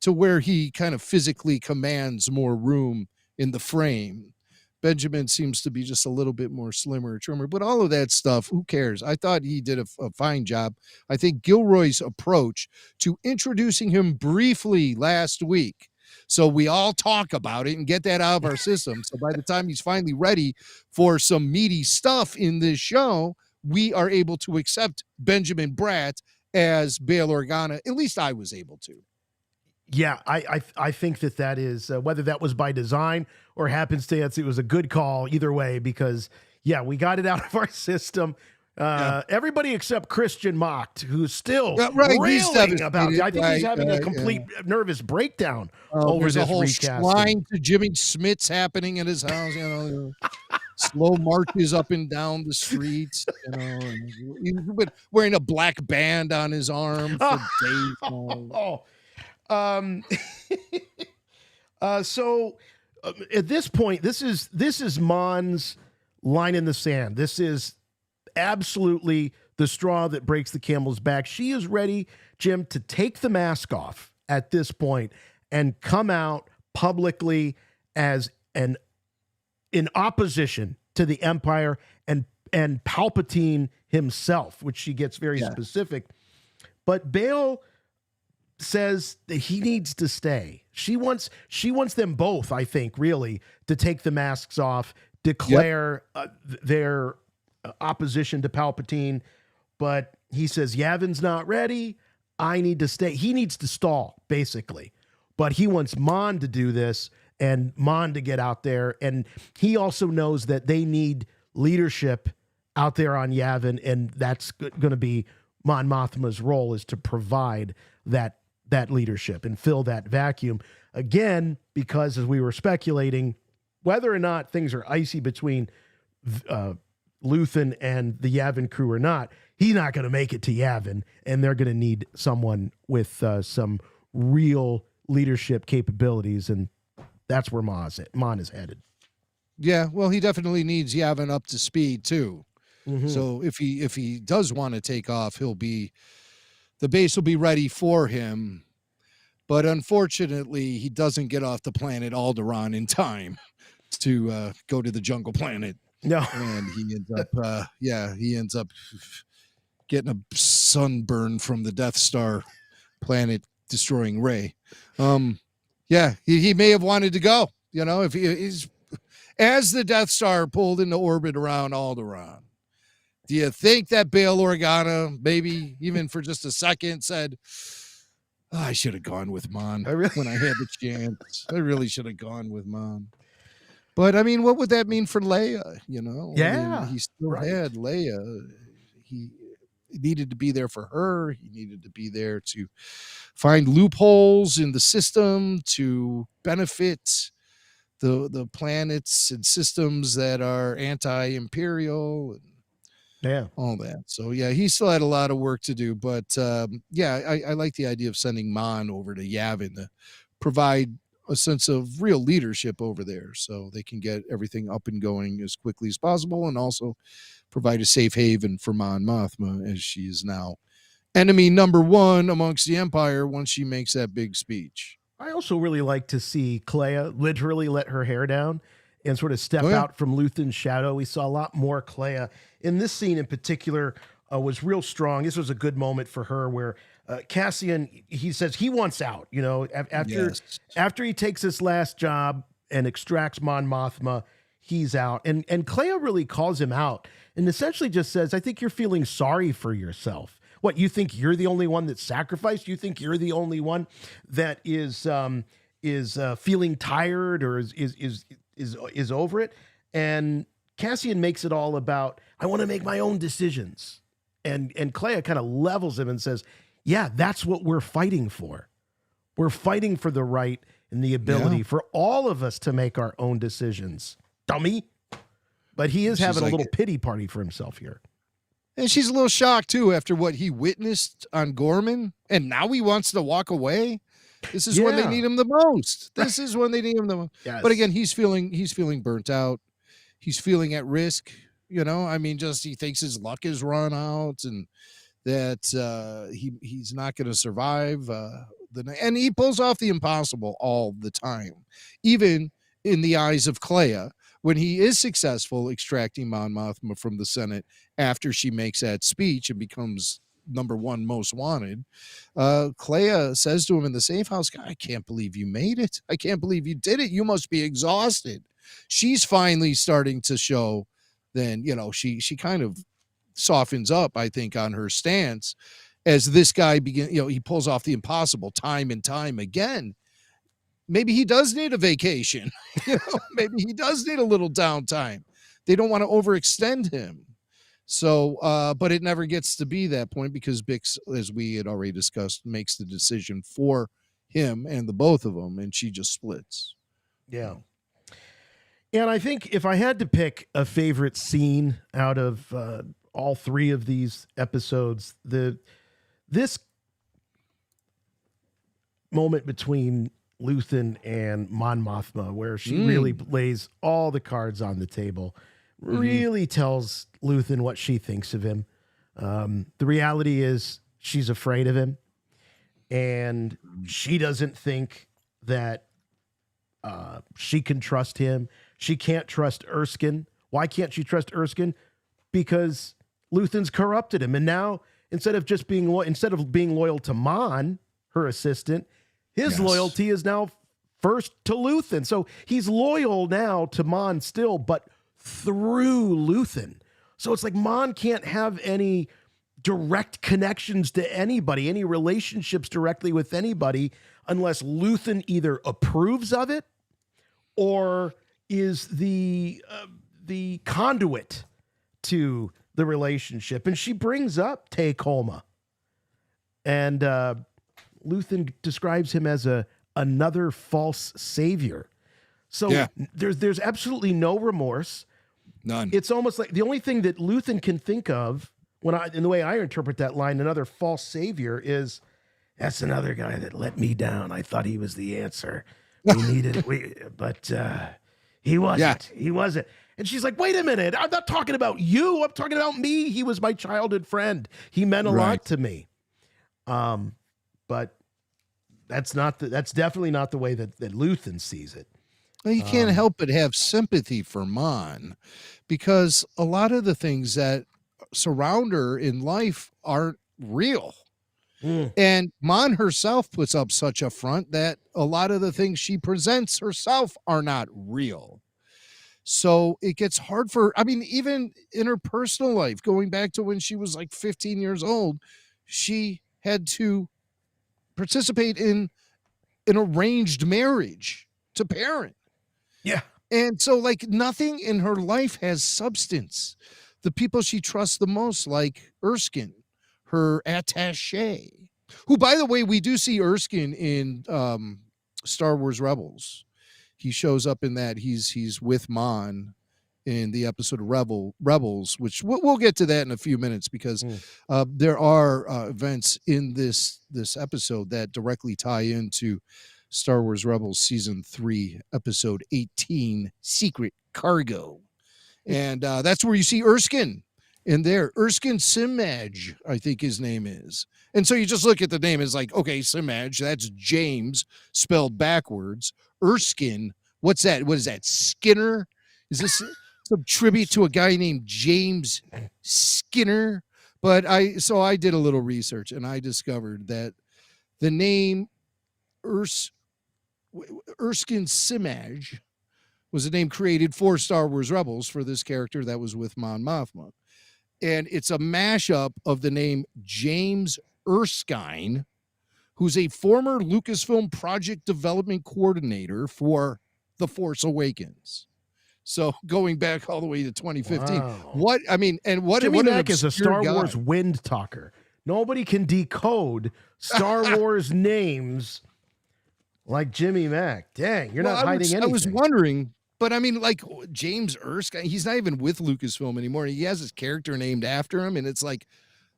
to where he kind of physically commands more room in the frame. Benjamin seems to be just a little bit more slimmer, trimmer, but all of that stuff, who cares? I thought he did a fine job. I think Gilroy's approach to introducing him briefly last week, so we all talk about it and get that out of our system. So by the time he's finally ready for some meaty stuff in this show, we are able to accept Benjamin Bratt as Bale Organa. At least I was able to. Yeah, I think that is, whether that was by design or happenstance, it was a good call either way, because, we got it out of our system. Everybody except Christian Mocked, who's still railing about it. I think he's having a complete nervous breakdown over this whole recasting. Shrine to Jimmy Smits happening at his house, slow marches up and down the streets, he's been wearing a black band on his arm for days. So at this point, this is Mon's line in the sand. This is absolutely the straw that breaks the camel's back. She is ready, Jim, to take the mask off at this point and come out publicly as in opposition to the Empire and Palpatine himself, which she gets very specific. But Bale says that he needs to stay. She wants them both, I think, really, to take the masks off, declare their opposition to Palpatine. But he says, Yavin's not ready. I need to stay. He needs to stall, basically. But he wants Mon to do this and Mon to get out there. And he also knows that they need leadership out there on Yavin, and that's going to be Mon Mothma's role, is to provide that leadership and fill that vacuum. Again, because as we were speculating, whether or not things are icy between Luthen and the Yavin crew or not, he's not going to make it to Yavin, and they're going to need someone with some real leadership capabilities, and that's where Mon is headed. Yeah, well, he definitely needs Yavin up to speed too. So if he does want to take off, the base will be ready for him. But unfortunately, he doesn't get off the planet Alderaan in time to go to the jungle planet. No, and he ends up getting a sunburn from the Death Star planet destroying Rey. He may have wanted to go. If he's as the Death Star pulled into orbit around Alderaan. Do you think that Bale Organa, maybe even for just a second, said, I should have gone with Mon when I had the chance. I really should have gone with Mon. But, I mean, what would that mean for Leia? Yeah. I mean, he still had Leia. He needed to be there for her. He needed to be there to find loopholes in the system to benefit the planets and systems that are anti-Imperial and all that. So he still had a lot of work to do, but I like the idea of sending Mon over to Yavin to provide a sense of real leadership over there, so they can get everything up and going as quickly as possible, and also provide a safe haven for Mon Mothma, as she is now enemy number one amongst the Empire once she makes that big speech. I also really like to see Clea literally let her hair down and sort of step out from Luthen's shadow. We saw a lot more Clea in this scene in particular. Was real strong. This was a good moment for her where Cassian, he says he wants out, after he takes this last job and extracts Mon Mothma, he's out. And Clea really calls him out and essentially just says, I think you're feeling sorry for yourself. What, you think you're the only one that sacrificed? You think you're the only one that is feeling tired or is over it? And Cassian makes it all about, I want to make my own decisions. And Clea kind of levels him and says, yeah, that's what we're fighting for. We're fighting for the right and the ability for all of us to make our own decisions. Dummy. But he is having a little pity party for himself here. And she's a little shocked, too, after what he witnessed on Gorman. And now he wants to walk away. This is when they need him the most. This is when they need him the most. Yes. But again, he's feeling burnt out. He's feeling at risk. You know, I mean, just he thinks his luck is run out and that he's not going to survive. And he pulls off the impossible all the time, even in the eyes of Clea, when he is successful extracting Mon Mothma from the Senate after she makes that speech and becomes #1 most wanted. Clea says to him in the safe house, I can't believe you made it. I can't believe you did it. You must be exhausted. She's finally starting to show then, you know, she kind of softens up, I think, on her stance as this guy he pulls off the impossible time and time again. Maybe he does need a vacation. Maybe he does need a little downtime. They don't want to overextend him. So, but it never gets to be that point because Bix, as we had already discussed, makes the decision for him and the both of them, and she just splits. Yeah. And I think if I had to pick a favorite scene out of all 3 of these episodes, this moment between Luthen and Mon Mothma, where she really lays all the cards on the table, really tells Luthen what she thinks of him. The reality is she's afraid of him, and she doesn't think that she can trust him. She can't trust Erskine. Why can't she trust Erskine? Because Luthen's corrupted him, and now instead of being loyal to Mon, her assistant, his loyalty is now first to Luthen. So he's loyal now to Mon still, but through Luthen. So it's like Mon can't have any direct connections to anybody, any relationships directly with anybody, unless Luthen either approves of it or is the conduit to the relationship. And she brings up Tay Kolma. And Luthen describes him as another false savior. So there's absolutely no remorse. None. It's almost like the only thing that Luthen can think of in the way I interpret that line, another false savior, is that's another guy that let me down. I thought he was the answer. We needed but he wasn't. Yeah. He wasn't. And she's like, wait a minute. I'm not talking about you. I'm talking about me. He was my childhood friend. He meant a lot to me. But that's definitely not the way that Luthen sees it. Well, you can't help but have sympathy for Mon, because a lot of the things that surround her in life aren't real. And Mon herself puts up such a front that a lot of the things she presents herself are not real. So it gets hard for her. I mean, even in her personal life, going back to when she was like 15 years old, she had to participate in an arranged marriage to parent. Yeah. And so like nothing in her life has substance. The people she trusts the most, like Erskine, her attaché, who, by the way, we do see Erskine in Star Wars Rebels. He shows up in that. He's with Mon in the episode of Rebels, which we'll get to that in a few minutes, because there are events in this episode that directly tie into Star Wars Rebels Season 3, Episode 18, Secret Cargo. And that's where you see Erskine in there. Erskine Simaj, I think his name is. And so you just look at the name, it's like, okay, Simaj, that's James spelled backwards. Erskine, what's that? What is that? Skinner? Is this some tribute to a guy named James Skinner? But I did a little research and I discovered that the name Erskine Simaj was a name created for Star Wars Rebels for this character that was with Mon Mothma. And it's a mashup of the name James Erskine, who's a former Lucasfilm project development coordinator for The Force Awakens. So going back all the way to 2015. Wow. What I mean, and what Jimmy what Mack is a Star guy. Wars wind talker. Nobody can decode Star Wars names like Jimmy Mack. Dang, you're not hiding anything. I was wondering, but I mean, like James Erskine, he's not even with Lucasfilm anymore. He has his character named after him, and it's like,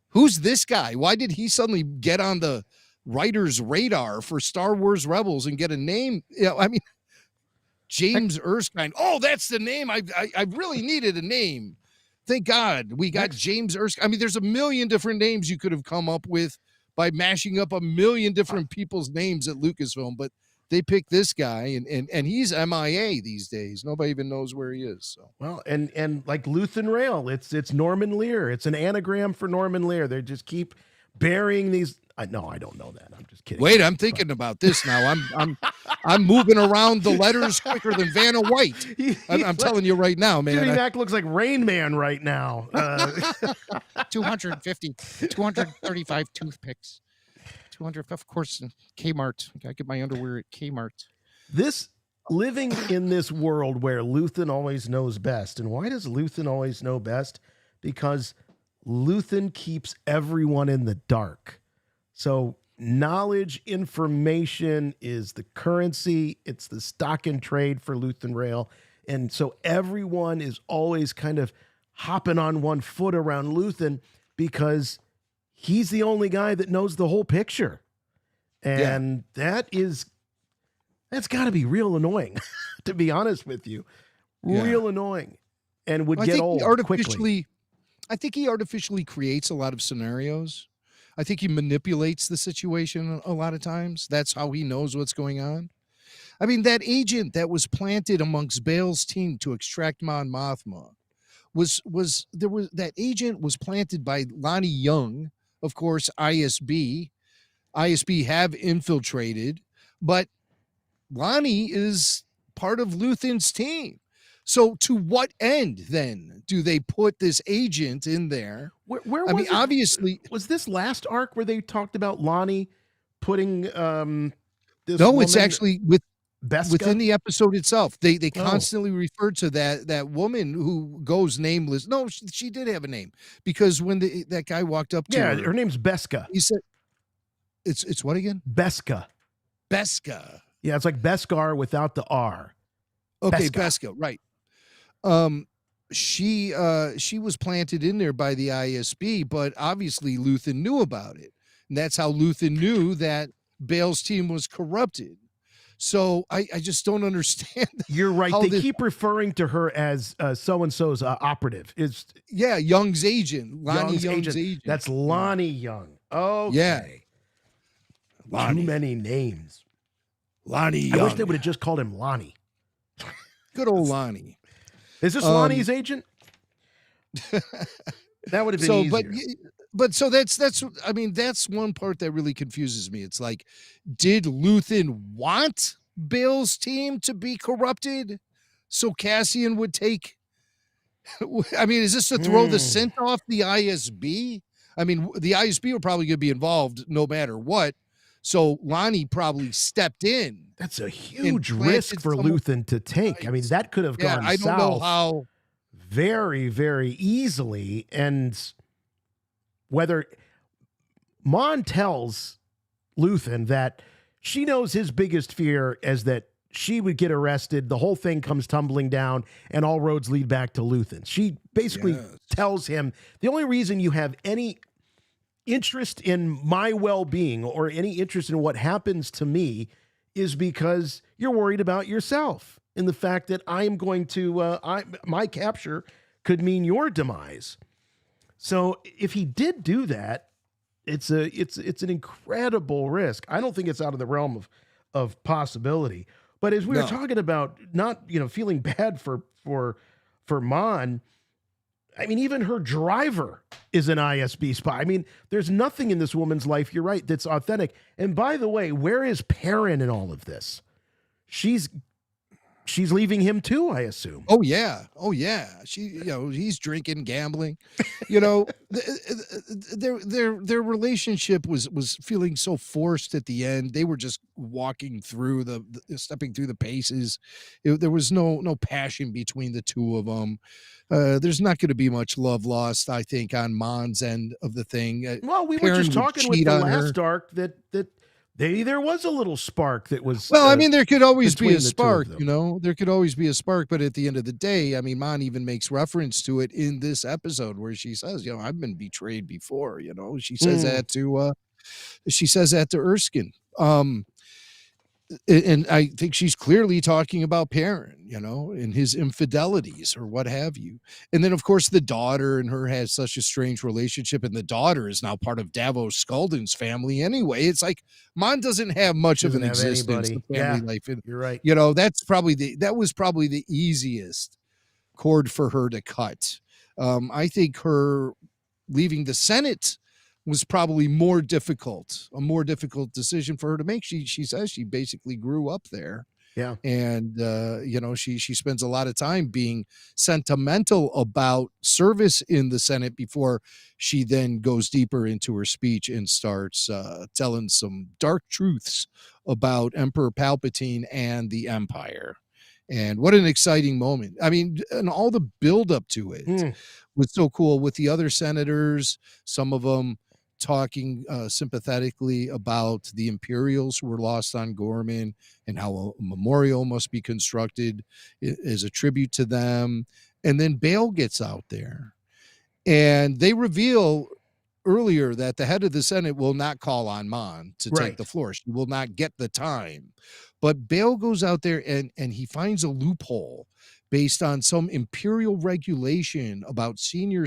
who's this guy? Why did he suddenly get on the writer's radar for Star Wars Rebels and get a name? I mean, James Erskine. Oh, that's the name. I really needed a name. Thank God we got James Erskine. I mean, there's a million different names you could have come up with by mashing up a million different people's names at Lucasfilm, but they picked this guy, and he's MIA these days. Nobody even knows where he is. So well, and like Luthen Rail, it's Norman Lear. It's an anagram for Norman Lear. They just keep burying these. No, I don't know that. I'm just kidding. Wait, I'm thinking about this now. I'm moving around the letters quicker than Vanna White. I'm telling you right now, man. Jimmy Mack looks like Rain Man right now. 250, 235 toothpicks. 200, of course, Kmart. I gotta get my underwear at Kmart. This living in this world where Luthen always knows best. And why does Luthen always know best? Because Luthen keeps everyone in the dark. So knowledge, information is the currency. It's the stock and trade for Luthen Rail. And so everyone is always kind of hopping on one foot around Luthen because he's the only guy that knows the whole picture. And that's got to be real annoying, to be honest with you. Real annoying. And would get old quickly. I think he artificially creates a lot of scenarios. I think he manipulates the situation a lot of times. That's how he knows what's going on. I mean, that agent that was planted amongst Bale's team to extract Mon Mothma that agent was planted by Lonnie Young, of course, ISB. ISB have infiltrated, but Lonnie is part of Luthen's team. So to what end then do they put this agent in there? Where was it? Obviously, was this last arc where they talked about Lonnie putting this No, it's actually within the episode itself. They constantly referred to that woman who goes nameless. No, she did have a name, because when that guy walked up to her name's Beskha. He said, "It's what again?" Beskha. Beskha. Yeah, it's like Beskar without the R. Okay, Beskha, right. She was planted in there by the ISB, but obviously Luthen knew about it. And that's how Luthen knew that Bale's team was corrupted. So I just don't understand. You're right. They keep referring to her as so-and-so's operative. Young's agent. Lonnie Young's agent. That's Lonnie Young. Oh, yeah. Too many names. Lonnie Young. I wish they would have just called him Lonnie. Good old Lonnie. Is this Lonnie's agent? That would have been easier. But so that's I mean, that's one part that really confuses me. It's like, did Luthen want Bale's team to be corrupted so Cassian would take? I mean, is this to throw the scent off the ISB? I mean, the ISB were probably going to be involved no matter what. So Lonnie probably stepped in. That's a huge risk for Luthen to take. I mean, that could have gone I don't know how. Very, very easily. And whether Mon tells Luthen that she knows his biggest fear is that she would get arrested, the whole thing comes tumbling down, and all roads lead back to Luthen. She basically tells him, the only reason you have any interest in my well-being or any interest in what happens to me is because you're worried about yourself and the fact that I am going to, my capture could mean your demise. So if he did do that, it's an incredible risk. I don't think it's out of the realm of possibility. But as we were talking about, not feeling bad for Mon, I mean, even her driver is an ISB spy. I mean, there's nothing in this woman's life, you're right, that's authentic. And by the way, where is Perrin in all of this? She's she's leaving him too, I assume. Oh yeah. He's drinking, gambling. Their relationship was feeling so forced at the end. They were just walking through stepping through the paces. There was no passion between the two of them. There's not going to be much love lost, I think, on Mon's end of the thing. Well, we were just talking with the last arc that there was a little spark that was. Well, I mean, there could always be a spark, there could always be a spark. But at the end of the day, I mean, Mon even makes reference to it in this episode where she says, I've been betrayed before. She says that to Erskine. And I think she's clearly talking about Perrin, and his infidelities or what have you. And then, of course, the daughter and her has such a strange relationship, and the daughter is now part of Davos Skulden's family anyway. It's like Mon doesn't have much of an existence in family life. And, you're right. That was probably the easiest cord for her to cut. I think her leaving the Senate was probably a more difficult decision for her to make. She says she basically grew up there. Yeah. And, she spends a lot of time being sentimental about service in the Senate before she then goes deeper into her speech and starts telling some dark truths about Emperor Palpatine and the Empire. And what an exciting moment. I mean, and all the build up to it was so cool with the other senators, some of them talking sympathetically about the Imperials who were lost on Gorman and how a memorial must be constructed as a tribute to them. And then Bale gets out there and they reveal earlier that the head of the Senate will not call on Mon to take the floor. She will not get the time. But Bale goes out there and he finds a loophole based on some Imperial regulation about senior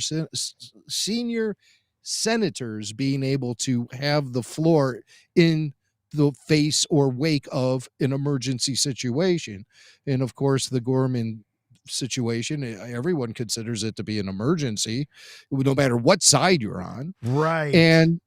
senators being able to have the floor in the face or wake of an emergency situation. And of course, the Gorman situation, everyone considers it to be an emergency, no matter what side you're on. Right. And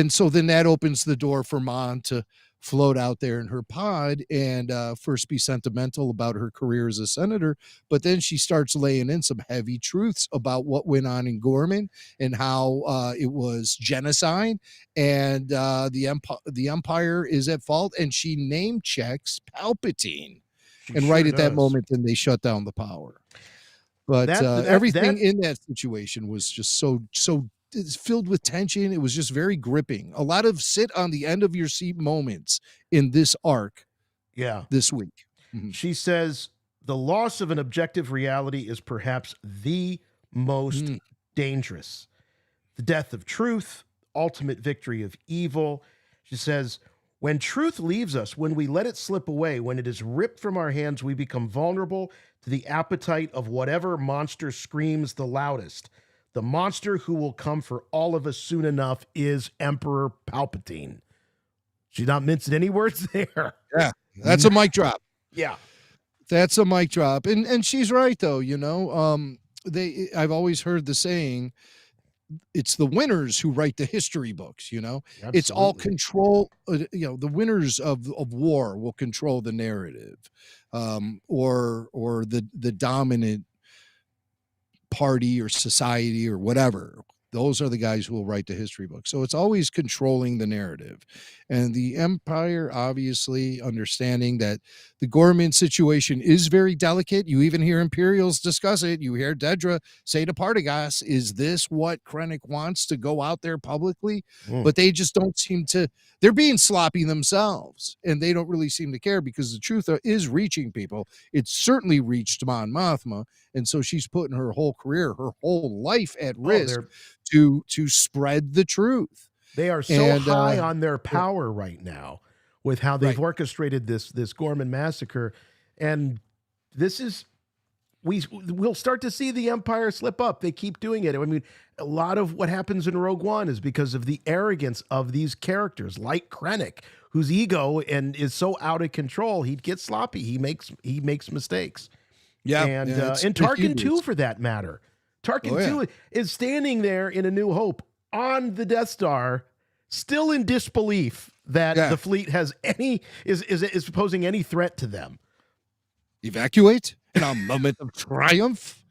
so then that opens the door for Mon to float out there in her pod and first be sentimental about her career as a senator, but then she starts laying in some heavy truths about what went on in Gorman and how it was genocide and the Empire is at fault, and she name checks Palpatine. At that moment, then they shut down the power. But everything in that situation was just so it's filled with tension. It was just very gripping. A lot of sit on the end of your seat moments in this arc. Yeah. This week. Mm-hmm. She says the loss of an objective reality is perhaps the most dangerous. The death of truth, ultimate victory of evil. She says, when truth leaves us, when we let it slip away, when it is ripped from our hands, we become vulnerable to the appetite of whatever monster screams the loudest. The monster who will come for all of us soon enough is Emperor Palpatine. She's not mincing any words there. Yeah, that's a mic drop. Yeah. That's a mic drop. And she's right, though, I've always heard the saying, it's the winners who write the history books, Absolutely. It's all control. The winners of war will control the narrative, or the dominant party or society or whatever. Those are the guys who will write the history book. So it's always controlling the narrative. And the Empire, obviously, understanding that the Gorman situation is very delicate. You even hear Imperials discuss it. You hear Dedra say to Partagas, is this what Krennic wants to go out there publicly? But they just don't seem to, they're being sloppy themselves. And they don't really seem to care because the truth is reaching people. It's certainly reached Mon Mothma. And so she's putting her whole career, her whole life at risk to spread the truth. They are so high on their power right now with how they've orchestrated this Ghorman massacre. And this is, we'll start to see the Empire slip up. They keep doing it. I mean, a lot of what happens in Rogue One is because of the arrogance of these characters like Krennic, whose ego is so out of control. He gets sloppy. He makes mistakes. Yeah. And Tarkin too, for that matter. Tarkin too is standing there in A New Hope on the Death Star, still in disbelief that the fleet has is posing any threat to them. Evacuate in a moment of triumph?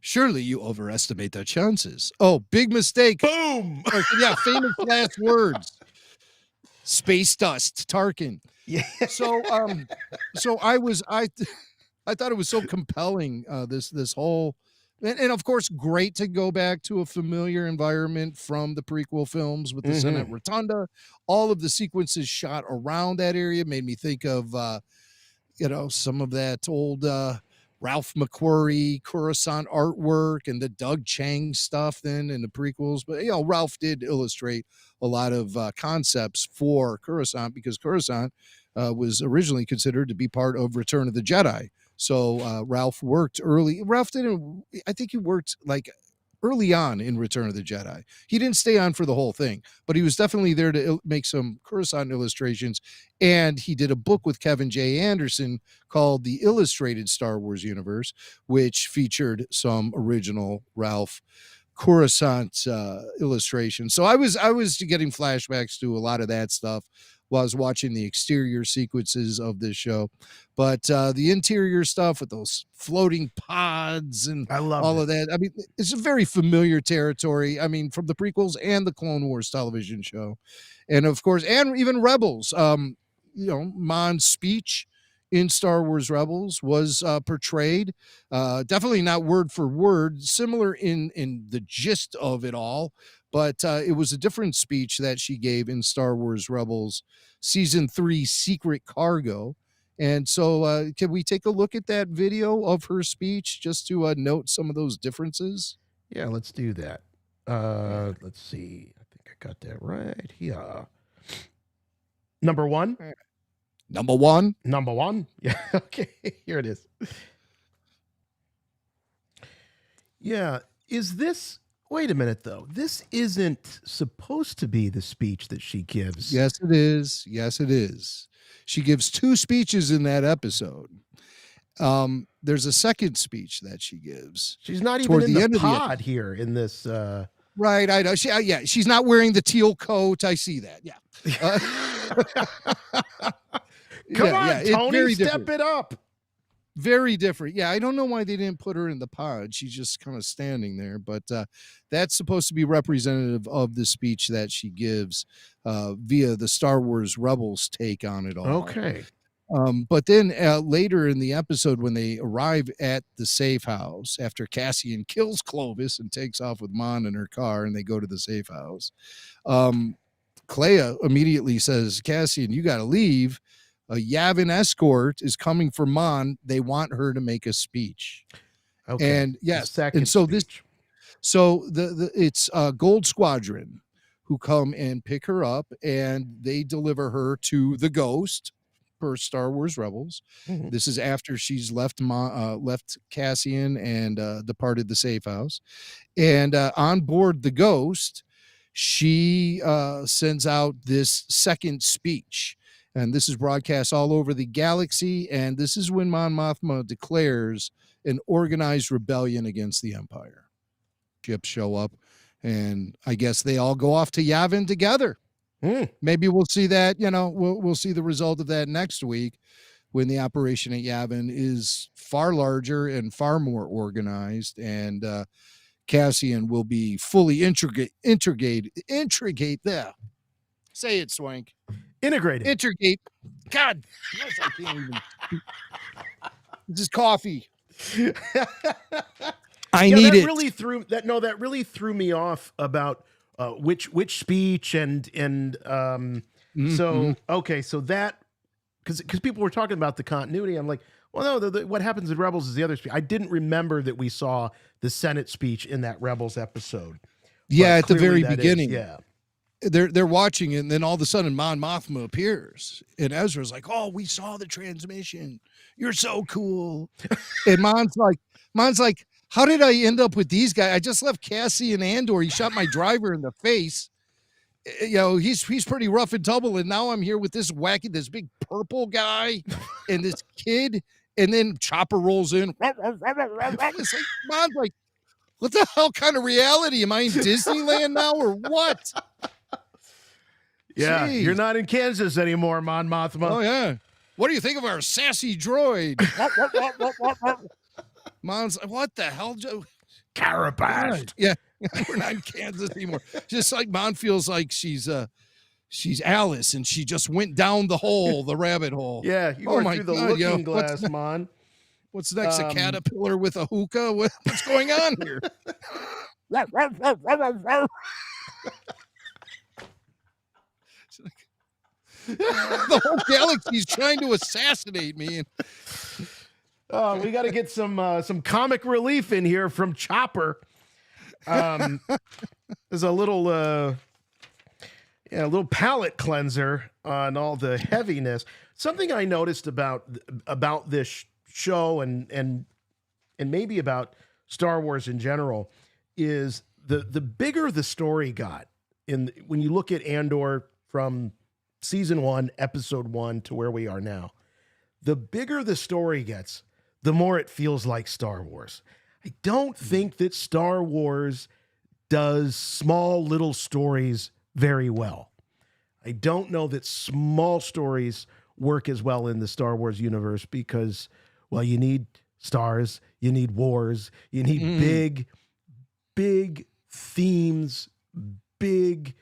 Surely you overestimate their chances. Oh, big mistake. Boom. Yeah, famous last words. Space dust, Tarkin. Yeah. So I thought it was so compelling, this whole, and of course, great to go back to a familiar environment from the prequel films with the Senate Rotunda. All of the sequences shot around that area made me think of, some of that old Ralph McQuarrie Coruscant artwork and the Doug Chang stuff then in the prequels. But, Ralph did illustrate a lot of concepts for Coruscant because Coruscant was originally considered to be part of Return of the Jedi. So Ralph worked early. Ralph didn't, I think he worked like early on in Return of the Jedi. He didn't stay on for the whole thing, but he was definitely there to make some Coruscant illustrations. And he did a book with Kevin J. Anderson called The Illustrated Star Wars Universe, which featured some original Ralph Coruscant illustrations. So I was getting flashbacks to a lot of that stuff while I was watching the exterior sequences of this show. But the interior stuff with those floating pods and I love all of that. I mean, it's a very familiar territory. I mean, from the prequels and the Clone Wars television show. And of course, and even Rebels, Mon's speech in Star Wars Rebels was portrayed, definitely not word for word, similar in the gist of it all, but it was a different speech that she gave in Star Wars Rebels Season 3 Secret Cargo. And so can we take a look at that video of her speech just to note some of those differences? Yeah, let's do that. Let's see. I think I got that right here. Number one. Number one. Yeah. Okay. Here it is. Yeah. Is this, wait a minute though. This isn't supposed to be the speech that she gives. Yes, it is. Yes, it is. She gives 2 speeches in that episode. There's a second speech that she gives. She's not even in the pod here in this. Right. I know. She's not wearing the teal coat. I see that. Yeah. Come on, Tony, step it up. Very different. Yeah, I don't know why they didn't put her in the pod. She's just kind of standing there, but that's supposed to be representative of the speech that she gives via the Star Wars Rebels take on it all. Okay. But then later in the episode, when they arrive at the safe house after Cassian kills Clovis and takes off with Mon in her car, and they go to the safe house, Clea immediately says, Cassian, you got to leave. A Yavin escort is coming for Mon. They want her to make a speech. Okay. And yes, and so speech. It's Gold Squadron who come and pick her up, and they deliver her to the Ghost per Star Wars Rebels. Mm-hmm. This is after she's left Cassian and departed the safe house. And on board the Ghost, she sends out this second speech. And this is broadcast all over the galaxy. And this is when Mon Mothma declares an organized rebellion against the Empire. Ships show up, and I guess they all go off to Yavin together. Maybe we'll see that, we'll see the result of that next week when the operation at Yavin is far larger and far more organized. And Cassian will be fully integrate there. Say it, Swank. Integrated. Integrate. God, yes, I can't even. This is coffee. I need it. That really threw me off about which speech and so okay, so that because people were talking about the continuity. I'm like, well, no, what happens in Rebels is the other speech. I didn't remember that we saw the Senate speech in that Rebels episode. Yeah, at the very beginning. Yeah. They're watching it, and then all of a sudden Mon Mothma appears, and Ezra's like, "Oh, we saw the transmission. You're so cool." And Mon's like, "How did I end up with these guys? I just left Cassian and Andor. He shot my driver in the face. He's pretty rough and tumble, and now I'm here with this big purple guy, and this kid, and then Chopper rolls in. It's like, Mon's like, what the hell kind of reality? Am I in Disneyland now, or what?" Yeah, Jeez. You're not in Kansas anymore, Mon Mothma. Oh, yeah. What do you think of our sassy droid? Mon's like, what the hell, Joe? Carapace. Yeah, we're not in Kansas anymore. Just like Mon feels like she's Alice, and she just went down the rabbit hole. Yeah, you are through the looking glass, Mon. What's next? A caterpillar with a hookah? What's going on here? The whole galaxy's trying to assassinate me. Oh, we got to get some comic relief in here from Chopper. There's a little palate cleanser on all the heaviness. Something I noticed about this show and maybe about Star Wars in general is the bigger the story got when you look at Andor from season 1, episode 1 to where we are now, the bigger the story gets, the more it feels like Star Wars. I don't think that Star Wars does small little stories very well. I don't know that small stories work as well in the Star Wars universe because, well, you need stars, you need wars, you need big themes, big,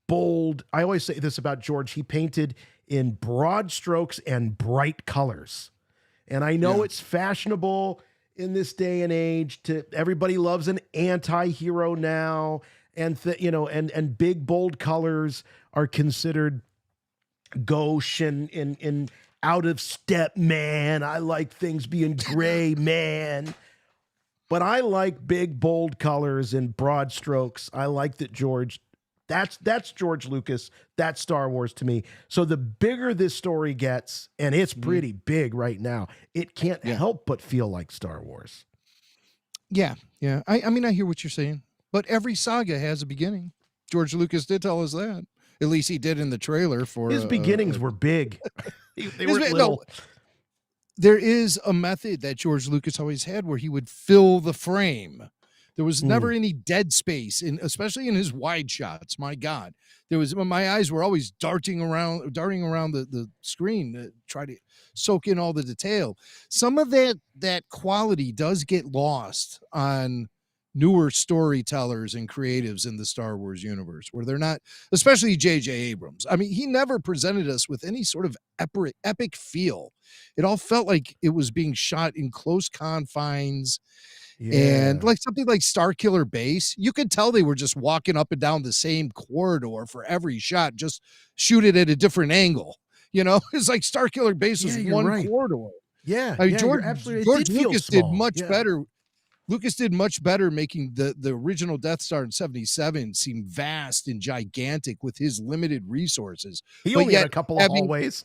bold. I always say this about George. He painted in broad strokes and bright colors. And I know it's fashionable in this day and age everybody loves an anti-hero now. And, and big, bold colors are considered gauche and out of step, man. I like things being gray, man. But I like big, bold colors and broad strokes. I like that George... That's George Lucas. That's Star Wars to me. So the bigger this story gets, and it's pretty big right now, it can't help but feel like Star Wars. Yeah. I mean, I hear what you're saying, but every saga has a beginning. George Lucas did tell us that. At least he did in the trailer for his beginnings were big. They were little. No, there is a method that George Lucas always had where he would fill the frame. There was never any dead space, especially in his wide shots. My God, my eyes were always darting around the screen to try to soak in all the detail. Some of that quality does get lost on newer storytellers and creatives in the Star Wars universe, where they're not, especially J.J. Abrams. I mean, he never presented us with any sort of epic feel. It all felt like it was being shot in close confines. Yeah. And like something like Starkiller Base, you could tell they were just walking up and down the same corridor for every shot, just shoot it at a different angle. It's like Starkiller Base was one corridor. Yeah. I mean, George Lucas did much better. Lucas did much better making the original Death Star in 77 seem vast and gigantic with his limited resources. He only had a couple of hallways.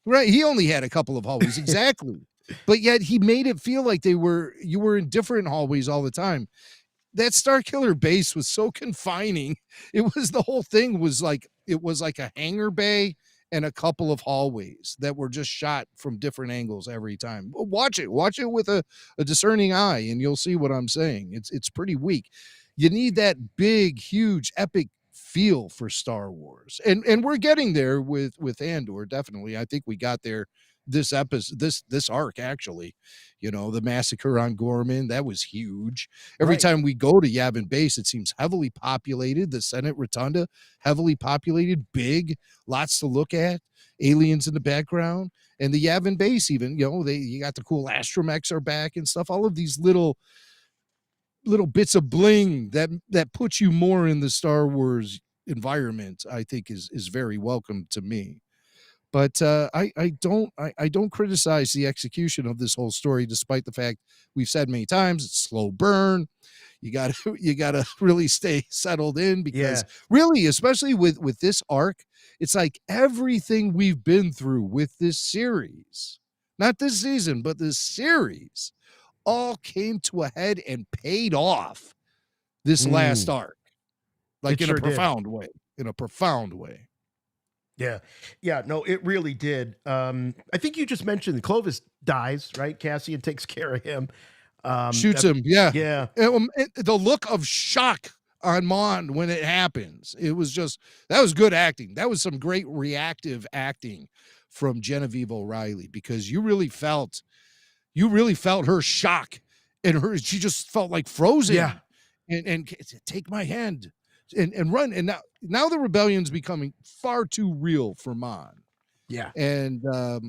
Right. He only had a couple of hallways. Exactly. But yet he made it feel like you were in different hallways all the time. That Starkiller Base was so confining. The whole thing was like a hangar bay and a couple of hallways that were just shot from different angles every time. Watch it with a discerning eye, and you'll see what I'm saying. It's pretty weak. You need that big, huge, epic feel for Star Wars, and we're getting there with Andor. Definitely, I think we got there. This episode, this arc, actually, the massacre on Gorman, that was huge. Every time we go to Yavin base, it seems heavily populated. The Senate Rotunda, heavily populated, big, lots to look at, aliens in the background, and the Yavin base, even, you got the cool astromechs are back and stuff. All of these little bits of bling that puts you more in the Star Wars environment, I think is very welcome to me. But I don't criticize the execution of this whole story, despite the fact we've said many times it's slow burn. You gotta really stay settled in, because really, especially with this arc, it's like everything we've been through with this series, not this season, but this series, all came to a head and paid off this last arc, like in a profound way. Yeah, no, it really did. I think you just mentioned Clovis dies, right? Cassian takes care of him. Shoots him, yeah. The look of shock on Mon when it happens, that was good acting. That was some great reactive acting from Genevieve O'Reilly, because you really felt her shock, and she just felt like frozen. Yeah. And take my hand and run. And now the rebellion's becoming far too real for Mon. Yeah. And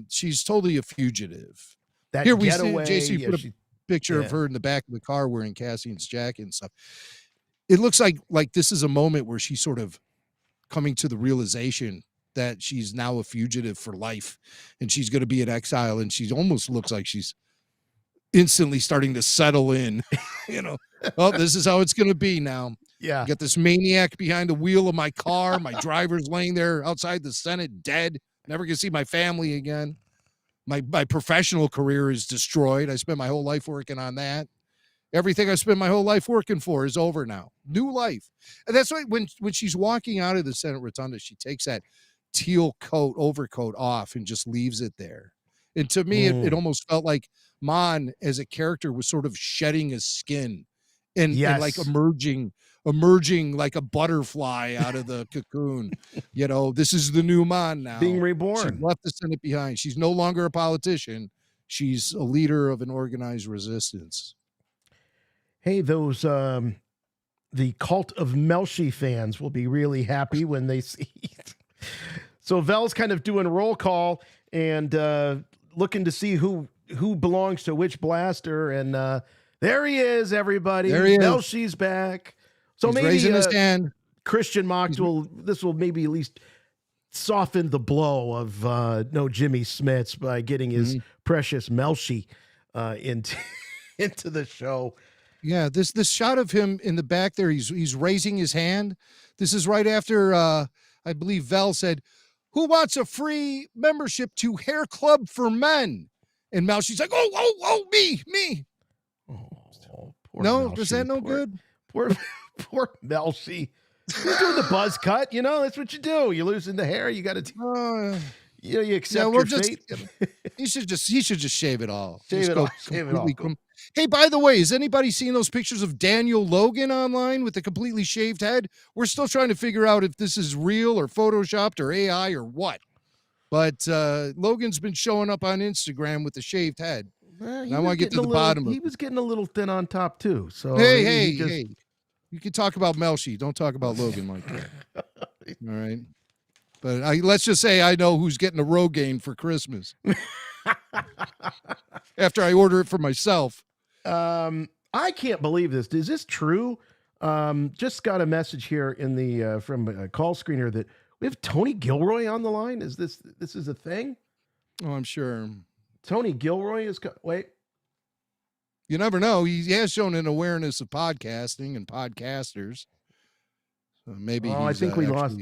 she's totally a fugitive. That Here we getaway, see JC put a picture of her in the back of the car wearing Cassian's jacket and stuff. It looks like this is a moment where she's sort of coming to the realization that she's now a fugitive for life, and she's going to be in exile, and she almost looks like she's instantly starting to settle in. Well, this is how it's going to be now. Yeah. I got this maniac behind the wheel of my car. My driver's laying there outside the Senate dead. Never gonna see my family again. My professional career is destroyed. I spent my whole life working on that. Everything I spent my whole life working for is over now. New life. And that's why when she's walking out of the Senate Rotunda, she takes that teal overcoat off and just leaves it there. And to me, it almost felt like Mon as a character was sort of shedding his skin and like emerging like a butterfly out of the cocoon. This is the new Mon now. Being reborn. She left the Senate behind. She's no longer a politician. She's a leader of an organized resistance. Hey, those the Cult of Melshi fans will be really happy when they see it. So Vel's kind of doing roll call and looking to see who belongs to which blaster, and there he is, everybody. There he is. Melshi's back. So He's maybe raising his hand. Christian Mox will maybe at least soften the blow of no Jimmy Smits by getting his precious Melshi into the show. Yeah, this shot of him in the back there, he's raising his hand. This is right after I believe Vel said, "Who wants a free membership to Hair Club for Men?" And Melshi's like, "Oh, me." Oh, poor No, Melshi. does that no good? Poor Melshi. You're doing the buzz cut, that's what you do. You're losing the hair. You got to, you accept your fate. He should just shave it all. Shave it off. Hey, by the way, has anybody seen those pictures of Daniel Logan online with a completely shaved head? We're still trying to figure out if this is real or photoshopped or AI or what. But Logan's been showing up on Instagram with a shaved head. I want to get to the bottom of it. He was getting a little thin on top too. So hey. You can talk about Melshi. Don't talk about Logan like that. All right. But let's just say I know who's getting a Rogaine for Christmas. After I order it for myself. I can't believe this. Is this true? Just got a message here in the from a call screener that we have Tony Gilroy on the line. Is this is a thing? Oh, I'm sure. Tony Gilroy is wait. You never know. He has shown an awareness of podcasting and podcasters. So maybe. Oh, I think we lost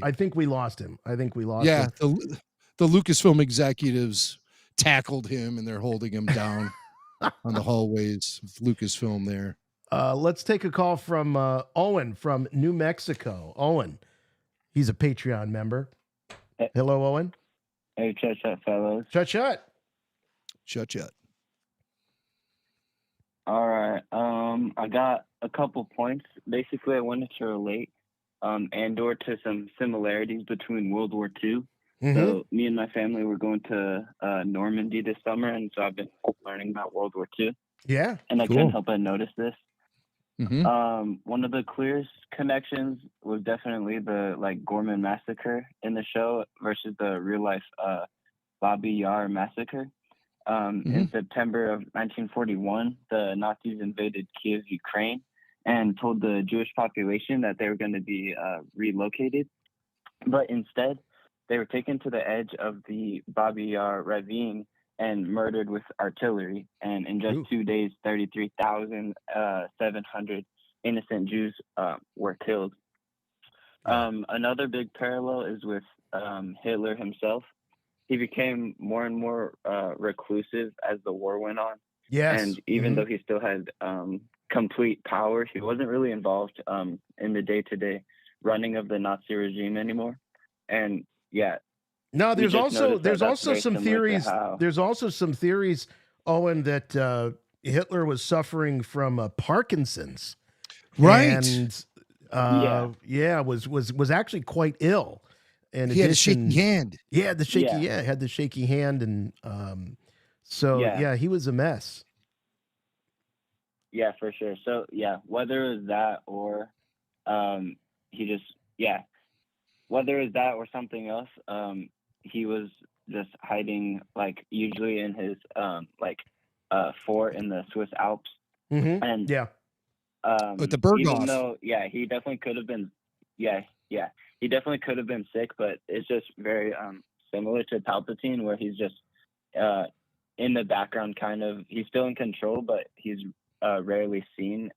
him. Yeah, the Lucasfilm executives tackled him, and they're holding him down on the hallways of Lucasfilm there. Let's take a call from Owen from New Mexico. Owen, he's a Patreon member. Hello, Owen. Hey, chat, fellas. Chat. All right. I got a couple points. Basically, I wanted to relate Andor to some similarities between World War II. Mm-hmm. So me and my family were going to Normandy this summer, and so I've been learning about World War II. Yeah, and I couldn't help but notice this. Mm-hmm. One of the clearest connections was definitely the Ghorman Massacre in the show versus the real life Babi Yar Massacre. In September of 1941, the Nazis invaded Kiev, Ukraine, and told the Jewish population that they were going to be relocated. But instead, they were taken to the edge of the Babi Yar ravine and murdered with artillery. And in just 2 days, 33,700 innocent Jews were killed. Another big parallel is with Hitler himself. He became more and more reclusive as the war went on. Yes. And even though he still had complete power, he wasn't really involved in the day-to-day running of the Nazi regime anymore. And no, there's also some theories. There's also some theories, Owen, that Hitler was suffering from Parkinson's. Right. And was actually quite ill. in he had a addition, shaky hand. Yeah, the shaky, had the shaky hand, and he was a mess. Yeah, for sure. So yeah, whether it's that or whether it's that or something else, he was just hiding, like, usually in his fort in the Swiss Alps. Mm-hmm. And with the Berghoff. Even though, he definitely could have been, he definitely could have been sick, but it's just very similar to Palpatine, where he's just in the background, kind of. He's still in control, but he's rarely seen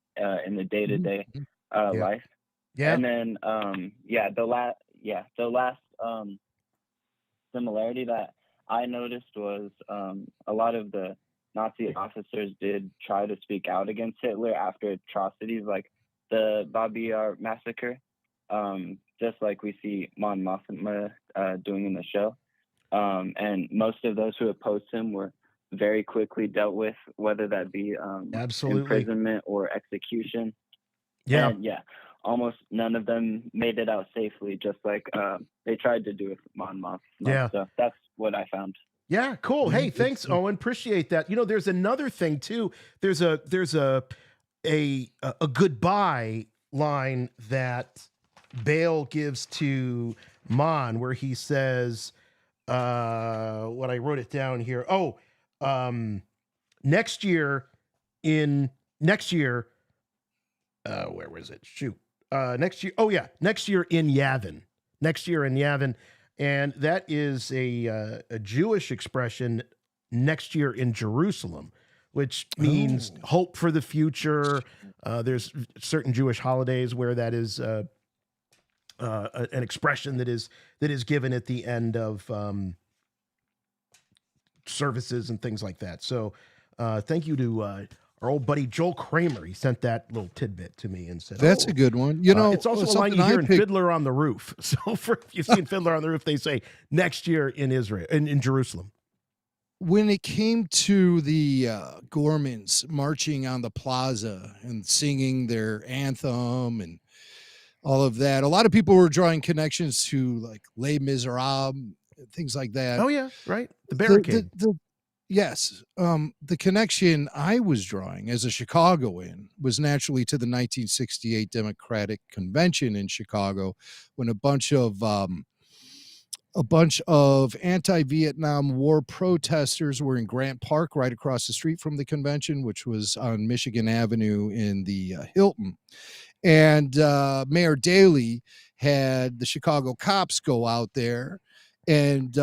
in the day-to-day life. Yeah. And then the last similarity that I noticed was a lot of the Nazi officers did try to speak out against Hitler after atrocities like the Babi Yar massacre, just like we see Mon Mothma doing in the show. And most of those who opposed him were very quickly dealt with, whether that be imprisonment or execution. Yeah. And almost none of them made it out safely, just like they tried to do with Mon Mothma. Yeah. So that's what I found. Yeah, cool. Hey, thanks, Owen. Appreciate that. You know, there's another thing too. There's a goodbye line that Bale gives to Mon, where he says, what I wrote it down here. Next year, where was it? Shoot. Next year in Yavin. And that is a Jewish expression, next year in Jerusalem, which means hope for the future. There's certain Jewish holidays where that is an expression that is given at the end of services and things like that. So thank you to our old buddy Joel Kramer. He sent that little tidbit to me and said, "That's a good one." You know, it's also a line you hear in Fiddler on the Roof. So if you've seen Fiddler on the Roof, they say next year in Israel, in Jerusalem. When it came to the Gormans marching on the plaza and singing their anthem and all of that, a lot of people were drawing connections to like Les Miserables, things like that. Oh yeah, right. The barricade. Yes. The connection I was drawing as a Chicagoan was naturally to the 1968 Democratic Convention in Chicago, when a bunch of anti-Vietnam War protesters were in Grant Park, right across the street from the convention, which was on Michigan Avenue in the Hilton. And Mayor Daley had the Chicago cops go out there and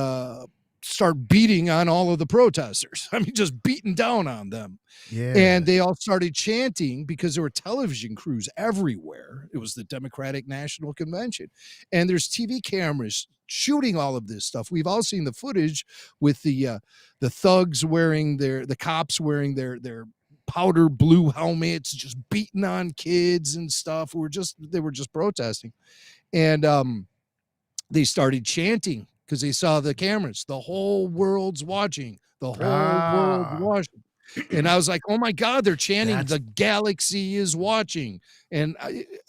start beating on all of the protesters. I mean, just beating down on them. Yeah. And they all started chanting because there were television crews everywhere. It was the Democratic National Convention. And there's TV cameras shooting all of this stuff. We've all seen the footage with the thugs wearing the cops wearing their powder blue helmets, just beating on kids and stuff. They were just protesting. And they started chanting because they saw the cameras. The whole world's watching. The whole world's watching. And I was like, oh my God, they're chanting, the galaxy is watching. And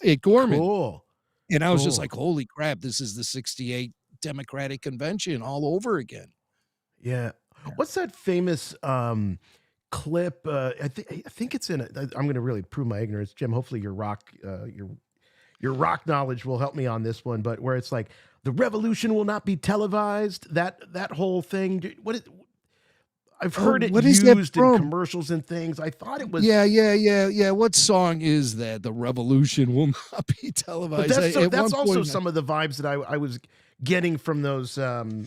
at Gorman. Cool. And I was just like, holy crap, this is the 68 Democratic Convention all over again. Yeah. What's that famous clip? I think it's in it. I'm going to really prove my ignorance. Jim, hopefully your rock knowledge will help me on this one, but where it's like, the revolution will not be televised. That whole thing. I've heard it used in commercials and things. I thought it was. Yeah. What song is that? The revolution will not be televised. But that's also some of the vibes that I was getting from those the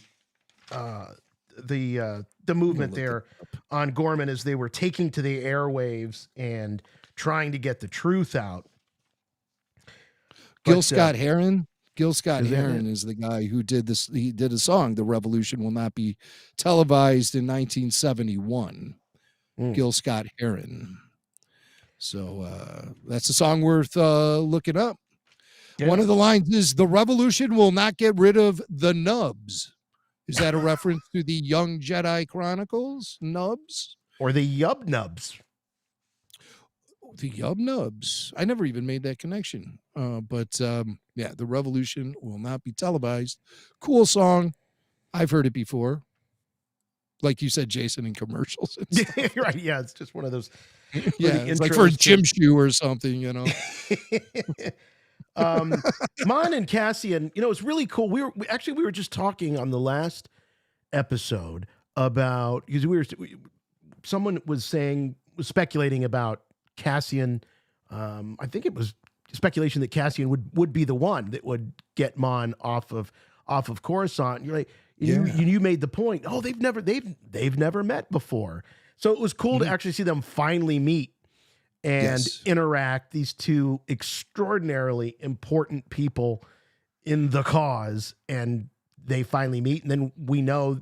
movement there on Gorman as they were taking to the airwaves and trying to get the truth out. Gil Scott-Heron is the guy who did this. He did a song, "The Revolution Will Not Be Televised" in 1971. Gil Scott-Heron. So that's a song worth looking up. Yeah. One of the lines is, "The revolution will not get rid of the nubs." Is that a reference to the Young Jedi Chronicles nubs? Or the Yub Nubs? The Yub Nubs. I never even made that connection. But yeah, the revolution will not be televised. Cool song. I've heard it before. Like you said, Jason, in commercials. And stuff. Yeah, right. Yeah, it's just one of those. Yeah, it's like for a gym shoe or something, you know. Mon and Cassian, it's really cool. We were just talking on the last episode about, because someone was speculating about Cassian. I think it was speculation that Cassian would be the one that would get Mon off of Coruscant. You're like, you made the point. Oh, they've never met before. So it was cool to actually see them finally meet and interact. These two extraordinarily important people in the cause, and they finally meet. And then we know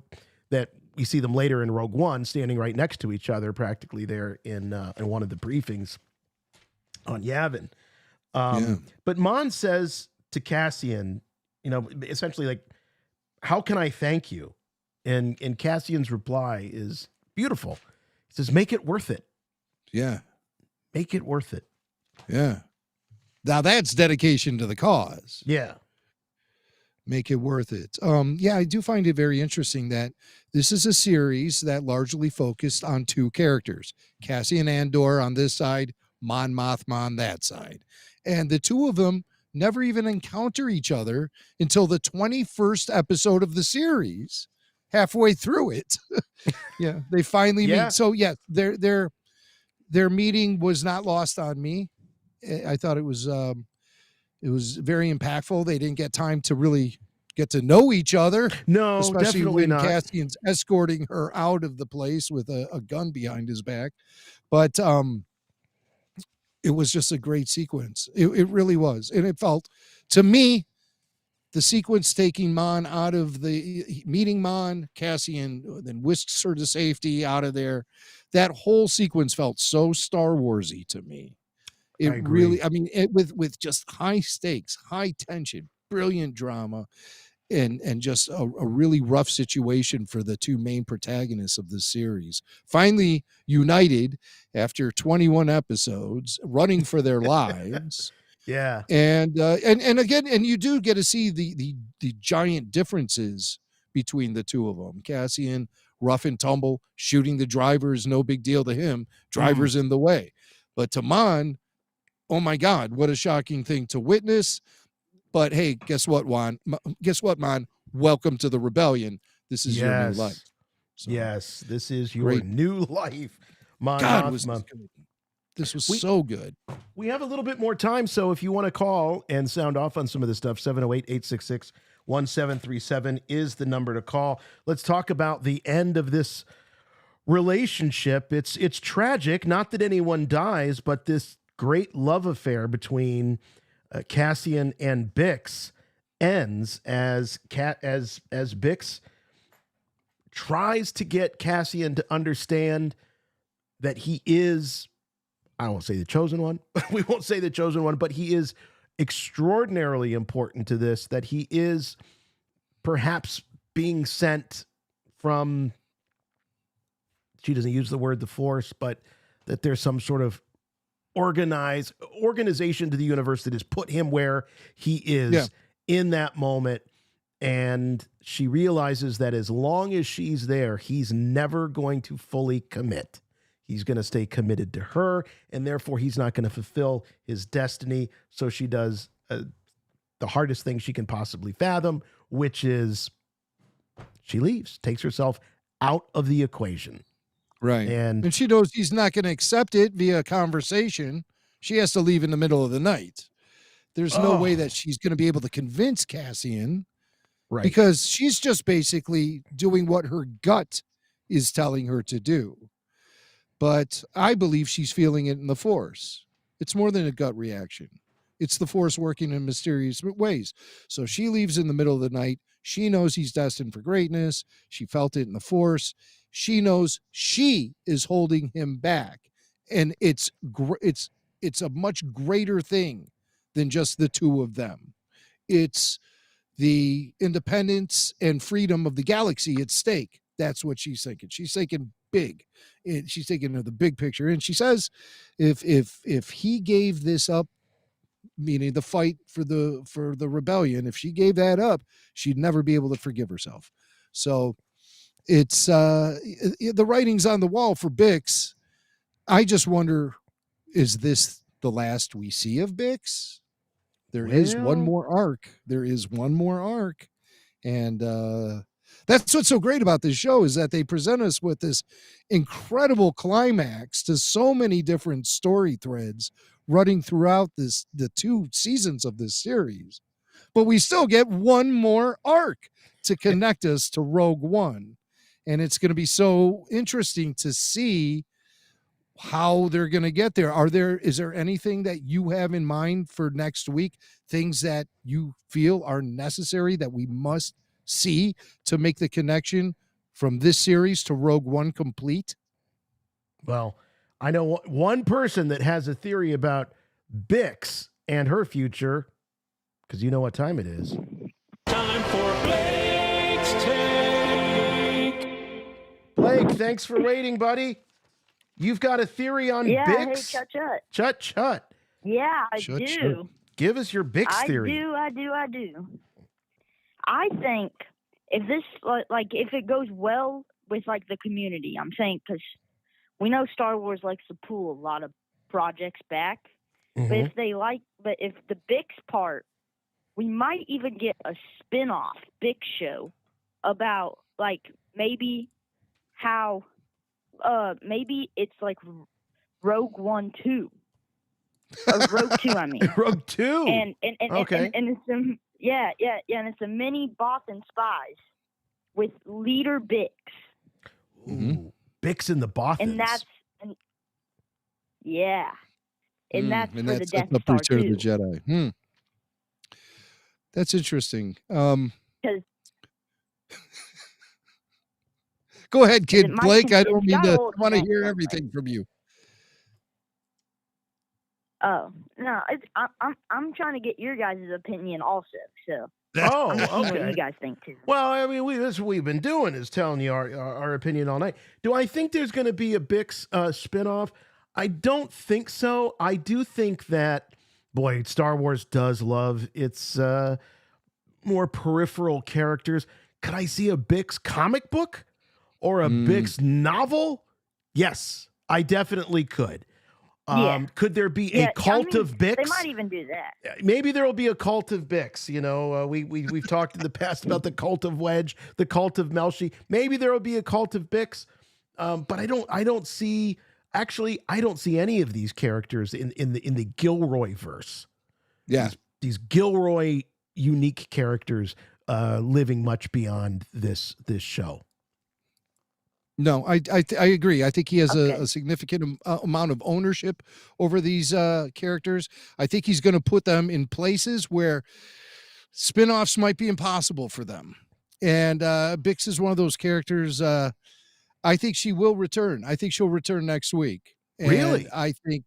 that we see them later in Rogue One, standing right next to each other, practically there in one of the briefings on Yavin. But Mon says to Cassian, essentially like, how can I thank you? And Cassian's reply is beautiful. He says, make it worth it. Yeah. Make it worth it. Yeah. Now that's dedication to the cause. Yeah. Make it worth it. Yeah, I do find it very interesting that this is a series that largely focused on two characters, Cassian Andor on this side, Mon Mothma on that side. And the two of them never even encounter each other until the 21st episode of the series, halfway through it. Yeah, they finally meet. So yeah, their meeting was not lost on me. I thought it was very impactful. They didn't get time to really get to know each other. No, especially definitely when not. Cassian's escorting her out of the place with a gun behind his back. But it was just a great sequence. It really was. And it felt, to me, the sequence taking Mon out of meeting Mon, Cassian then whisks her to safety out of there. That whole sequence felt so Star Warsy to me. It really, with just high stakes, high tension, brilliant drama, and just a really rough situation for the two main protagonists of the series. Finally united after 21 episodes, running for their lives. Yeah. And again, and you do get to see the giant differences between the two of them. Cassian, rough and tumble, shooting the drivers, no big deal to him. Drivers in the way. But to Mon, oh my God, what a shocking thing to witness. But hey, guess what, Mon? Welcome to the rebellion. This is your new life. So, yes, this is your new life. Mon Mothma. This was so good. We have a little bit more time, so if you want to call and sound off on some of this stuff, 708-866-1737 is the number to call. Let's talk about the end of this relationship. It's tragic, not that anyone dies, but this great love affair between Cassian and Bix ends as Bix tries to get Cassian to understand that he is, I won't say the chosen one. We won't say the chosen one, but he is extraordinarily important to this, that he is perhaps being sent from, she doesn't use the word the Force, but that there's some sort of organization to the universe that has put him where he is in that moment. And she realizes that as long as she's there, he's never going to fully commit. He's going to stay committed to her, and therefore he's not going to fulfill his destiny. So she does the hardest thing she can possibly fathom, which is she leaves, takes herself out of the equation. Right. And she knows he's not going to accept it via conversation. She has to leave in the middle of the night. There's no way that she's going to be able to convince Cassian, because she's just basically doing what her gut is telling her to do. But I believe she's feeling it in the Force. It's more than a gut reaction. It's the Force working in mysterious ways. So she leaves in the middle of the night. She knows he's destined for greatness. She felt it in the Force. She knows she is holding him back. And it's a much greater thing than just the two of them. It's the independence and freedom of the galaxy at stake. That's what she's thinking. She's thinking big. She's thinking of the big picture, and she says, if he gave this up, meaning the fight for the rebellion, if she gave that up, she'd never be able to forgive herself. So it's the writing's on the wall for Bix. I just wonder, is this the last we see of Bix? There is one more arc. And that's what's so great about this show, is that they present us with this incredible climax to so many different story threads running throughout the 2 seasons of this series. But we still get one more arc to connect us to Rogue One. And it's going to be so interesting to see how they're going to get there. Is there anything that you have in mind for next week? Things that you feel are necessary that we must see to make the connection from this series to Rogue One complete? Well, I know one person that has a theory about Bix and her future, because you know what time it is. Time for Blake's Take. Blake, thanks for waiting, buddy. You've got a theory on Bix? Hey, chut-chut. Chut-chut. Yeah, I do. Chut. Give us your Bix theory. I do. I think if this, if it goes well with, the community, I'm saying, because we know Star Wars likes to pull a lot of projects back. Mm-hmm. But if the Bix part, we might even get a spin-off Bix show about, maybe how... maybe it's like Rogue One 2. Or Rogue 2, I mean. Rogue 2? And okay. And it's and it's a mini Bothan spies with leader Bix. Ooh, Bix and the Bothans. And that's for the Death the Star Return of the too. Jedi. That's interesting. Go ahead, kid. Blake, I don't mean to want to hear everything from you. Oh, no, I'm trying to get your guys' opinion also. So Oh, what okay. you guys think too. Well, I mean, that's what we've been doing, is telling you our opinion all night. Do I think there's going to be a Bix spinoff? I don't think so. I do think that, boy, Star Wars does love its more peripheral characters. Could I see a Bix comic book or a Bix novel? Yes, I definitely could. Could there be a cult of Bix? They might even do that. Maybe there will be a cult of Bix. You know, we've talked in the past about the cult of Wedge, the cult of Melshi. Maybe there will be a cult of Bix, but I don't see. Actually, I don't see any of these characters in the Gilroy verse. Yeah, these Gilroy unique characters living much beyond this show. No, I agree. I think he has a significant amount of ownership over these characters. I think he's going to put them in places where spinoffs might be impossible for them. And Bix is one of those characters. I think she will return. I think she'll return next week. And really? I think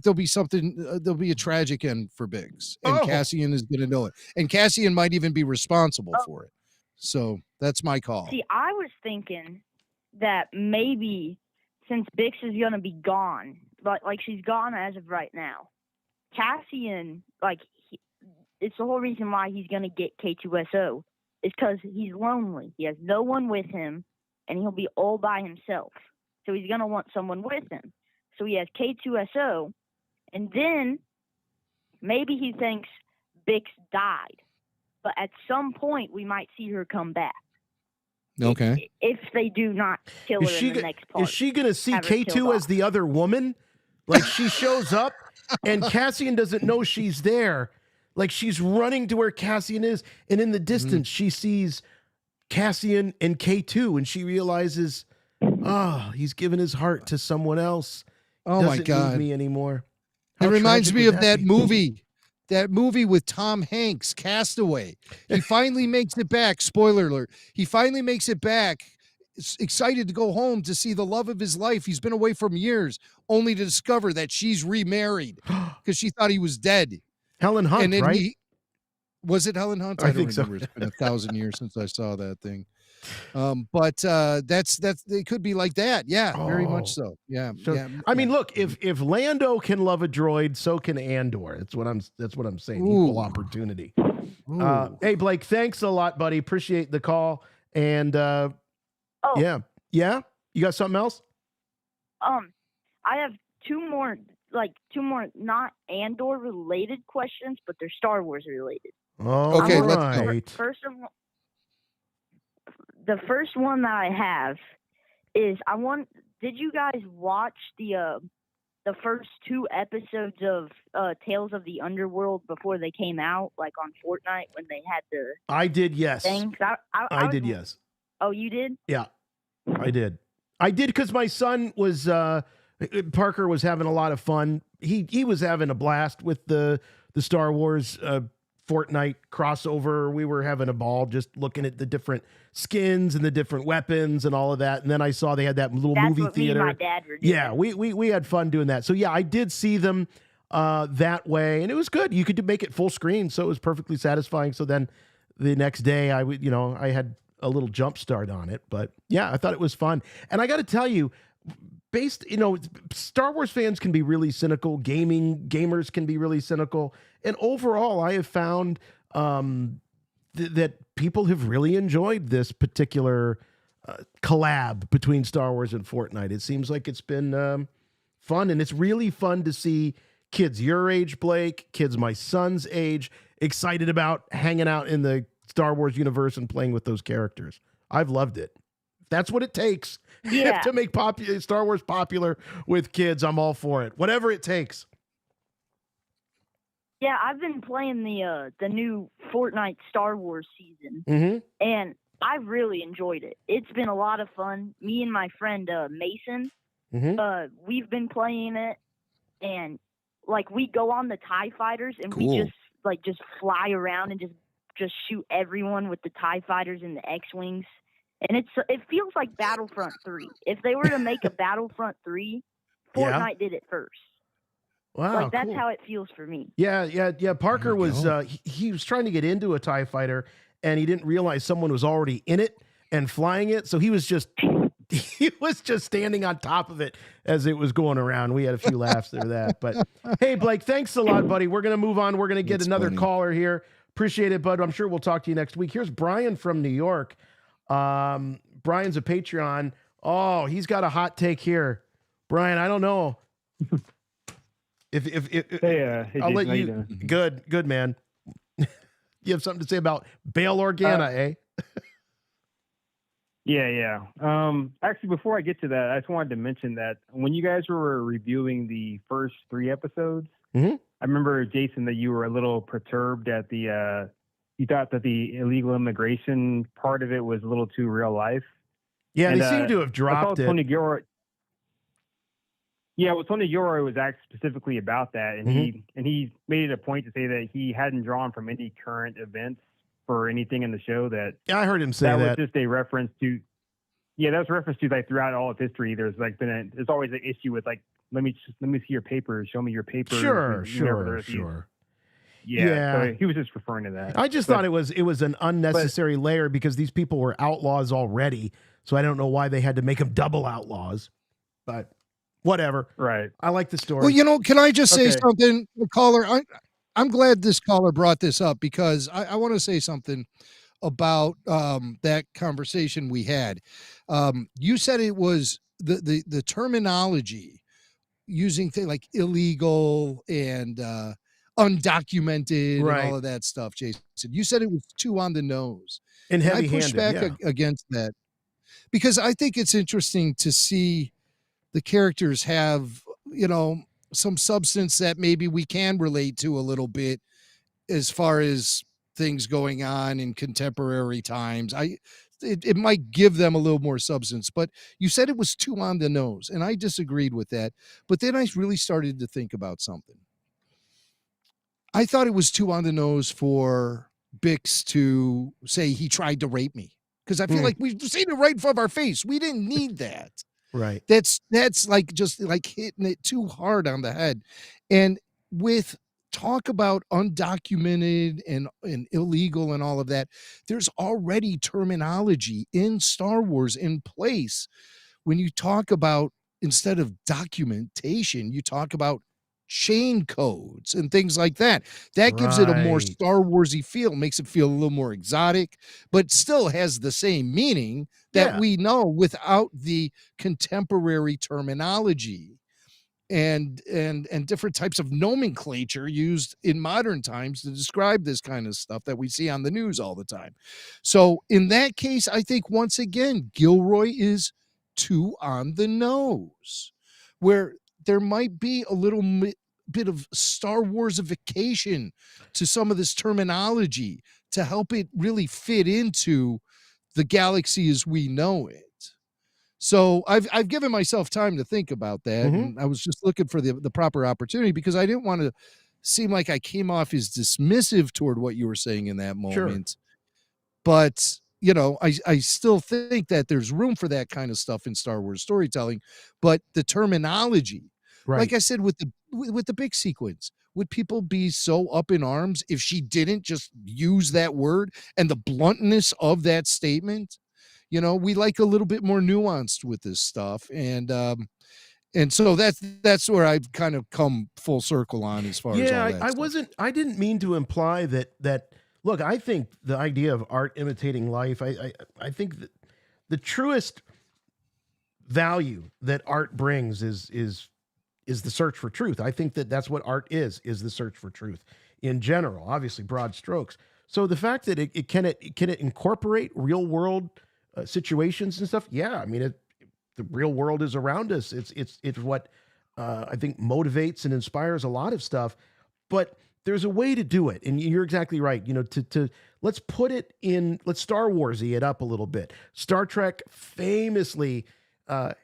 there'll be something. There'll be a tragic end for Bix, and Cassian is going to know it. And Cassian might even be responsible for it. So that's my call. See, I was thinking that maybe since Bix is going to be gone, like she's gone as of right now, Cassian, it's the whole reason why he's going to get K2SO is because he's lonely. He has no one with him, and he'll be all by himself. So he's going to want someone with him. So he has K2SO, and then maybe he thinks Bix died. But at some point, we might see her come back. Okay. If they do not kill her in the next part. Is she going to see K2 as the other woman? Like, she shows up, and Cassian doesn't know she's there. Like, she's running to where Cassian is, and in the distance, she sees Cassian and K2, and she realizes, he's given his heart to someone else. Oh, my God. Doesn't need me anymore. It reminds me of that movie. That movie with Tom Hanks, Castaway. He finally makes it back. Spoiler alert. He finally makes it back. Excited to go home to see the love of his life. He's been away from years, only to discover that she's remarried because she thought he was dead. Helen Hunt, right? Was it Helen Hunt? I think so. It's been 1,000 years since I saw that thing. But that's it could be like that. Yeah, very much so. Yeah. So, yeah. I mean, look, if Lando can love a droid, so can Andor. That's what I'm saying. Equal opportunity. Hey, Blake, thanks a lot, buddy. Appreciate the call. And yeah, you got something else? I have two more not Andor related questions, but they're Star Wars related. Oh, okay. Let's go. The first one that I have is did you guys watch the first 2 episodes of Tales of the Underworld before they came out, like on Fortnite when they had the I did, yes. thing? I did, yes. Oh, you did? Yeah, I did. I did because my son was Parker was having a lot of fun. He was having a blast with the Star Wars Fortnite crossover. We were having a ball just looking at the different skins and the different weapons and all of that. And then I saw they had that little movie theater. Me and my dad were doing. Yeah, we had fun doing that. So yeah, I did see them that way, and it was good. You could make it full screen, so it was perfectly satisfying. So then the next day, I had a little jump start on it. But yeah, I thought it was fun. And I got to tell you, Star Wars fans can be really cynical. Gamers can be really cynical. And overall, I have found that people have really enjoyed this particular collab between Star Wars and Fortnite. It seems like it's been fun, and it's really fun to see kids your age, Blake, kids my son's age, excited about hanging out in the Star Wars universe and playing with those characters. I've loved it. If that's what it takes to make Star Wars popular with kids, I'm all for it. Whatever it takes. Yeah, I've been playing the new Fortnite Star Wars season, and I've really enjoyed it. It's been a lot of fun. Me and my friend Mason, we've been playing it, and like we go on the TIE fighters, and we just fly around and just shoot everyone with the TIE fighters and the X-wings. And it feels like Battlefront 3. If they were to make a Battlefront 3, Fortnite did it first. Wow, like that's how it feels for me. Yeah. Parker was he was trying to get into a TIE fighter, and he didn't realize someone was already in it and flying it. So he was just standing on top of it as it was going around. We had a few laughs there that. But hey, Blake, thanks a lot, buddy. We're gonna move on. We're gonna get another caller here. Appreciate it, bud. I'm sure we'll talk to you next week. Here's Brian from New York. Brian's a Patreon. Oh, he's got a hot take here. Brian, I don't know. Hey, I'll let you. Good, man. You have something to say about Bale Organa, eh? Yeah. Actually, before I get to that, I just wanted to mention that when you guys were reviewing the first 3 episodes, I remember, Jason, that you were a little perturbed at the. You thought that the illegal immigration part of it was a little too real life. Yeah, and they seem to have dropped it. Tony Gilroy was asked specifically about that, and he made it a point to say that he hadn't drawn from any current events for anything in the show. That I heard him say that was just a reference to. Yeah, that was a reference to like throughout all of history. There's always an issue with like let me see your papers, show me your papers. Sure. Yeah, so he was just referring to that. I just thought it was an unnecessary layer because these people were outlaws already. So I don't know why they had to make them double outlaws. But whatever. Right. I like the story. Well, can I just say something, the caller? I'm glad this caller brought this up because I want to say something about that conversation we had. You said it was the terminology using things like illegal and undocumented and all of that stuff, Jason. You said it was too on the nose. And heavy-handed, I push back against that because I think it's interesting to see the characters have, some substance that maybe we can relate to a little bit as far as things going on in contemporary times. It might give them a little more substance, but you said it was too on the nose, and I disagreed with that. But then I really started to think about something. I thought it was too on the nose for Bix to say he tried to rape me because I feel like we've seen it right in front of our face. We didn't need that. Right. That's like just like hitting it too hard on the head. And with talk about undocumented and illegal and all of that, there's already terminology in Star Wars in place. When you talk about, instead of documentation, you talk about chain codes and things like that. That gives it a more Right. Star Warsy feel, makes it feel a little more exotic, but still has the same meaning that Yeah. we know without the contemporary terminology and different types of nomenclature used in modern times to describe this kind of stuff that we see on the news all the time. So in that case, I think once again, Gilroy is too on the nose, where there might be a little bit of Star Warsification to some of this terminology to help it really fit into the galaxy as we know it. So I've given myself time to think about that, and I was just looking for the proper opportunity because I didn't want to seem like I came off as dismissive toward what you were saying in that Sure. moment. But I still think that there's room for that kind of stuff in Star Wars storytelling, but the terminology, Right. like I said, with the big sequence, would people be so up in arms if she didn't just use that word and the bluntness of that statement? We like a little bit more nuanced with this stuff, and so that's where I've kind of come full circle on as far as all that stuff. I didn't mean to imply that. Look, I think the idea of art imitating life, I think that the truest value that art brings is the search for truth. I think that that's what art is the search for truth in general, obviously broad strokes. So the fact that it can incorporate real world situations and stuff. Yeah. I mean, the real world is around us. It's what I think motivates and inspires a lot of stuff, but there's a way to do it. And you're exactly right. Let's put it in, let's Star Warsy it up a little bit. Star Trek famously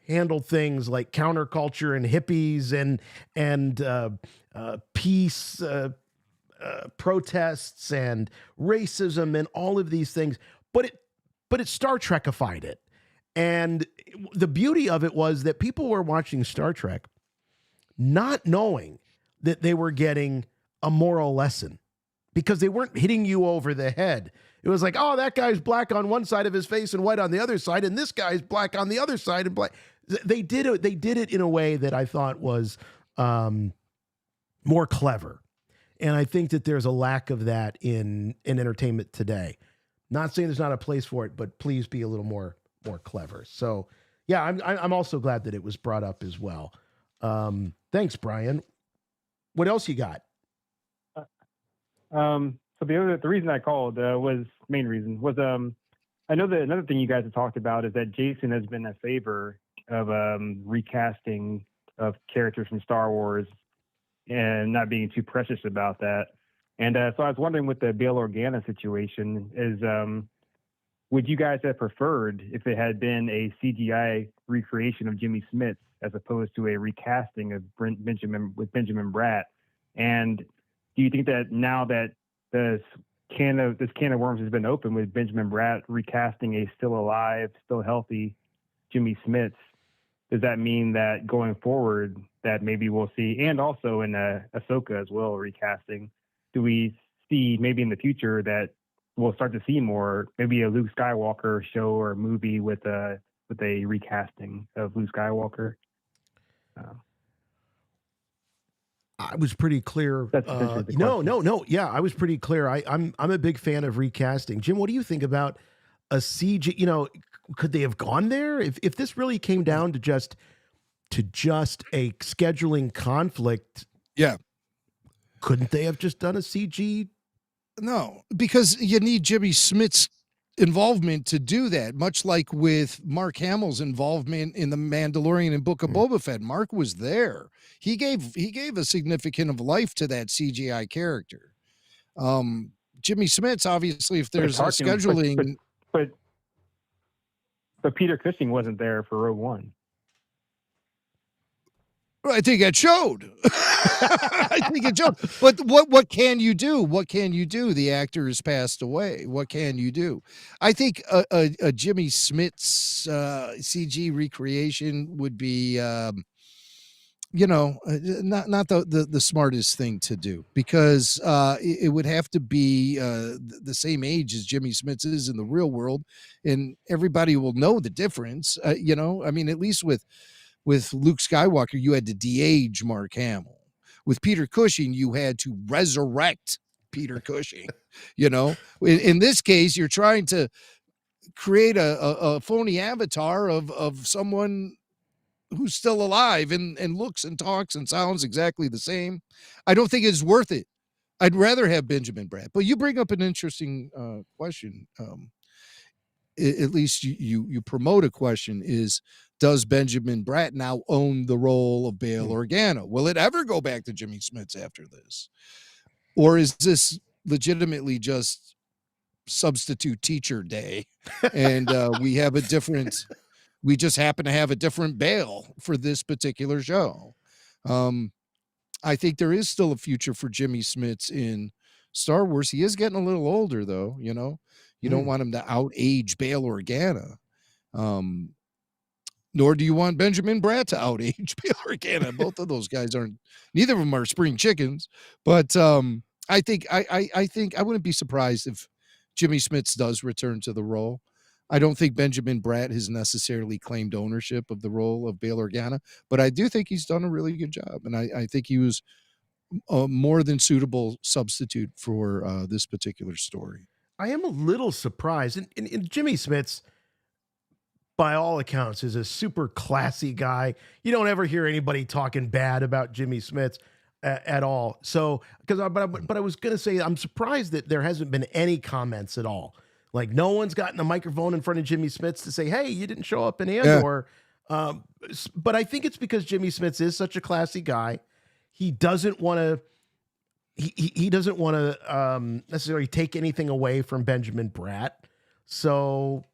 handled things like counterculture and hippies and peace protests and racism and all of these things, but it Star Trekified it. And the beauty of it was that people were watching Star Trek not knowing that they were getting a moral lesson because they weren't hitting you over the head. It was like, oh, that guy's black on one side of his face and white on the other side, and this guy's black on the other side and black. They did it in a way that I thought was more clever. And I think that there's a lack of that in entertainment today. Not saying there's not a place for it, but please be a little more clever. So yeah, I'm also glad that it was brought up as well. Thanks, Brian. What else you got? So the reason I called I know that another thing you guys have talked about is that Jason has been a favor of recasting of characters from Star Wars and not being too precious about that. And so I was wondering with the Bale Organa situation is, would you guys have preferred if it had been a CGI recreation of Jimmy Smits as opposed to a recasting of Benjamin Bratt? And do you think that now that this can of worms has been opened with Benjamin Bratt recasting a still alive, still healthy Jimmy Smits, does that mean that going forward that maybe we'll see, and also in Ahsoka as well, recasting, do we see maybe in the future that we'll start to see more, maybe a Luke Skywalker show or movie with a recasting of Luke Skywalker? I was pretty clear. No. Yeah, I was pretty clear. I'm a big fan of recasting. Jim, what do you think about a CG? Could they have gone there if this really came down to just a scheduling conflict? Yeah. Couldn't they have just done a CG? No, because you need Jimmy Smits' involvement to do that, much like with Mark Hamill's involvement in The Mandalorian and Book of Boba Fett. Mark was there. He gave a significant of life to that CGI character. Jimmy Smits, obviously, if there's a scheduling... But Peter Cushing wasn't there for Rogue One. I think it showed. I think it showed. But what can you do? What can you do? The actor has passed away. What can you do? I think a Jimmy Smits CG recreation would be not the smartest thing to do, because it would have to be the same age as Jimmy Smits is in the real world, and everybody will know the difference. I mean, at least with Luke Skywalker, you had to de-age Mark Hamill. With Peter Cushing, you had to resurrect Peter Cushing. In this case, you're trying to create a phony avatar of someone who's still alive and looks and talks and sounds exactly the same. I don't think it's worth it. I'd rather have Benjamin Bratt. But you bring up an interesting question. At least you promote a question, is, does Benjamin Bratt now own the role of Bale Organa? Will it ever go back to Jimmy Smits after this? Or is this legitimately just substitute teacher day? And we just happen to have a different Bale for this particular show. I think there is still a future for Jimmy Smits in Star Wars. He is getting a little older, though. You don't want him to outage Bale Organa. Nor do you want Benjamin Bratt to outage Bale Organa. Both of those guys neither of them are spring chickens. But I think I wouldn't be surprised if Jimmy Smits does return to the role. I don't think Benjamin Bratt has necessarily claimed ownership of the role of Bale Organa, but I do think he's done a really good job. And I think he was a more than suitable substitute for this particular story. I am a little surprised. And Jimmy Smits, by all accounts, is a super classy guy. You don't ever hear anybody talking bad about Jimmy Smits at all. So, but I was going to say, I'm surprised that there hasn't been any comments at all. Like, no one's gotten a microphone in front of Jimmy Smits to say, hey, you didn't show up in Andor. Yeah. But I think it's because Jimmy Smits is such a classy guy. He doesn't want to, he doesn't want to necessarily take anything away from Benjamin Bratt. So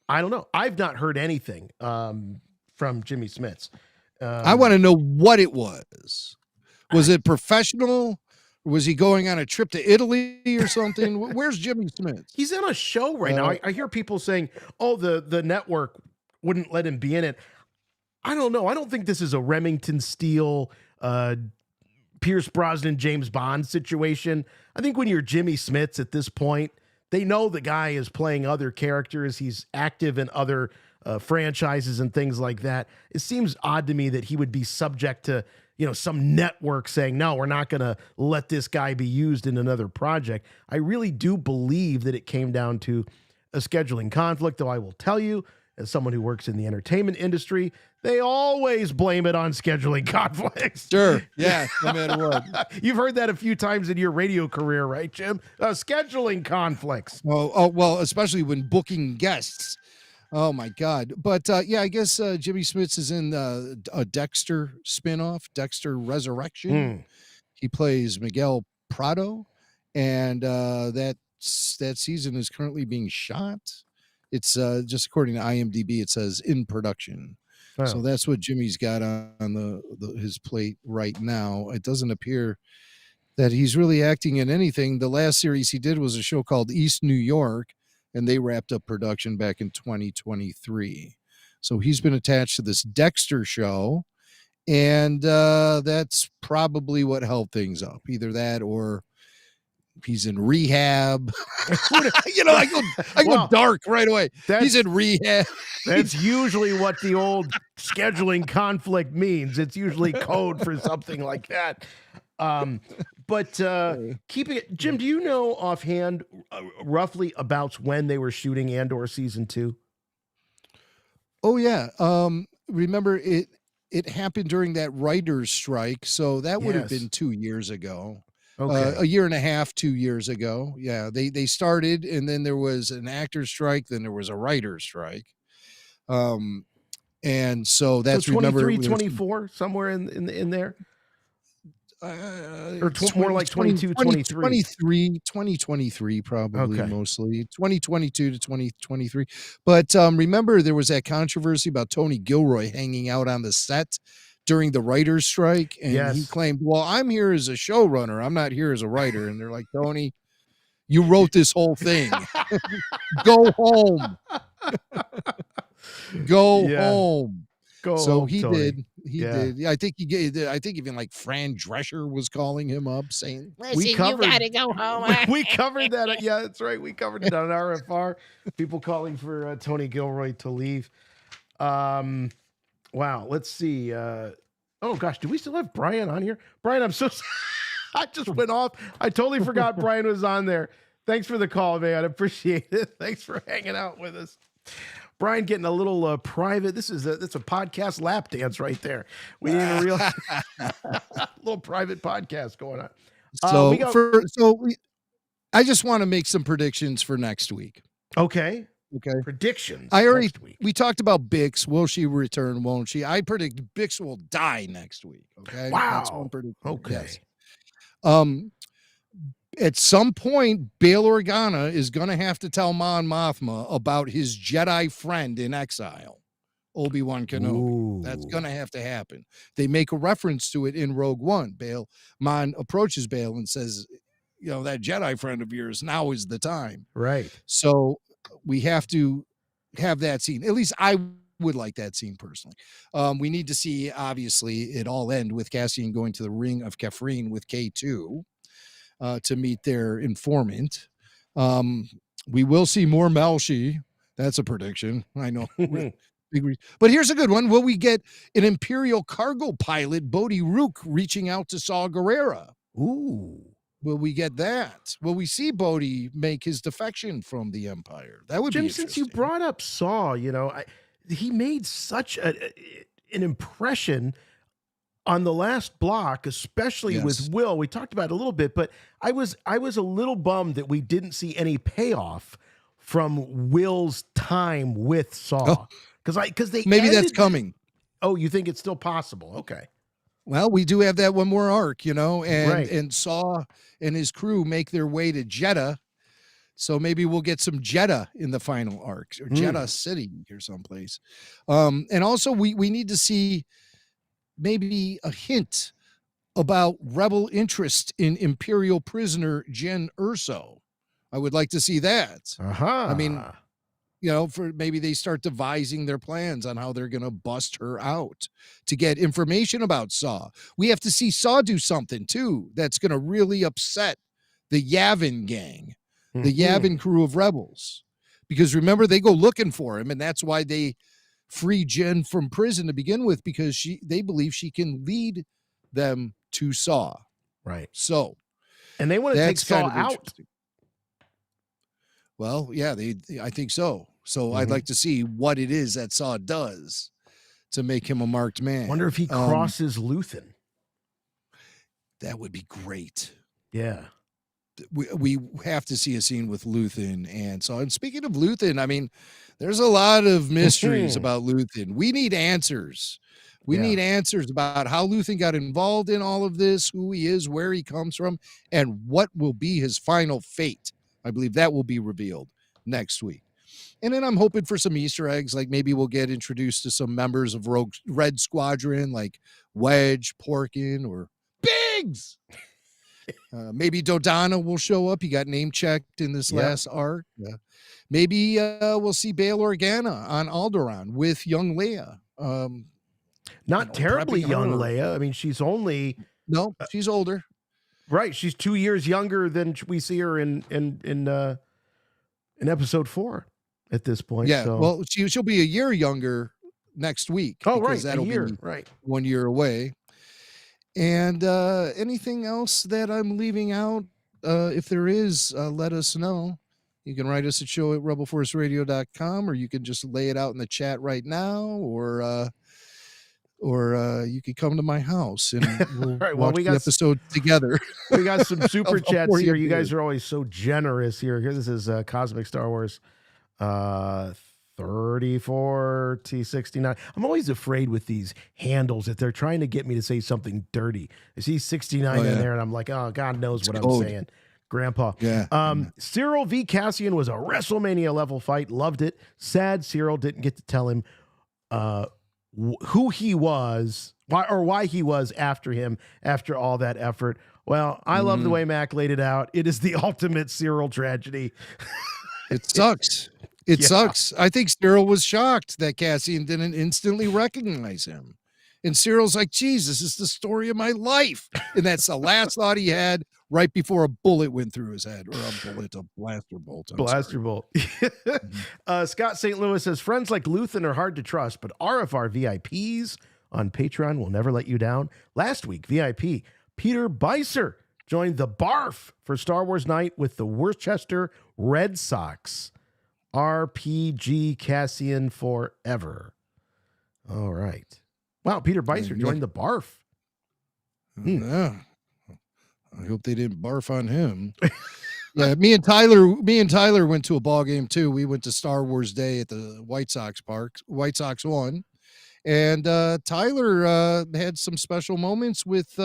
I don't know. I've not heard anything from Jimmy Smits. I want to know what it was. Was it professional? Was he going on a trip to Italy or something? Where's Jimmy Smits? He's on a show right now. I hear people saying, oh, the network wouldn't let him be in it. I don't know. I don't think this is a Remington Steele, Pierce Brosnan, James Bond situation. I think when you're Jimmy Smits at this point, they know the guy is playing other characters. He's active in other franchises and things like that. It seems odd to me that he would be subject to, some network saying, no, we're not going to let this guy be used in another project. I really do believe that it came down to a scheduling conflict, though I will tell you, as someone who works in the entertainment industry, they always blame it on scheduling conflicts. Sure. Yeah. No matter what. You've heard that a few times in your radio career, right, Jim? Scheduling conflicts. Well, especially when booking guests. Oh my God. But I guess Jimmy Smits is in a Dexter spinoff, Dexter Resurrection. He plays Miguel Prado, and that season is currently being shot. It's just according to IMDb, it says in production. Oh. So that's what Jimmy's got on his plate right now. It doesn't appear that he's really acting in anything. The last series he did was a show called East New York, and they wrapped up production back in 2023. So he's been attached to this Dexter show, and that's probably what held things up. Either that or he's in rehab. I go dark right away. He's in rehab. That's usually what the old scheduling conflict means. It's usually code for something like that. But keeping it, Jim, do you know offhand roughly about when they were shooting Andor season 2? Oh yeah. Remember it happened during that writer's strike, so that would have been 2 years ago. Okay. A year and a half, 2 years ago. Yeah, they started, and then there was an actor's strike, then there was a writer's strike. And so that's 23, 24, somewhere in there. Or more like 22, 23. 2023 probably, mostly 2022 to 2023. But remember, there was that controversy about Tony Gilroy hanging out on the set during the writer's strike, and he claimed, well, I'm here as a showrunner, I'm not here as a writer. And they're like, Tony, you wrote this whole thing. Go home. Go home. Go So home, he Tony. did. He did. Yeah, I think he gave. I think even like Fran Drescher was calling him up, saying, "Listen, you gotta go home." We covered that. Yeah, that's right. We covered it on RFR. People calling for Tony Gilroy to leave. Wow. Let's see. Oh gosh, do we still have Brian on here? Brian, I'm so sorry. I just went off. I totally forgot Brian was on there. Thanks for the call, man. I appreciate it. Thanks for hanging out with us. Brian getting a little private. That's a podcast lap dance right there. We need a real little private podcast going on. I just want to make some predictions for next week. Okay. Predictions. Next week. We talked about Bix. Will she return? Won't she? I predict Bix will die next week. Okay. Wow. That's one prediction. Okay. Yes. At some point, Bale Organa is going to have to tell Mon Mothma about his Jedi friend in exile, Obi-Wan Kenobi. Ooh. That's going to have to happen. They make a reference to it in Rogue One. Mon approaches Bale and says, that Jedi friend of yours, now is the time. Right. So we have to have that scene. At least I would like that scene personally. We need to see, obviously, it all end with Cassian going to the Ring of Kefrine with K2. To meet their informant. We will see more Melshi. That's a prediction. I know. But here's a good one. Will we get an Imperial cargo pilot, Bodhi Rook, reaching out to Saw Gerrera? Ooh. Will we get that? Will we see Bodhi make his defection from the Empire? That would Jim, be since you brought up Saw, he made such an impression on the last block, especially with Will. We talked about it a little bit, but I was a little bummed that we didn't see any payoff from Will's time with Saw. Because that's coming. Oh, you think it's still possible? Okay. Well, we do have that one more arc, and Right. and Saw and his crew make their way to Jeddah. So maybe we'll get some Jeddah in the final arc, or Jeddah City or someplace. And also we need to see maybe a hint about rebel interest in Imperial prisoner Jyn Erso. I would like to see that. I mean, for maybe they start devising their plans on how they're going to bust her out to get information about Saw. We have to see Saw do something too that's going to really upset the Yavin gang, the Yavin crew of rebels, because remember, they go looking for him, and that's why they free Jyn from prison to begin with, because they believe she can lead them to Saw. Right. So, and they want to take Saw out. Well, yeah, I think so. So I'd like to see what it is that Saw does to make him a marked man. Wonder if he crosses Luthen. That would be great. Yeah. We have to see a scene with Luthen and Saw. And speaking of Luthen, I mean, there's a lot of mysteries about Luthen. We need answers. We need answers about how Luthen got involved in all of this, who he is, where he comes from, and what will be his final fate. I believe that will be revealed next week. And then I'm hoping for some Easter eggs, like maybe we'll get introduced to some members of Red Squadron, like Wedge, Porkin, or Biggs. Maybe Dodonna will show up. He got name checked in this last arc. Maybe we'll see Bale Organa on Alderaan with young Leia. Not terribly young Leia. I mean, she's only she's older. Right, she's 2 years younger than we see her in episode 4 at this point. Yeah, so. well, she'll be a year younger next week. Oh, right, that'll be 1 year away. And anything else that I'm leaving out? If there is, let us know. You can write us at show@rebelforceradio.com, or you can just lay it out in the chat right now, or you could come to my house and we'll watch the episode together. We got some super chats here. You guys are always so generous here. This is Cosmic Star Wars 34 T69. I'm always afraid with these handles that they're trying to get me to say something dirty. I see 69 in there, and I'm like, oh, God knows what I'm saying. Grandpa. Yeah. Syril v. Cassian was a WrestleMania level fight. Loved it. Sad Syril didn't get to tell him who he was, why he was after him after all that effort. Well, I love the way Mac laid it out. It is the ultimate Syril tragedy. It sucks. It sucks. I think Syril was shocked that Cassian didn't instantly recognize him. And Cyril's like, Jesus, this is the story of my life. And that's the last thought he had right before a bullet went through his head, or a blaster bolt. Blaster bolt. Scott St. Louis says, friends like Luthen are hard to trust, but RFR VIPs on Patreon will never let you down. Last week, VIP Peter Beiser joined the BARF for Star Wars Night with the Worcester Red Sox. RPG Cassian forever. All right. Wow, Peter Beiser joined the BARF. Yeah. I hope they didn't barf on him. Yeah, me and Tyler went to a ball game too. We went to Star Wars Day at the White Sox Park. White Sox won. And Tyler had some special moments with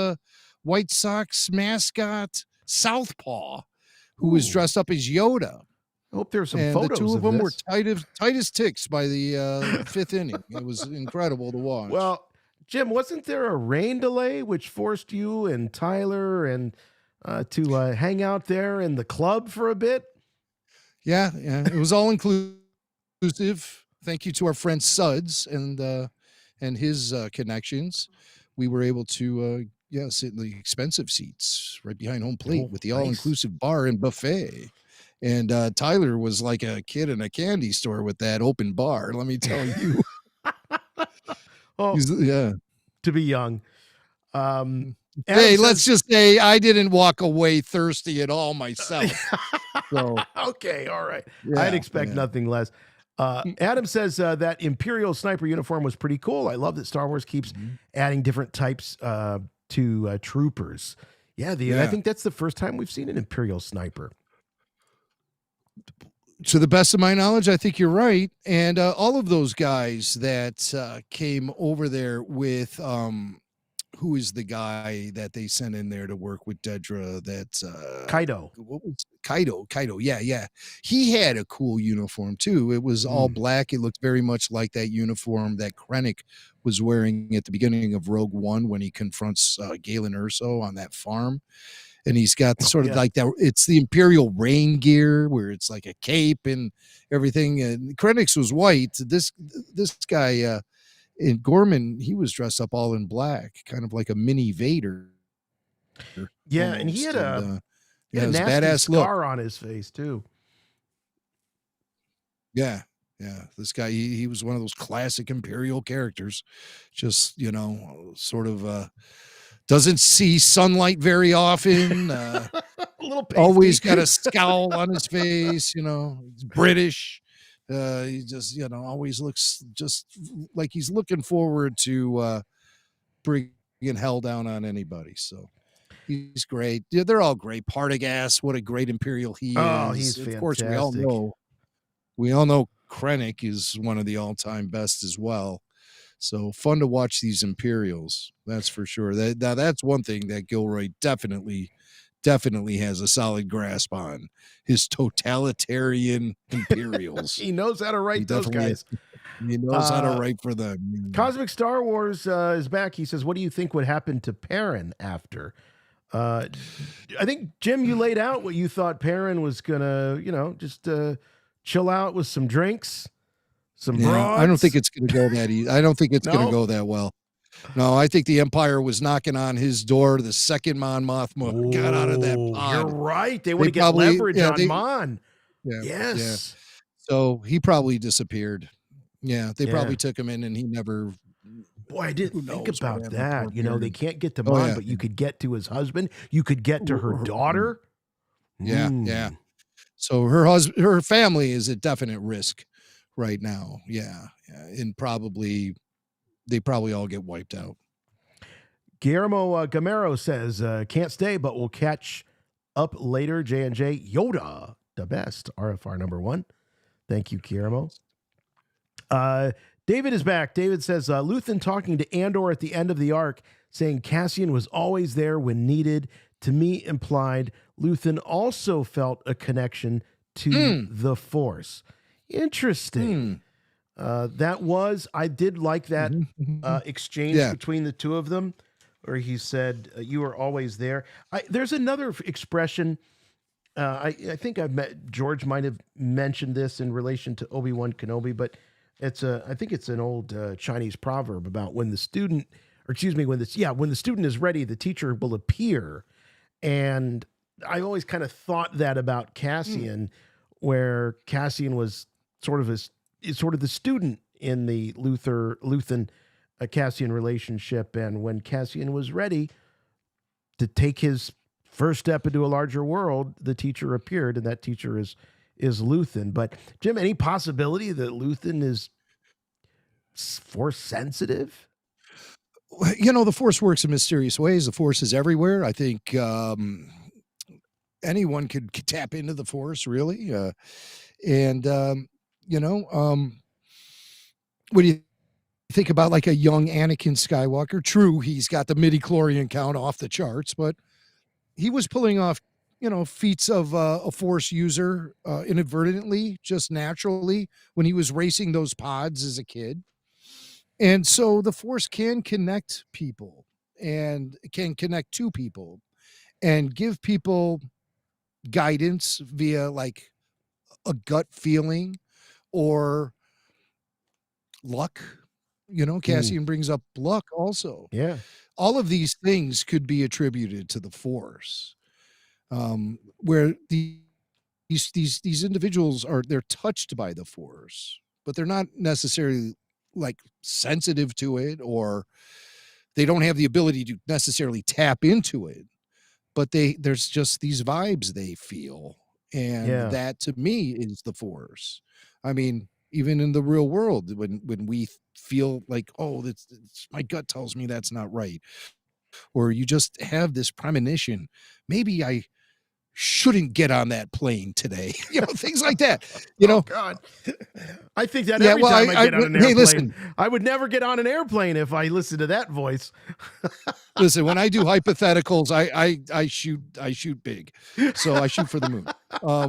White Sox mascot Southpaw, who was dressed up as Yoda. I hope there's some and photos. The two of them were this. tight as ticks by the fifth inning. It was incredible to watch. Well, Jim, wasn't there a rain delay which forced you and Tyler and to hang out there in the club for a bit? Yeah, it was all inclusive. Thank you to our friend Suds and his connections. We were able to sit in the expensive seats right behind home plate with the all-inclusive bar and buffet. And Tyler was like a kid in a candy store with that open bar. Let me tell you. To be young. Hey, let's just say I didn't walk away thirsty at all myself. So okay, all right. I'd expect nothing less. Adam says that Imperial sniper uniform was pretty cool. I love that Star Wars keeps adding different types to troopers. I think that's the first time we've seen an Imperial sniper. To the best of my knowledge, I think you're right. And all of those guys that came over there with, who is the guy that they sent in there to work with Dedra? That's Kaido. What was Kaido? Yeah. He had a cool uniform too. It was all black. It looked very much like that uniform that Krennic was wearing at the beginning of Rogue One when he confronts Galen Erso on that farm. And he's got sort of like that. It's the Imperial rain gear where it's like a cape and everything. And Krennic's was white. This guy in Gorman, he was dressed up all in black, kind of like a mini Vader. Yeah, almost. And he had a nasty badass scar look on his face too. Yeah. This guy, he was one of those classic Imperial characters. Just sort of. Doesn't see sunlight very often. A little always got a scowl on his face. He's British. He just, always looks just like he's looking forward to bringing hell down on anybody. So he's great. Yeah, they're all great. Partagas, what a great Imperial he is. Oh, he's fantastic. Of course, we all know Krennic is one of the all-time best as well. So fun to watch these Imperials, that's for sure. That's one thing that Gilroy definitely has a solid grasp on, his totalitarian Imperials. He knows how to write those guys. He knows how to write for them. Cosmic Star Wars is back. He says, what do you think would happen to Perrin after? I think, Jim, you laid out what you thought Perrin was going to, just chill out with some drinks. I don't think it's going to go that easy. I don't think it's going to go that well. No, I think the Empire was knocking on his door the second Mon Mothma got out of that pod. You're right. They would get leverage on Mon. Yeah, yes. Yeah. So he probably disappeared. Yeah, they probably took him in and he never. Boy, I didn't think about that. They can't get to Mon, but you could get to his husband. You could get to her daughter. Yeah. So her family is at definite risk right now. Yeah. And they probably all get wiped out. Guillermo Gamero says, can't stay, but we'll catch up later. J&J Yoda, the best. RFR number 1. Thank you, Guillermo. David is back. David says, Luthen talking to Andor at the end of the arc, saying Cassian was always there when needed, to me implied Luthen also felt a connection to the Force. Interesting. I did like that exchange between the two of them, where he said, you were always there. There's another expression I think George might have mentioned this in relation to Obi-Wan Kenobi, but I think it's an old Chinese proverb about when the student is ready, the teacher will appear. And I always kind of thought that about Cassian, where Cassian was sort of the student in the Luthen Cassian relationship. And when Cassian was ready to take his first step into a larger world, the teacher appeared, and that teacher is Luthen. But Jim, any possibility that Luthen is Force sensitive? You know, the Force works in mysterious ways. The Force is everywhere. I think anyone could tap into the Force, really. When you think about like a young Anakin Skywalker, true, he's got the midi-chlorian count off the charts, but he was pulling off, feats of a Force user inadvertently, just naturally, when he was racing those pods as a kid. And so the Force can connect people and can connect to people and give people guidance via like a gut feeling or luck. Cassian brings up luck also. Yeah. All of these things could be attributed to the Force, where these individuals they're touched by the Force, but they're not necessarily like sensitive to it, or they don't have the ability to necessarily tap into it, but there's just these vibes they feel. And that to me is the Force. I mean, even in the real world, when we feel like, oh, my gut tells me that's not right, or you just have this premonition, maybe I shouldn't get on that plane today, things like that. Oh God, I think that every time I get on an airplane. Hey, listen, I would never get on an airplane if I listened to that voice. Listen, when I do hypotheticals, I shoot big, so I shoot for the moon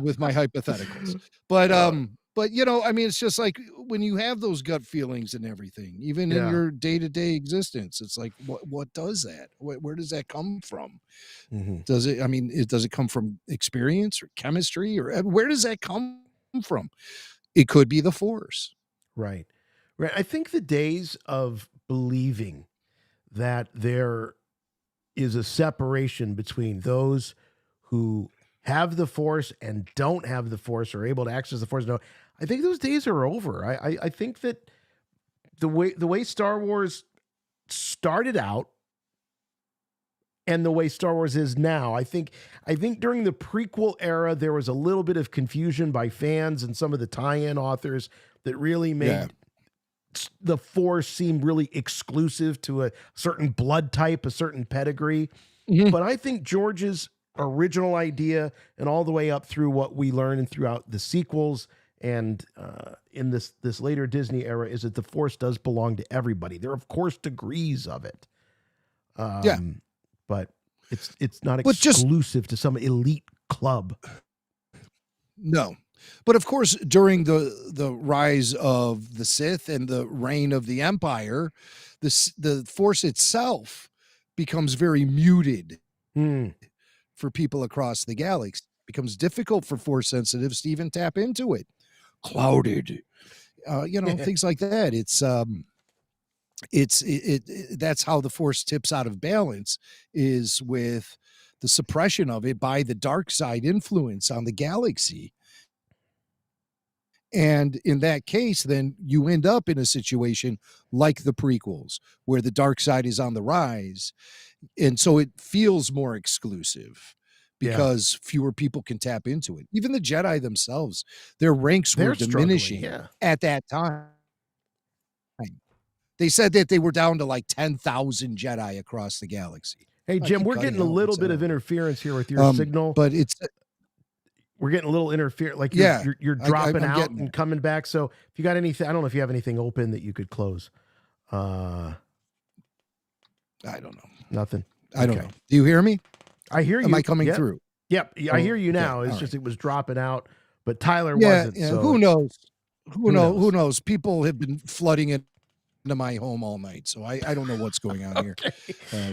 with my hypotheticals. But I mean, it's just like when you have those gut feelings and everything, even in your day-to-day existence, it's like, what does that? Where does that come from? Mm-hmm. Does it come from experience or chemistry, or where does that come from? It could be the Force. Right. I think the days of believing that there is a separation between those who have the Force and don't have the Force, or able to access the Force, no, I think those days are over. I think that the way Star Wars started out and the way Star Wars is now, I think during the prequel era, there was a little bit of confusion by fans and some of the tie-in authors that really made the Force seem really exclusive to a certain blood type, a certain pedigree. Mm-hmm. But I think George's original idea, and all the way up through what we learn and throughout the sequels and in this later Disney era, is that the Force does belong to everybody. There are, of course, degrees of it. But it's not exclusive to some elite club. No. But of course, during the rise of the Sith and the reign of the Empire, the Force itself becomes very muted for people across the galaxy. It becomes difficult for Force sensitives to even tap into it. Clouded, things like that. That's how the Force tips out of balance, is with the suppression of it by the dark side influence on the galaxy. And in that case, then you end up in a situation like the prequels, where the dark side is on the rise. And so it feels more exclusive because fewer people can tap into it. Even the Jedi themselves, their ranks were diminishing at that time. They said that they were down to like 10,000 Jedi across the galaxy. Hey, Jim, we're getting a little bit of interference here with your signal. But we're getting a little interference. Like you're dropping out and coming back. So if you got anything, I don't know if you have anything open that you could close. I don't know. Nothing. I don't know. Do you hear me? I hear you. Am I coming through? Yep. I hear you now. It's just, it was dropping out, but Tyler wasn't. Yeah. So Who knows? Who knows? People have been flooding it to my home all night, so I don't know what's going on here.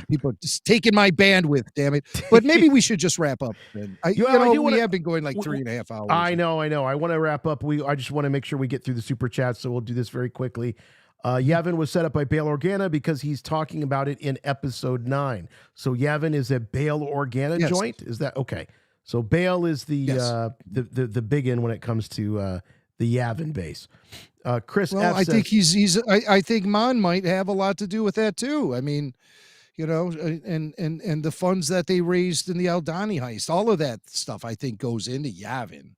People are just taking my bandwidth, damn it. But maybe we should just wrap up. Then. We have been going like 3.5 hours. I know. I want to wrap up. I just want to make sure we get through the super chat, so we'll do this very quickly. Yavin was set up by Bale Organa because he's talking about it in episode 9. So Yavin is a Bale Organa joint. Is that okay? So Bale is the big in when it comes to the Yavin base. Chris, well, F think he's. I think Mon might have a lot to do with that too. I mean, and the funds that they raised in the Aldani heist, all of that stuff, I think goes into Yavin.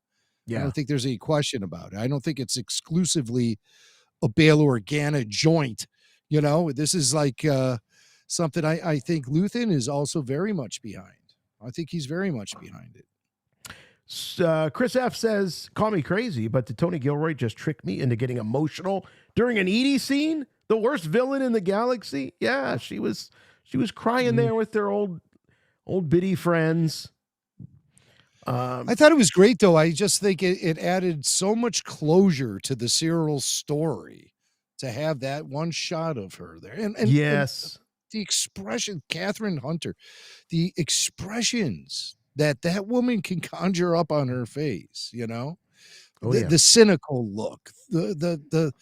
Yeah. I don't think there's any question about it. I don't think it's exclusively a Bale Organa joint. This is like something I think Luthen is also very much behind. I think he's very much behind it. Chris F says, call me crazy, but did Tony Gilroy just trick me into getting emotional during an Edie scene? The worst villain in the galaxy? Yeah, she was crying there with their old biddy friends. I thought it was great, though. I just think it added so much closure to the Syril story to have that one shot of her there. And yes, the expression, Catherine Hunter, the expressions that woman can conjure up on her face, the cynical look, the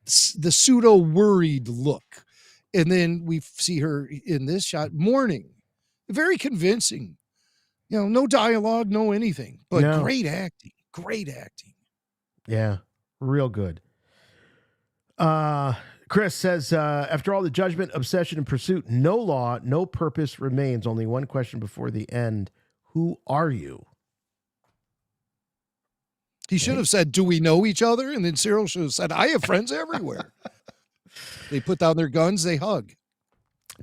pseudo worried look. And then we see her in this shot mourning, very convincing. No dialogue, no anything, but great acting. Yeah, real good. Chris says, after all the judgment, obsession, and pursuit, no law, no purpose remains. Only one question before the end. Who are you? He should have said, do we know each other? And then Syril should have said, I have friends everywhere. They put down their guns, they hug.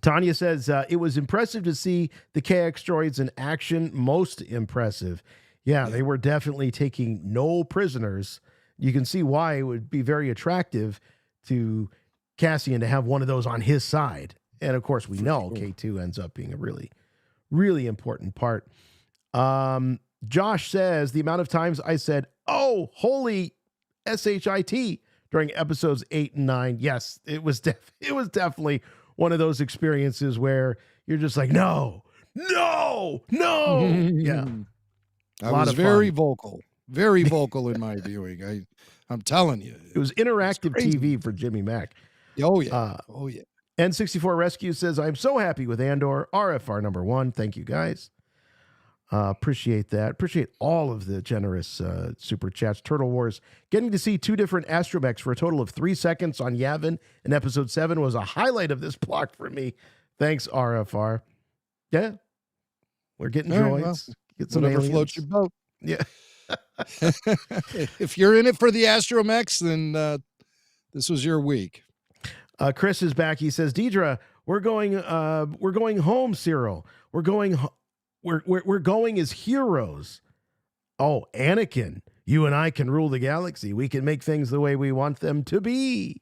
Tanya says, it was impressive to see the KX droids in action. Most impressive. Yeah, they were definitely taking no prisoners. You can see why it would be very attractive to Cassian to have one of those on his side. And of course, we know K2 ends up being a really, really important part. Josh says, the amount of times I said, oh, holy SHIT during episodes 8 and 9. Yes, it was definitely one of those experiences where you're just like, no. Yeah. I was very vocal in my viewing. I'm telling you. It was interactive TV for Jimmy Mack. Oh, yeah. N64 Rescue says, I'm so happy with Andor, RFR number 1. Thank you, guys. Appreciate that. Appreciate all of the generous super chats. Turtle Wars, getting to see 2 different astromechs for a total of 3 seconds on Yavin in episode 7 was a highlight of this block for me. Thanks, RFR. Yeah, we're getting droids. Well, get some whatever aliens. Floats your boat. Yeah. If you're in it for the astromechs, then this was your week. Chris is back. He says, Dedra, we're going home, Syril. We're going as heroes. Oh, Anakin, you and I can rule the galaxy. We can make things the way we want them to be.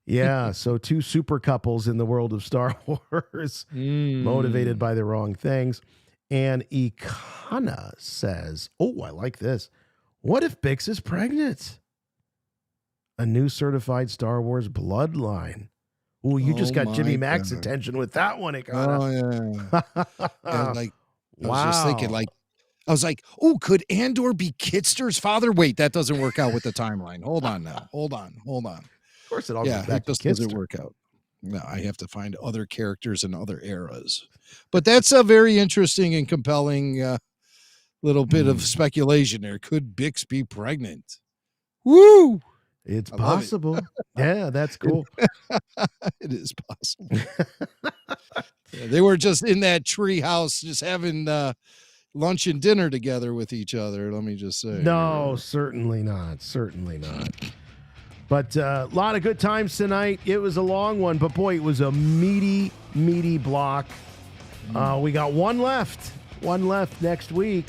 Yeah, so 2 super couples in the world of Star Wars, motivated by the wrong things. And Ikana says, oh, I like this. What if Bix is pregnant? A new certified Star Wars bloodline. Ooh, you just got Jimmy Mack's attention with that one, Ikana. Oh, yeah. I was just thinking, I was like, oh, could Andor be Kitster's father? Wait, that doesn't work out with the timeline. Hold on now. Hold on. Of course it all goes back to Kitster. Doesn't work out. No, I have to find other characters in other eras. But that's a very interesting and compelling little bit of speculation there. Could Bix be pregnant? Woo! It's possible. Yeah, that's cool. It is possible. Yeah, they were just in that tree house, just having lunch and dinner together with each other. Let me just say. No, certainly not. Certainly not. But a lot of good times tonight. It was a long one, but boy, it was a meaty block. We got one left next week.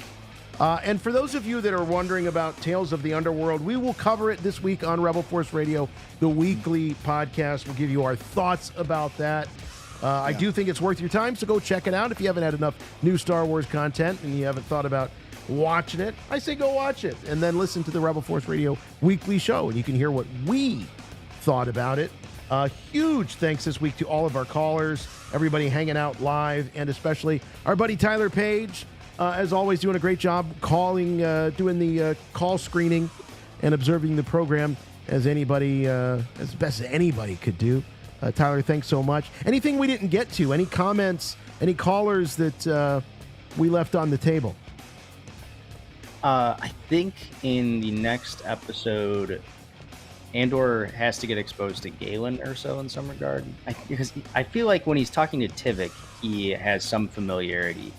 And for those of you that are wondering about Tales of the Underworld, we will cover it this week on Rebel Force Radio, the weekly podcast. We'll give you our thoughts about that. I do think it's worth your time, so go check it out. If you haven't had enough new Star Wars content and you haven't thought about watching it, I say go watch it and then listen to the Rebel Force Radio weekly show, and you can hear what we thought about it. Huge thanks this week to all of our callers, everybody hanging out live, and especially our buddy Tyler Page, as always, doing a great job doing the call screening and observing the program as best as anybody could do. Tyler, thanks so much. Anything we didn't get to? Any comments? Any callers that we left on the table? I think in the next episode, Andor has to get exposed to Galen or so in some regard. Because I feel like when he's talking to Tivik, he has some familiarity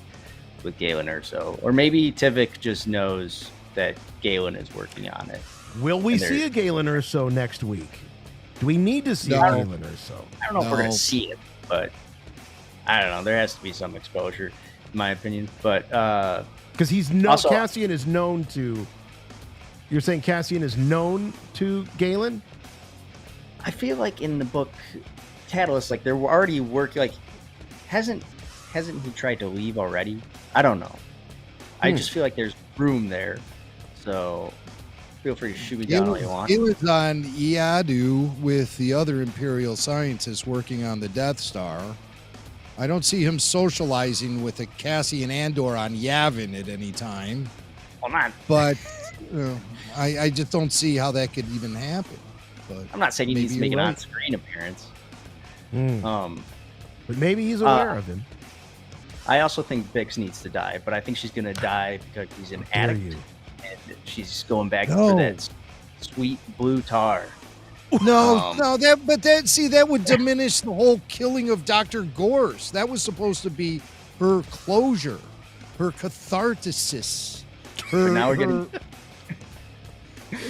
with Galen or so. Or maybe Tivik just knows that Galen is working on it. Will we see a Galen or so next week? Do we need to see a Galen or so? I don't know if we're going to see it, but I don't know. There has to be some exposure, in my opinion. But because Cassian is known to. You're saying Cassian is known to Galen? I feel like in the book Catalyst, like they're already working. Like, hasn't he tried to leave already? I don't know. I just feel like there's room there. So feel free to shoot me down all you want. He was on Iadu with the other Imperial scientists working on the Death Star. I don't see him socializing with a Cassian Andor on Yavin at any time. Well, not. But I just don't see how that could even happen. But I'm not saying he needs to make an on-screen appearance. But maybe he's aware of him. I also think Bix needs to die, but I think she's going to die because he's an addict. And she's going back for that sweet blue tar. That would diminish the whole killing of Dr. Gorse. That was supposed to be her closure, her catharsis. Now we're getting.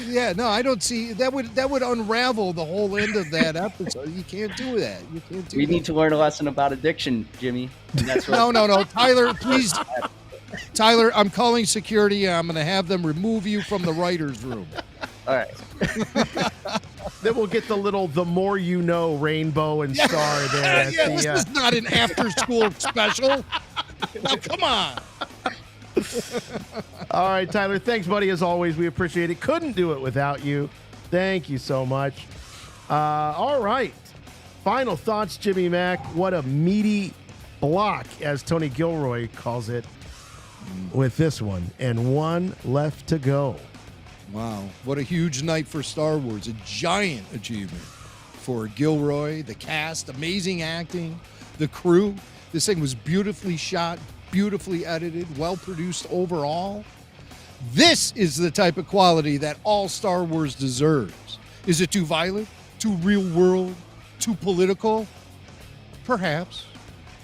Yeah, no, I don't see that would unravel the whole end of that episode. You can't do that. We need to learn a lesson about addiction, Jimmy. And that's what No, Tyler, please. Tyler, I'm calling security. I'm going to have them remove you from the writer's room. All right. Then we'll get the more you know rainbow and star there. This is not an after-school special. Now, come on. All right, Tyler, thanks, buddy, as always. We appreciate it. Couldn't do it without you. Thank you so much. All right. Final thoughts, Jimmy Mack. What a meaty block, as Tony Gilroy calls it, with this one. And one left to go. Wow. What a huge night for Star Wars. A giant achievement for Gilroy, the cast, amazing acting, the crew. This thing was beautifully shot, beautifully edited, well-produced overall. This is the type of quality that all Star Wars deserves. Is it too violent? Too real-world? Too political? Perhaps.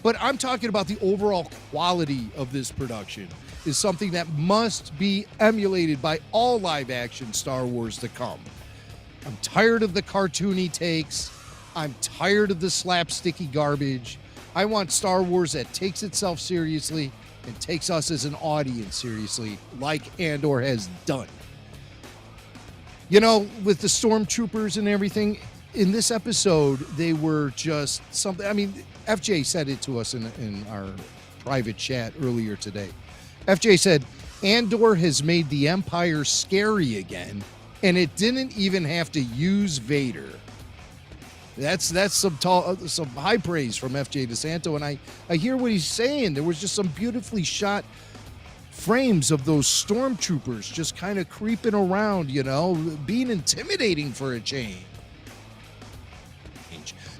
But I'm talking about the overall quality of this production is something that must be emulated by all live-action Star Wars to come. I'm tired of the cartoony takes. I'm tired of the slapsticky garbage. I want Star Wars that takes itself seriously and takes us as an audience seriously, like Andor has done. You know, with the stormtroopers and everything, in this episode, they were just something. I mean, FJ said it to us in our private chat earlier today. FJ said, Andor has made the Empire scary again, and it didn't even have to use Vader. That's some high praise from FJ DeSanto, and I hear what he's saying. There was just some beautifully shot frames of those stormtroopers just kind of creeping around, you know, being intimidating for a change.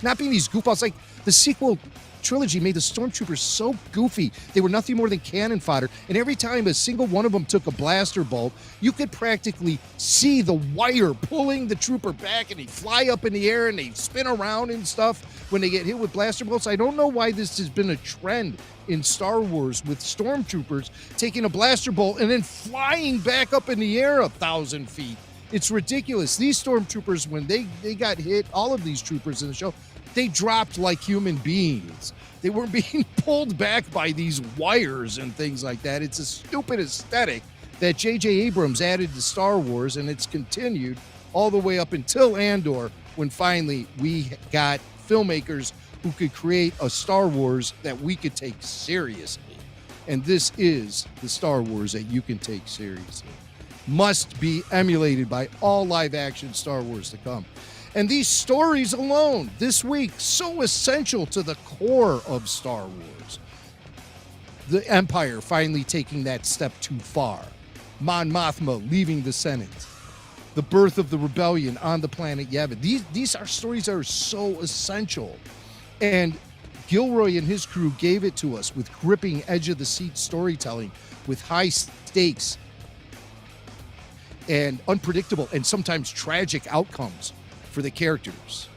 Not being these goofballs. Like the sequel trilogy made the stormtroopers so goofy. They were nothing more than cannon fodder. And every time a single one of them took a blaster bolt, you could practically see the wire pulling the trooper back, and they fly up in the air and they spin around and stuff when they get hit with blaster bolts. I don't know why this has been a trend in Star Wars with stormtroopers taking a blaster bolt and then flying back up in the air 1,000 feet. It's ridiculous. These stormtroopers, when they got hit, all of these troopers in the show, they dropped like human beings. They weren't being pulled back by these wires and things like that. It's a stupid aesthetic that J.J. Abrams added to Star Wars, and it's continued all the way up until Andor, when finally we got filmmakers who could create a Star Wars that we could take seriously. And this is the Star Wars that you can take seriously. Must be emulated by all live-action Star Wars to come. And these stories alone this week, so essential to the core of Star Wars. The Empire finally taking that step too far. Mon Mothma leaving the Senate. The birth of the rebellion on the planet Yavin. These are stories that are so essential. And Gilroy and his crew gave it to us with gripping edge-of-the-seat storytelling, with high stakes and unpredictable and sometimes tragic outcomes for the characters.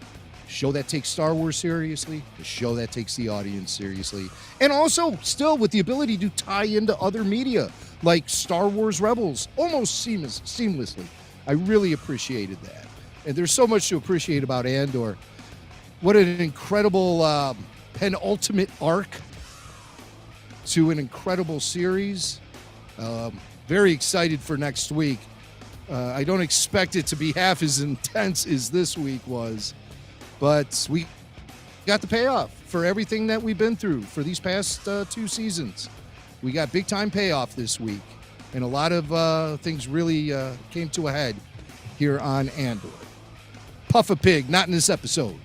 Show that takes Star Wars seriously, the show that takes the audience seriously, and also still with the ability to tie into other media like Star Wars Rebels almost seamlessly. I really appreciated that. And there's so much to appreciate about Andor. What an incredible penultimate arc to an incredible series. Very excited for next week. I don't expect it to be half as intense as this week was, but we got the payoff for everything that we've been through for these past 2 seasons. We got big time payoff this week, and a lot of things really came to a head here on Andor. Puff a pig, not in this episode.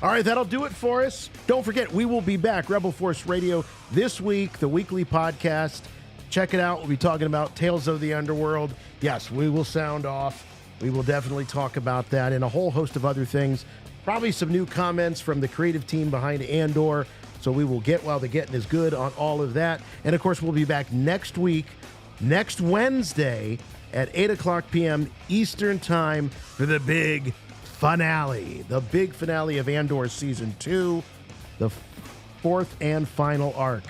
All right, that'll do it for us. Don't forget, we will be back, Rebel Force Radio, this week, the weekly podcast. Check it out. We'll be talking about Tales of the Underworld. Yes, we will sound off. We will definitely talk about that and a whole host of other things. Probably some new comments from the creative team behind Andor. So we will get while the getting is good on all of that. And, of course, we'll be back next week, next Wednesday at 8 o'clock p.m. Eastern Time for the big finale. The big finale of Andor Season 2, the 4th and final arc.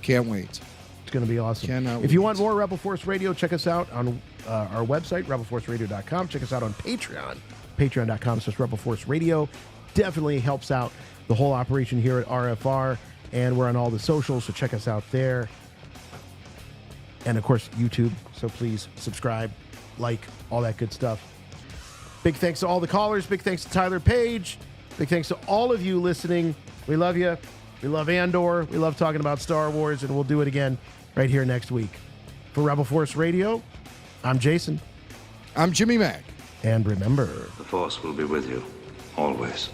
Can't wait. It's going to be awesome. Cannot if you wait. want more Rebel Force Radio, check us out on our website, rebelforceradio.com. Check us out on Patreon, patreon.com/Rebel Force Radio. Definitely helps out the whole operation here at RFR, and we're on all the socials, so check us out there. And, of course, YouTube, so please subscribe, like, all that good stuff. Big thanks to all the callers. Big thanks to Tyler Page. Big thanks to all of you listening. We love you. We love Andor. We love talking about Star Wars, and we'll do it again right here next week. For Rebel Force Radio, I'm Jason. I'm Jimmy Mack. And remember, the Force will be with you, always.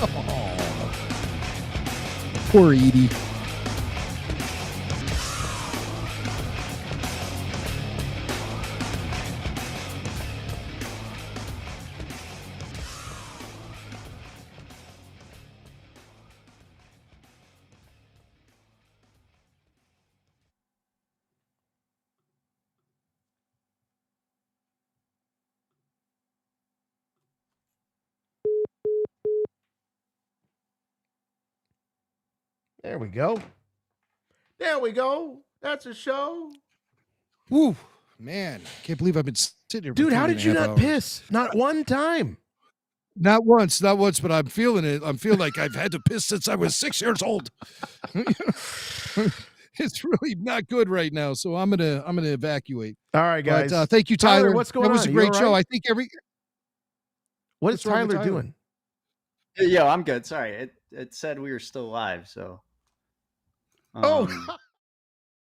Oh. Poor Edie. there we go. There we go. That's a show. Woo, man. Can't believe I've been sitting here. Dude, how did you not piss? Not one time. Not once, but I'm feeling it. I'm feeling like I've had to piss since I was 6 years old. It's really not good right now, so I'm gonna evacuate. All right, guys. But, thank you, Tyler. What's going on? That was a great show. I think What is Tyler doing? Yo, I'm good. Sorry, it said we were still live, so. Oh.